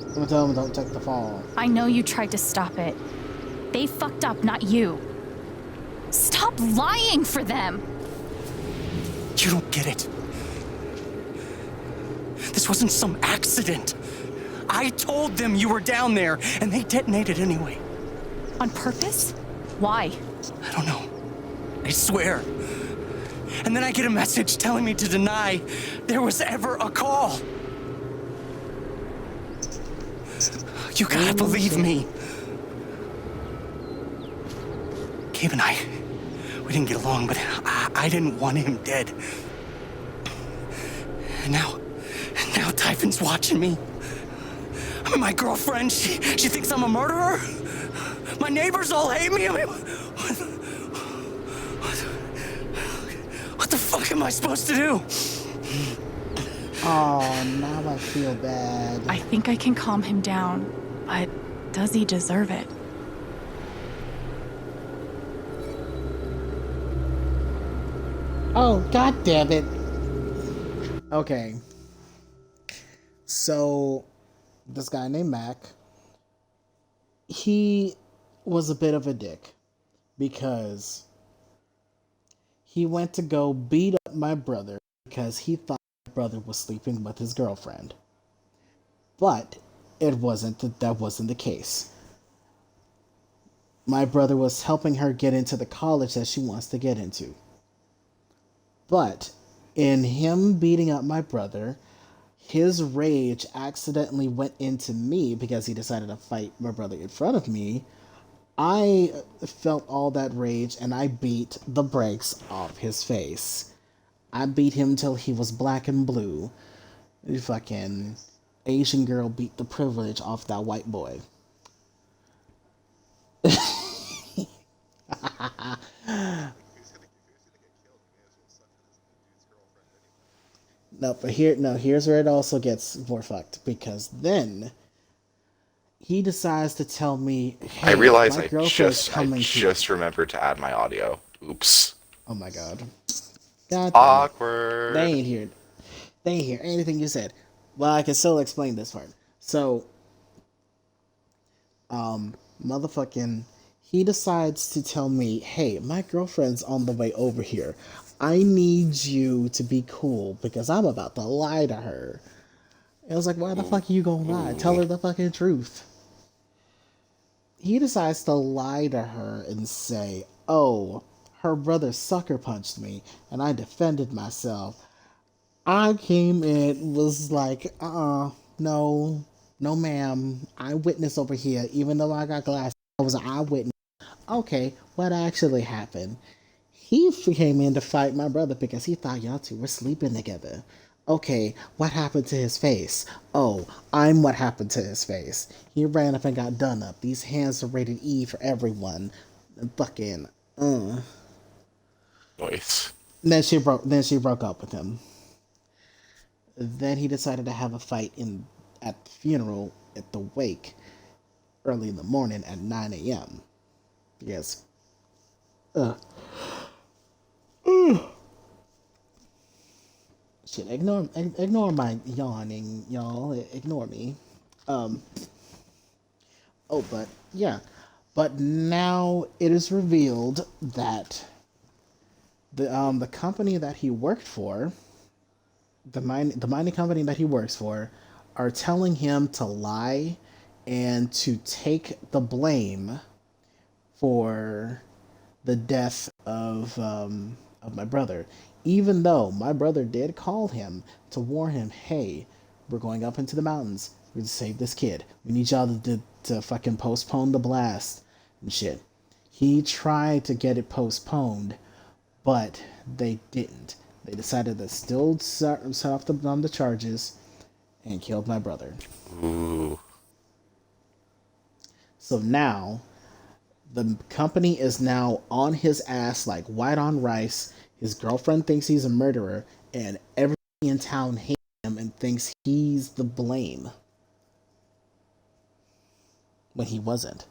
I'm gonna tell them don't take the fall. I know you tried to stop it. They fucked up, not you. Stop lying for them! You don't get it. This wasn't some accident. I told them you were down there, and they detonated anyway. On purpose? Why? I don't know. I swear. And then I get a message telling me to deny there was ever a call. You gotta believe me. Gabe and I, we didn't get along, but I didn't want him dead. And now Typhon's watching me. I mean, my girlfriend, she thinks I'm a murderer. My neighbors all hate me. I mean, what the fuck am I supposed to do? Oh, now I feel bad. I think I can calm him down, but does he deserve it? Oh, god damn it. Okay. So, this guy named Mac, he was a bit of a dick because he went to go beat up my brother because he thought my brother was sleeping with his girlfriend. But that wasn't the case. My brother was helping her get into the college that she wants to get into. But in him beating up my brother, his rage accidentally went into me because he decided to fight my brother in front of me. I felt all that rage and I beat the brakes off his face. I beat him till he was black and blue. The fucking Asian girl beat the privilege off that white boy. Here's where it also gets more fucked, because then he decides to tell me, hey, I realize my I girlfriend's coming just remembered to add my audio. Oops. Oh my god. God damn it. Awkward. They They hear anything you said. Well, I can still explain this part. So, motherfucking, he decides to tell me, hey, my girlfriend's on the way over here. I need you to be cool because I'm about to lie to her. And I was like, why the fuck are you gonna lie? Tell her the fucking truth. He decides to lie to her and say, oh, her brother sucker punched me and I defended myself. I came in, was like, no, ma'am. Eyewitness over here. Even though I got glasses, I was an eyewitness. Okay, what actually happened? He came in to fight my brother because he thought y'all two were sleeping together. Okay, what happened to his face? Oh, I'm what happened to his face. He ran up and got done up. These hands are rated E for everyone. Fucking, Nice. Then she broke up with him. Then he decided to have a fight at the funeral, at the wake, early in the morning at 9 a.m. Yes. Shit, ignore my yawning, y'all. Ignore me. Oh, but yeah. But now it is revealed that the company that he worked for, the mining company that he works for, are telling him to lie and to take the blame for the death of my brother, even though my brother did call him to warn him, hey, we're going up into the mountains, we're to save this kid, we need y'all to fucking postpone the blast and shit. He tried to get it postponed, but they didn't. They decided to still set off the charges and killed my brother. Ooh. So now the company is now on his ass like white on rice. His girlfriend thinks he's a murderer, and everybody in town hates him and thinks he's the blame. When he wasn't.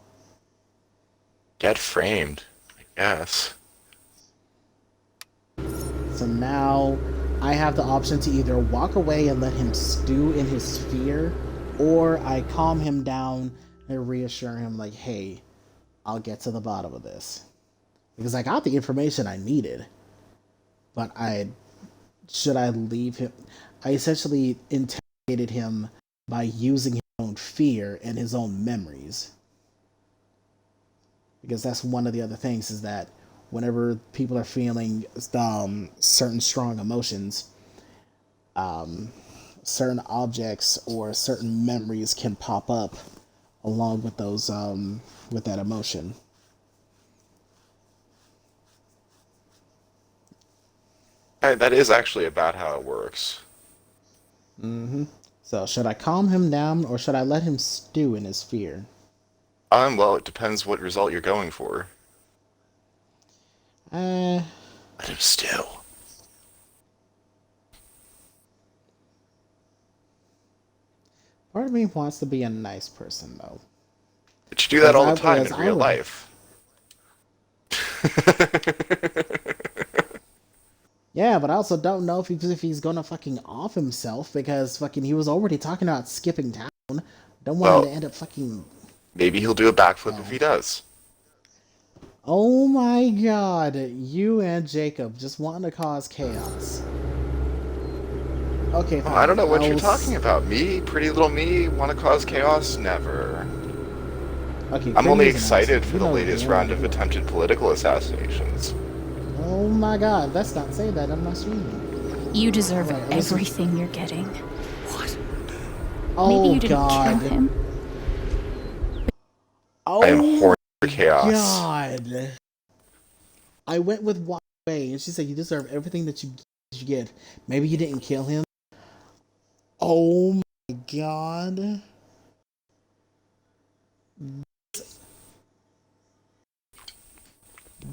Get framed, I guess. So now I have the option to either walk away and let him stew in his fear, or I calm him down and reassure him like, hey, I'll get to the bottom of this. Because I got the information I needed. But should I leave him? I essentially interrogated him by using his own fear and his own memories. Because that's one of the other things, is that whenever people are feeling certain strong emotions, certain objects or certain memories can pop up along with those with that emotion. That is actually about how it works. Mm-hmm. So should I calm him down or should I let him stew in his fear? Well, it depends what result you're going for. Let him stew. Part of me wants to be a nice person, though. But you do that all the time in real life. Yeah, but I also don't know if he's gonna fucking off himself, because fucking he was already talking about skipping town. Don't want him to end up fucking... Maybe he'll do a backflip if he does. Oh my god, you and Jacob just wanting to cause chaos. Okay, fine. I don't know what you're talking about. Me, pretty little me, want to cause chaos? Never. Okay, I'm only excited for the latest round of attempted political assassinations. Oh my god, let's not say that. I'm not streaming. You deserve everything you're getting. What? Oh, maybe you didn't god. kill him. Oh, I am horny for chaos. God. I went with walk away, and she said you deserve everything that you get. Maybe you didn't kill him. Oh my god.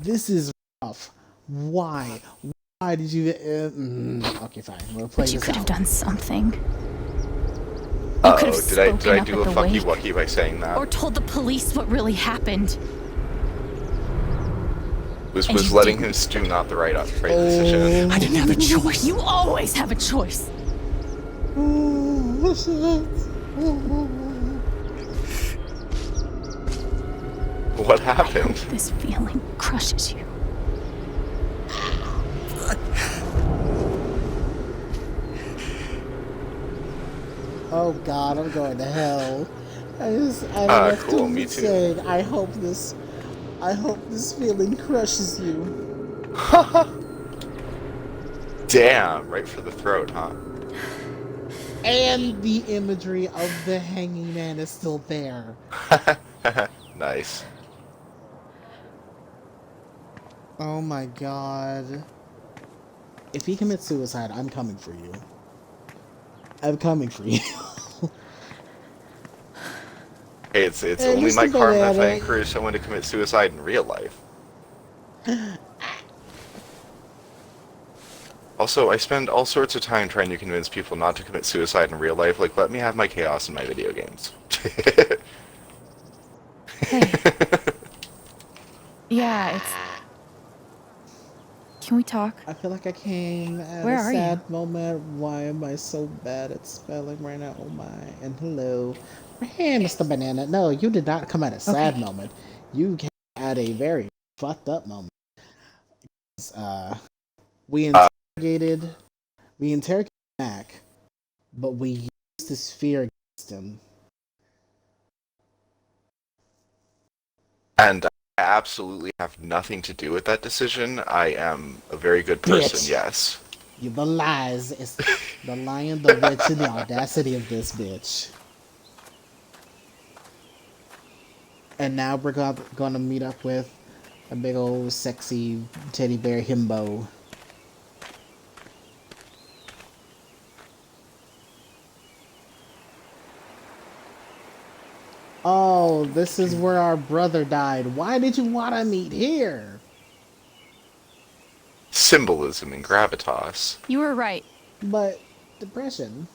This is rough. Why? Why did you... okay, fine. We'll play But you this could have out. done something. Uh-oh, did I do a fucky wucky by saying that? Or told the police what really happened. Was letting him stew not the right decision? I didn't have a choice. You always have a choice. Oh, shit. What happened? This feeling crushes you. Oh god, I'm going to hell. I don't know what Cool, to me too. say. I hope this feeling crushes you. Damn, right for the throat, huh? And the imagery of the hanging man is still there. Nice. Oh my god. If he commits suicide, I'm coming for you. I'm coming for you. Hey, it's Hey, only Mr. my karma if I Banana. encourage someone to commit suicide in real life. Also, I spend all sorts of time trying to convince people not to commit suicide in real life. Like, let me have my chaos in my video games. Hey. Yeah, it's... Can we talk? I feel like I came at Where a are you? sad moment. Why am I so bad at spelling right now? Oh my. And hello. Hey, Mr. Banana. No, you did not come at a sad moment. You came at a very fucked up moment. We interrogated Mac, but we used his fear against him. And I absolutely have nothing to do with that decision. I am a very good person, Bitch. yes. You the lies. It's the lion, the witch, and the audacity of this bitch. And now we're gonna meet up with a big old sexy teddy bear himbo. Oh, this is where our brother died. Why did you want to meet here? Symbolism and gravitas. You were right. But depression.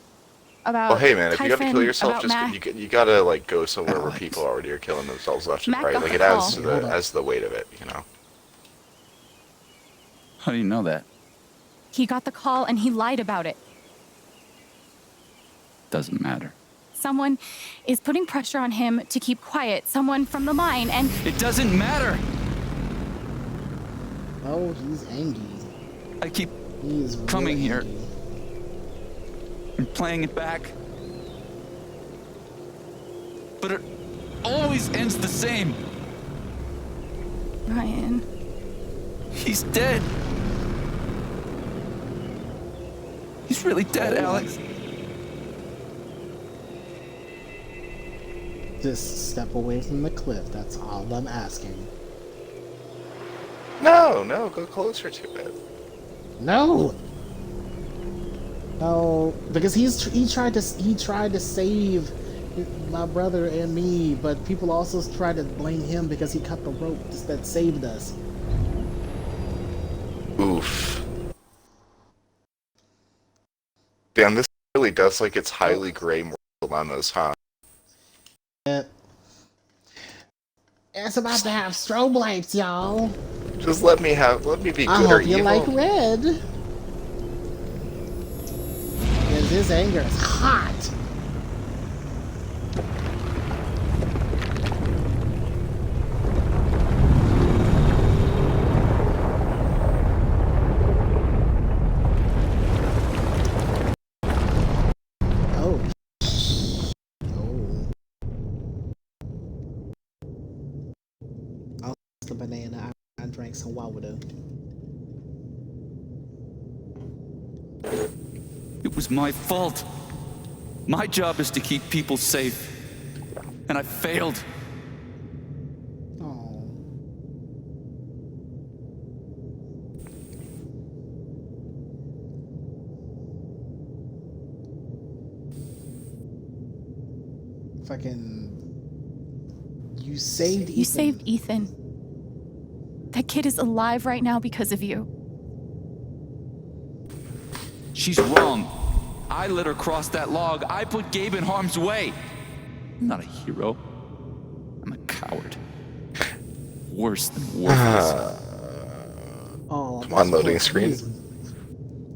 About Well, hey man, if you gotta Typhon, kill yourself, about just Mac. you gotta like go somewhere where people already are killing themselves left and Mac right. got Like the it adds call. to the weight of it, you know. How do you know that? He got the call and he lied about it. Doesn't matter. Someone is putting pressure on him to keep quiet. Someone from the mine, and... It doesn't matter! Oh, he's angry. I keep He's coming really here angry. and playing it back. But it always ends the same. Ryan. He's dead. He's really dead, Alex. Just step away from the cliff. That's all I'm asking. No, go closer to it. No. No, because he tried to save my brother and me, but people also tried to blame him because he cut the rope that saved us. Oof. Damn, this really does like its highly gray moral dilemmas, huh? It's about to have strobe lights, y'all. Just let me be I good or hope you evil. like red. Because his anger is hot. Oh. I'll the banana. I drank some water. It was my fault. My job is to keep people safe. And I failed. Fucking... You saved Ethan. You saved Ethan. That kid is alive right now because of you. She's wrong. I let her cross that log. I put Gabe in harm's way. I'm not a hero. I'm a coward. Worse than worthless. Oh, come on, loading screen.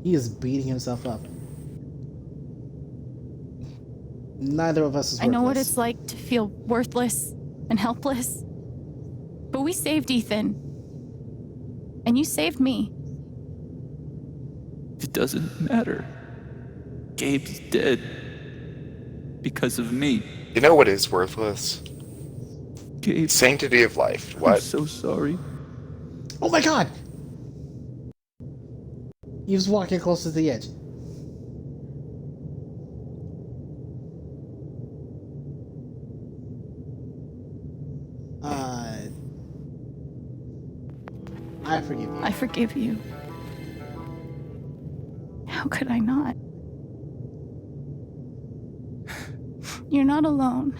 He is beating himself up. Neither of us is I know what worthless. it's like to feel worthless and helpless. But we saved Ethan. And you saved me. It doesn't matter. Gabe's dead. Because of me. You know what is worthless? Gabe. Sanctity of life. What? I'm so sorry. Oh my god! He was walking close to the edge. I forgive you. I forgive you. How could I not? You're not alone.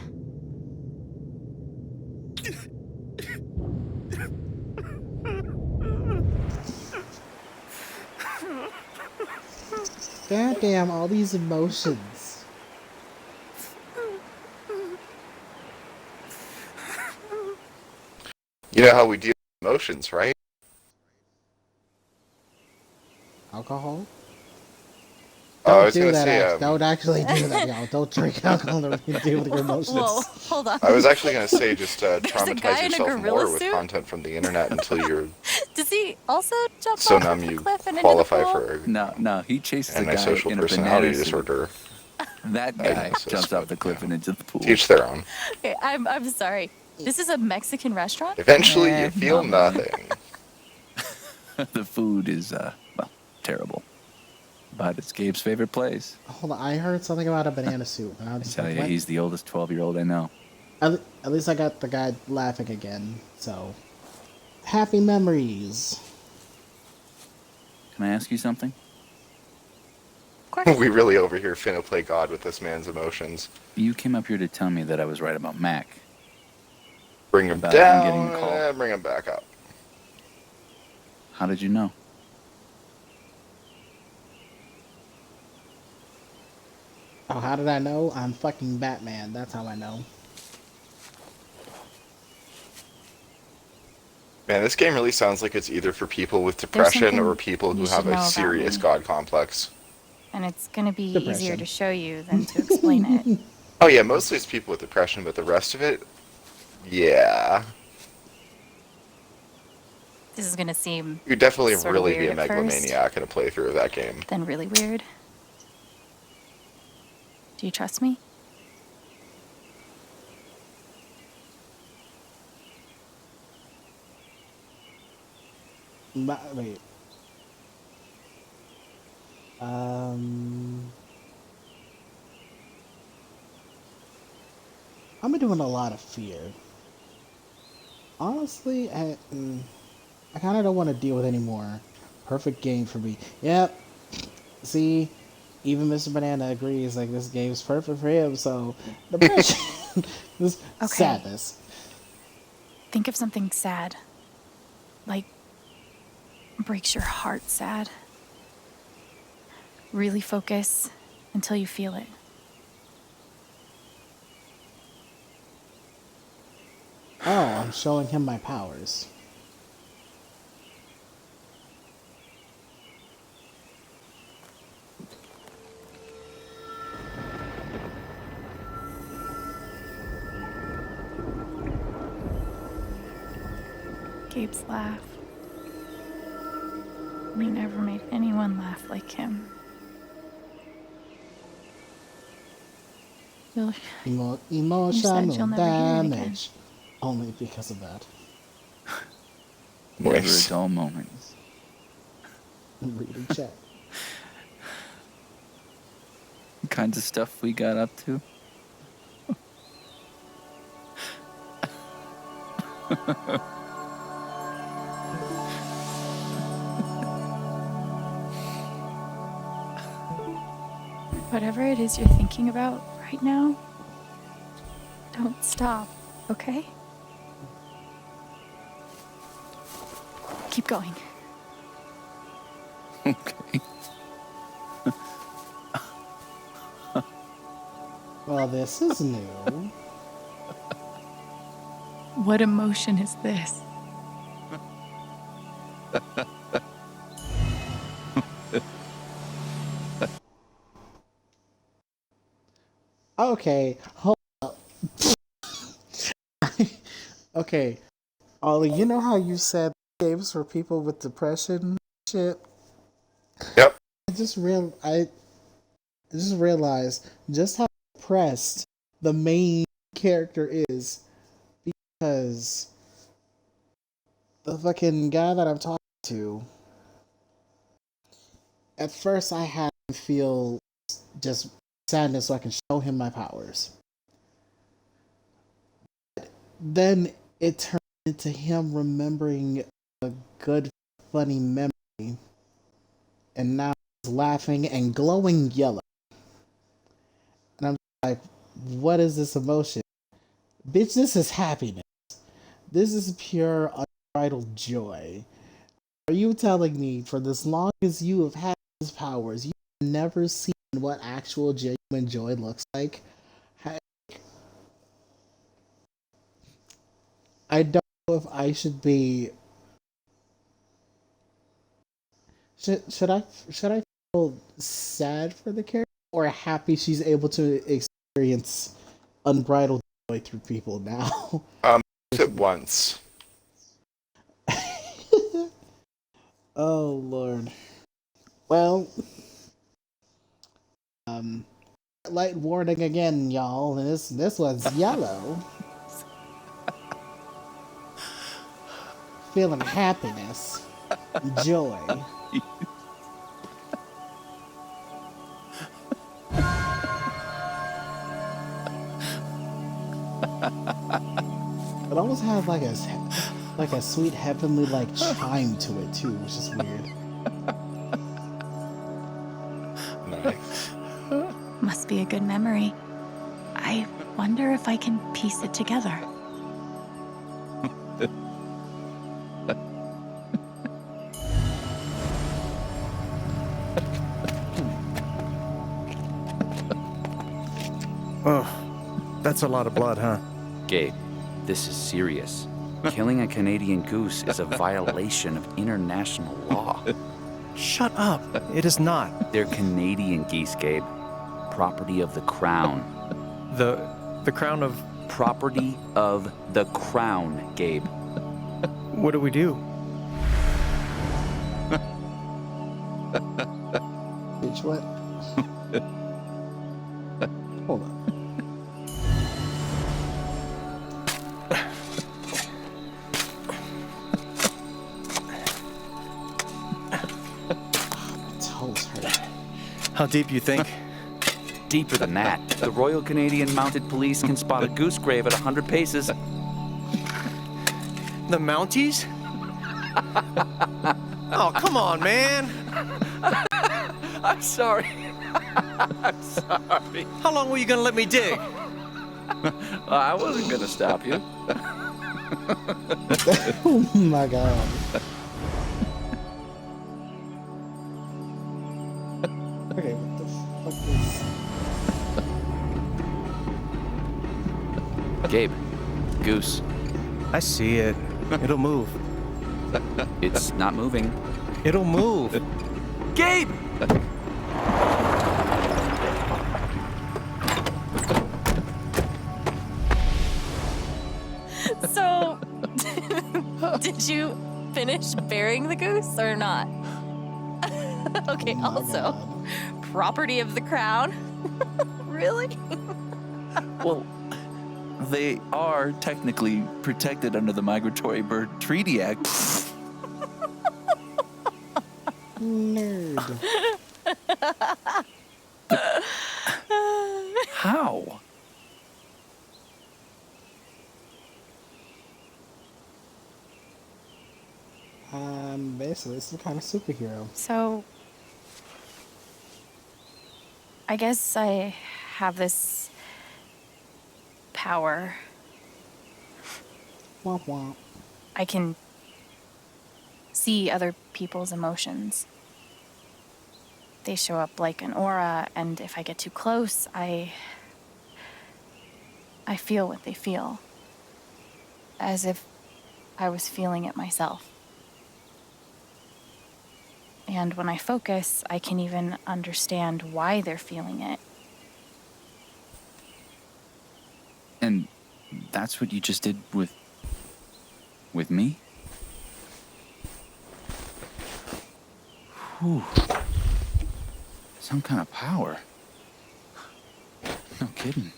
God damn, all these emotions. You know how we deal with emotions, right? Alcohol? I Don't was do gonna that. say, Don't actually do that, y'all. Don't drink alcohol to deal with your emotions. Whoa, hold on. I was actually gonna say just There's a guy traumatize in a yourself gorilla more with suit? content from the internet until you're Does he also jump so off numb the you cliff and into the qualify pool? for No, he chases a guy antisocial in a personality banana suit. disorder. That guy diagnosis, jumps off the cliff and into the pool. Teach their own. Okay, I'm sorry. This is a Mexican restaurant? Eventually, you feel not really. nothing. The food is, well, terrible. But it's Gabe's favorite place. Hold on, I heard something about a banana suit, and I was I just tell like, you, what? he's the oldest 12-year-old I know. At least I got the guy laughing again, so... Happy memories. Can I ask you something? We really over here finna play God with this man's emotions. You came up here to tell me that I was right about Mac. Bring him About him down getting the call. and bring him back up. How did you know? Oh, how did I know? I'm fucking Batman. That's how I know. Man, this game really sounds like it's either for people with depression or people who you have should know a about serious me. God complex. And it's gonna be Depression. easier to show you than to explain it. Oh yeah, mostly it's people with depression, but the rest of it, yeah. This is gonna seem You'd definitely sorta really be weird a at first, megalomaniac in a playthrough of that game. Then really weird. Do you trust me? Wait. I'm doing a lot of fear. Honestly, I kind of don't want to deal with any more. Perfect game for me. Yep. See, even Mr. Banana agrees. Like this game's perfect for him. So depression, this Okay. sadness. Think of something sad. Like, breaks your heart sad. Really focus until you feel it. Oh, I'm showing him my powers. Gabe's laugh. You never made anyone laugh like him. You'll, Emotional you'll never hear it again. damage. Only because of that. Never a Nice. dull moment. Reading chat. What kinds of stuff we got up to? Whatever it is you're thinking about right now, don't stop, okay? Keep going. Okay. Well, this is new. What emotion is this? Okay, hold up. Okay, Ollie, you know how you said games for people with depression shit? Yep. I just realized just how depressed the main character is because the fucking guy that I'm talking to, at first I had to feel just sadness so I can show him my powers. Then it turned into him remembering a good, funny memory, and now he's laughing and glowing yellow. And I'm like, what is this emotion? Bitch, this is happiness. This is pure, unbridled joy. Are you telling me for as long as you have had these powers, you've never seen what actual genuine joy looks like? I don't know if I should be. Should I feel sad for the character or happy she's able to experience unbridled joy through people now? At once. Oh Lord. Well, light warning again, y'all. And this one's yellow. Feeling happiness, joy. It almost has like a sweet heavenly like chime to it too, which is weird. Nice. Must be a good memory. I wonder if I can piece it together. Oh, that's a lot of blood, huh? Gabe, this is serious. Killing a Canadian goose is a violation of international law. Shut up. It is not. They're Canadian geese, Gabe. Property of the Crown. The crown of... Property of the Crown, Gabe. What do we do? Bitch, what? Hold on. Toes hurt. How deep you think? Deeper than that. The Royal Canadian Mounted Police can spot a goose grave at 100 paces. The Mounties? Oh, come on, man. I'm sorry. I'm sorry. How long were you gonna let me dig? I wasn't gonna stop you. Oh my god. Okay, what the fuck is... Gabe, goose. I see it. It'll move. It's not moving. It'll move. Gabe! So, did you finish burying the goose or not? Okay, also, property of the crown? Really? Well, they are technically protected under the Migratory Bird Treaty Act. Nerd. How? Basically, it's some kind of superhero. So, I guess I have this power. Womp womp. I can see other people's emotions. They show up like an aura, and if I get too close, I feel what they feel. As if I was feeling it myself. And when I focus, I can even understand why they're feeling it. That's what you just did with me? Whew. Some kind of power. No kidding.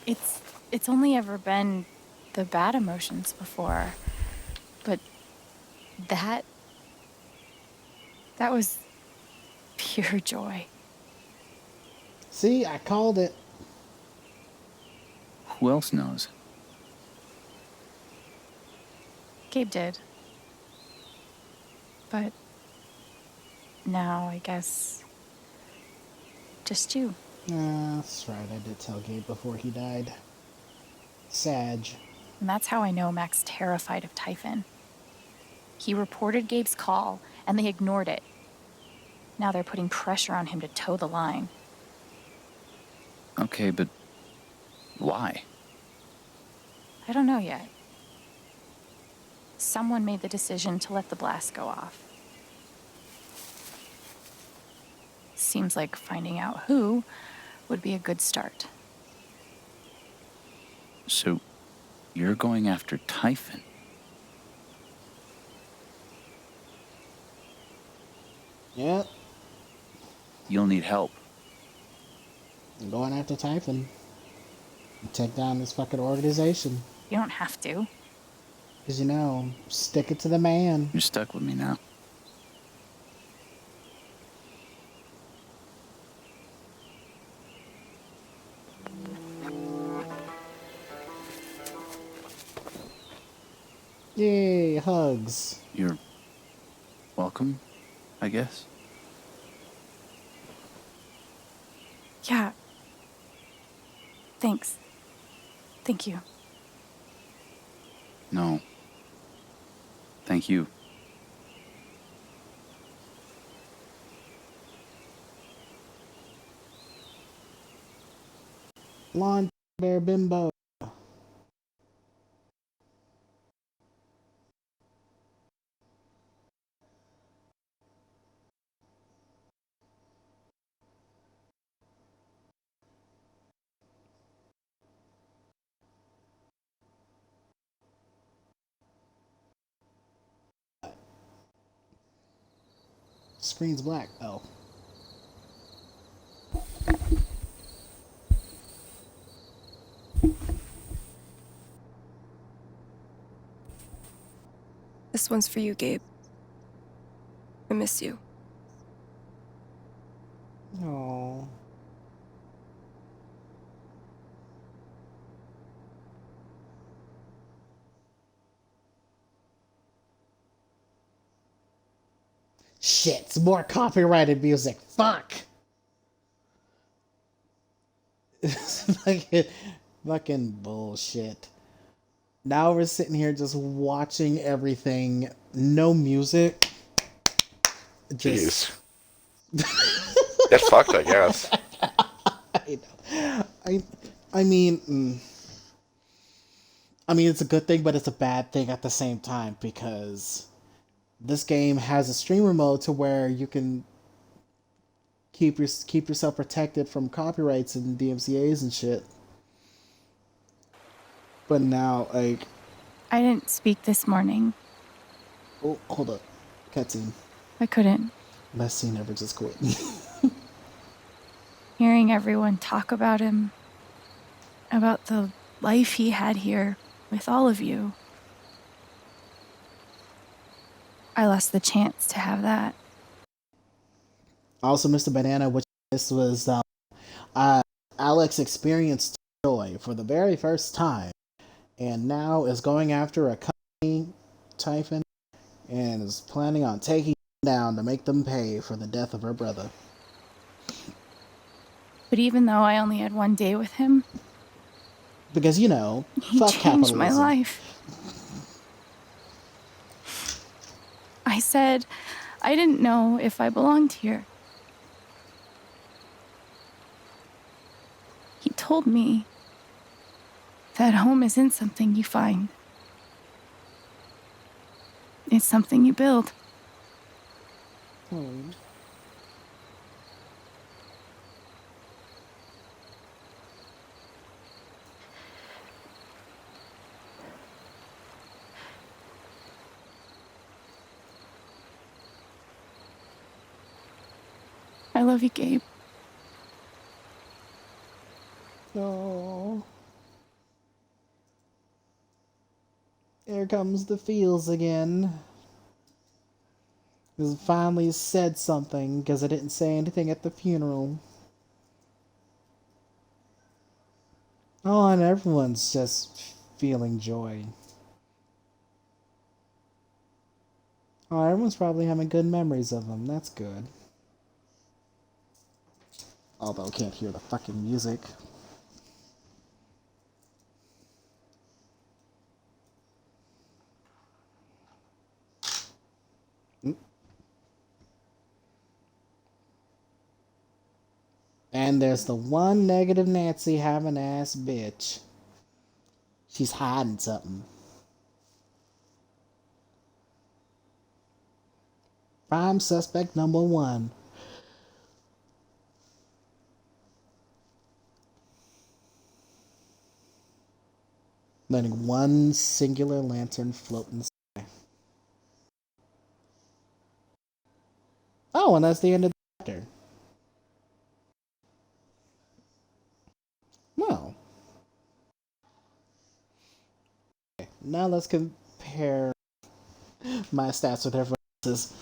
It's only ever been the bad emotions before. But that was pure joy. See, I called it. Who else knows? Gabe did. But now I guess just you. That's right, I did tell Gabe before he died. Sag. And that's how I know Mac's terrified of Typhon. He reported Gabe's call, and they ignored it. Now they're putting pressure on him to toe the line. Okay, but why? I don't know yet. Someone made the decision to let the blast go off. Seems like finding out who would be a good start. So, you're going after Typhon? Yep. You'll need help. I'm going after Typhon. Take down this fucking organization. You don't have to. Because, you know, stick it to the man. You're stuck with me now. Yay, hugs. You're welcome, I guess. Yeah. Thanks. Thank you. No. Thank you. Blonde bear bimbo. Screen's black. Oh. This one's for you, Gabe. I miss you. Oh. Shit, it's more copyrighted music. Fuck. Fucking bullshit. Now we're sitting here just watching everything. No music. Just. Get fucked, I guess. I know. I mean, it's a good thing, but it's a bad thing at the same time because this game has a streamer mode to where you can keep yourself protected from copyrights and DMCA's and shit. But now, like, I didn't speak this morning. oh, hold up, cutscene. I couldn't. Best scene ever. Just quit. Hearing everyone talk about him, about the life he had here with all of you. I lost the chance to have that. Also, Mr. Banana, which this was Alex experienced joy for the very first time, and now is going after a company, Typhon, and is planning on taking them down to make them pay for the death of her brother. But even though I only had one day with him, because, you know, he fuck changed capitalism. my life. I said I didn't know if I belonged here. He told me that home isn't something you find. It's something you build. love you, Gabe. Oh. Here comes the feels again. Because finally said something, because I didn't say anything at the funeral. Oh, and everyone's just feeling joy. Oh, everyone's probably having good memories of them. That's good. Although I can't hear the fucking music. And there's the one negative Nancy having ass bitch. She's hiding something. Prime suspect number one. Letting one singular lantern float in the sky. Oh, and that's the end of the chapter. No. Okay, now let's compare my stats with everyone else's.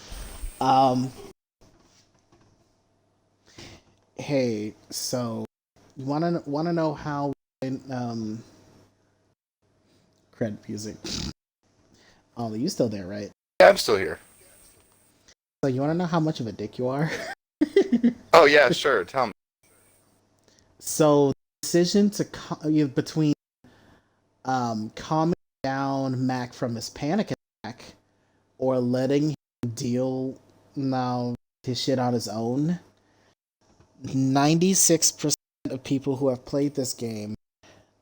Hey, so you wanna know how cred music? Oh, you still there, right? Yeah, I'm still here. So you wanna know how much of a dick you are? Oh yeah, sure. Tell me. So the decision to between calming down Mac from his panic attack or letting him deal now his shit on his own. 96% of people who have played this game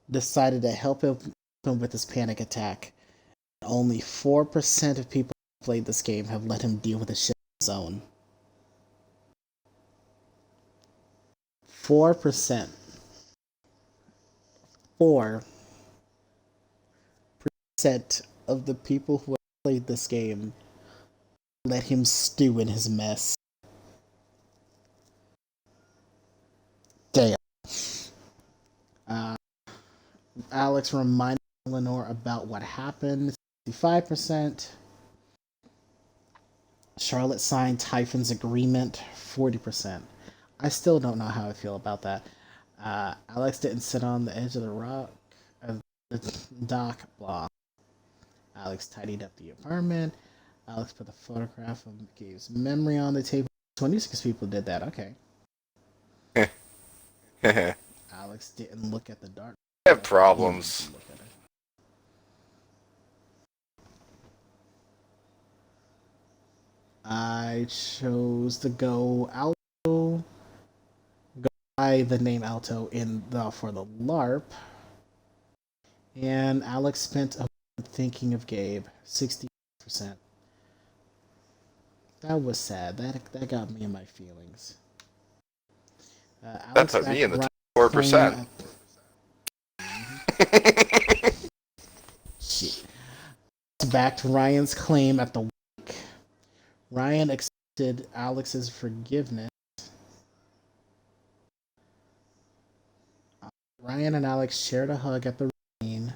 decided to help him with his panic attack. Only 4% of people who played this game have let him deal with his shit on his own. 4%. 4% of the people who have played this game let him stew in his mess. Damn. Alex reminded Eleanor about what happened. 65%. Charlotte signed Typhon's agreement. 40%. I still don't know how I feel about that. Alex didn't sit on the edge of the rock, the dock. Blah. Alex tidied up the apartment. Alex put the photograph of Gabe's memory on the table. 26 people did that. Okay. Alex didn't look at the dark. I have problems. I chose to go Alto. Go by the name Alto for the LARP. And Alex spent a moment thinking of Gabe. 60%. That was sad. That got me in my feelings. That put me in the 4%. Shit. Backed Ryan's claim at the wake. Ryan accepted Alex's forgiveness. Ryan and Alex shared a hug at the ring.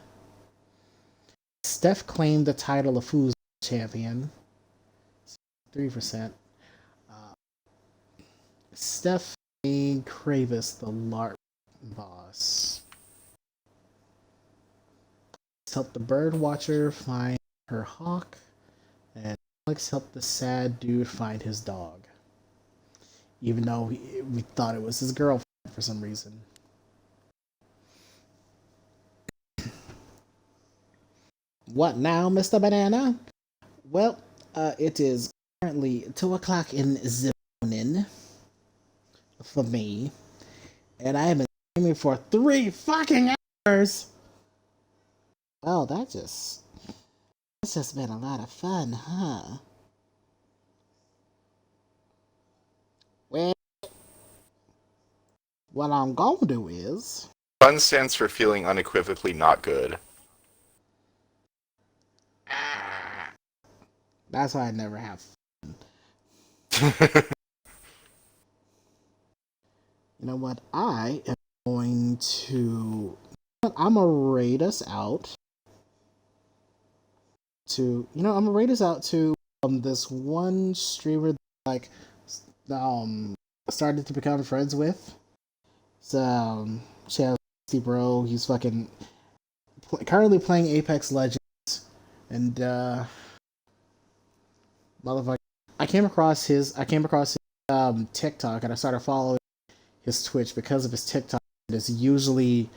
Steph claimed the title of Foos champion. 3%. Steph made Kravis the LARP boss. Helped the bird watcher find her hawk. And Alex helped the sad dude find his dog. Even though we thought it was his girlfriend for some reason. What now, Mr. Banana? Well, it is currently 2 o'clock in the morning for me. And I have been streaming for 3 fucking hours! Well, that's just been a lot of fun, huh? Well, what I'm gonna do is... Fun stands for feeling unequivocally not good. That's why I never have fun. You know what? I am going to. I'm gonna rate us out to. I'm gonna rate us out to this one streamer that, like um started to become friends with. So Chad bro, he's fucking currently playing Apex Legends, and motherfucker, I came across his TikTok, and I started following his Twitch because of his TikTok. It's usually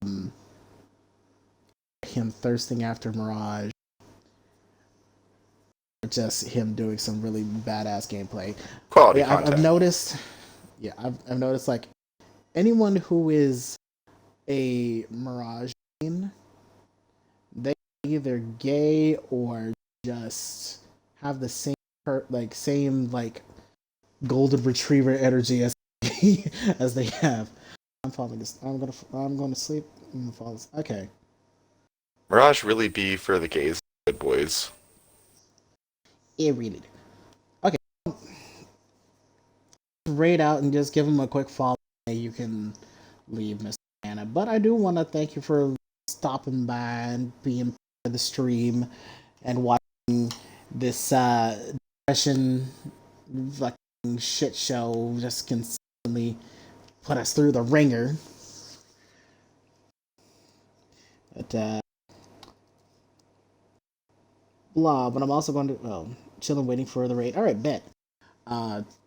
um, him thirsting after Mirage, or just him doing some really badass gameplay. Quality Yeah, I've content. noticed. Yeah, I've noticed like anyone who is a Mirage main, they either gay or just have the same golden retriever energy as as they have. I'm falling. I'm going to sleep. I'm gonna fall asleep. Okay. Mirage really be for the gays, good boys. It really did. Okay. Rate out and just give him a quick follow. You can leave, Mr. Anna. But I do want to thank you for stopping by and being part of the stream and watching this depression fucking shit show just consistently put us through the ringer. But but I'm also going to chilling waiting for the raid. All right, bet.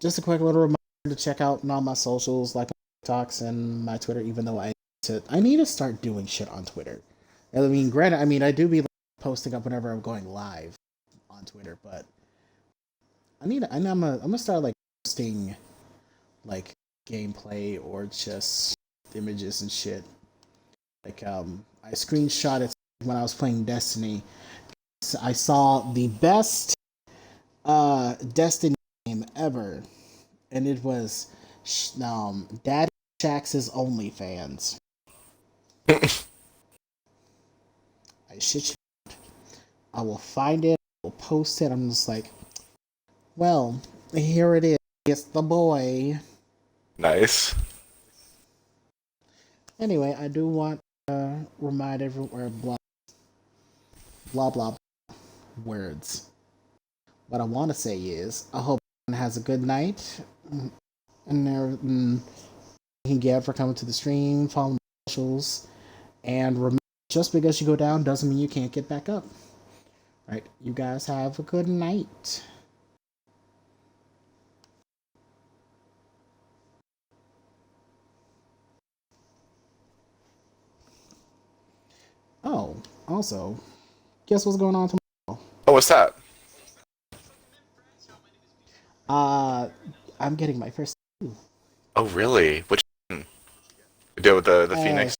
Just a quick little reminder to check out all my socials, like my TikToks and my Twitter. Even though I need to start doing shit on Twitter. I mean, granted, I do be posting up whenever I'm going live on Twitter, but I'm gonna start like posting like gameplay or just images and shit. Like I screenshot it when I was playing Destiny. I saw the best Destiny game ever, and it was Daddy Shax's OnlyFans. I shit you. I will find it. I will post it. I'm just like, well, here it is. It's the boy. Nice. Anyway, I do want to remind everyone blah blah words. What I want to say is, I hope everyone has a good night, and everything you can get for coming to the stream, following the socials, and remember, just because you go down doesn't mean you can't get back up. Right? You guys have a good night. Oh, also, guess what's going on tomorrow? Oh, what's that? I'm getting my first. Oh, really? Which one? You deal with the Uh, Phoenix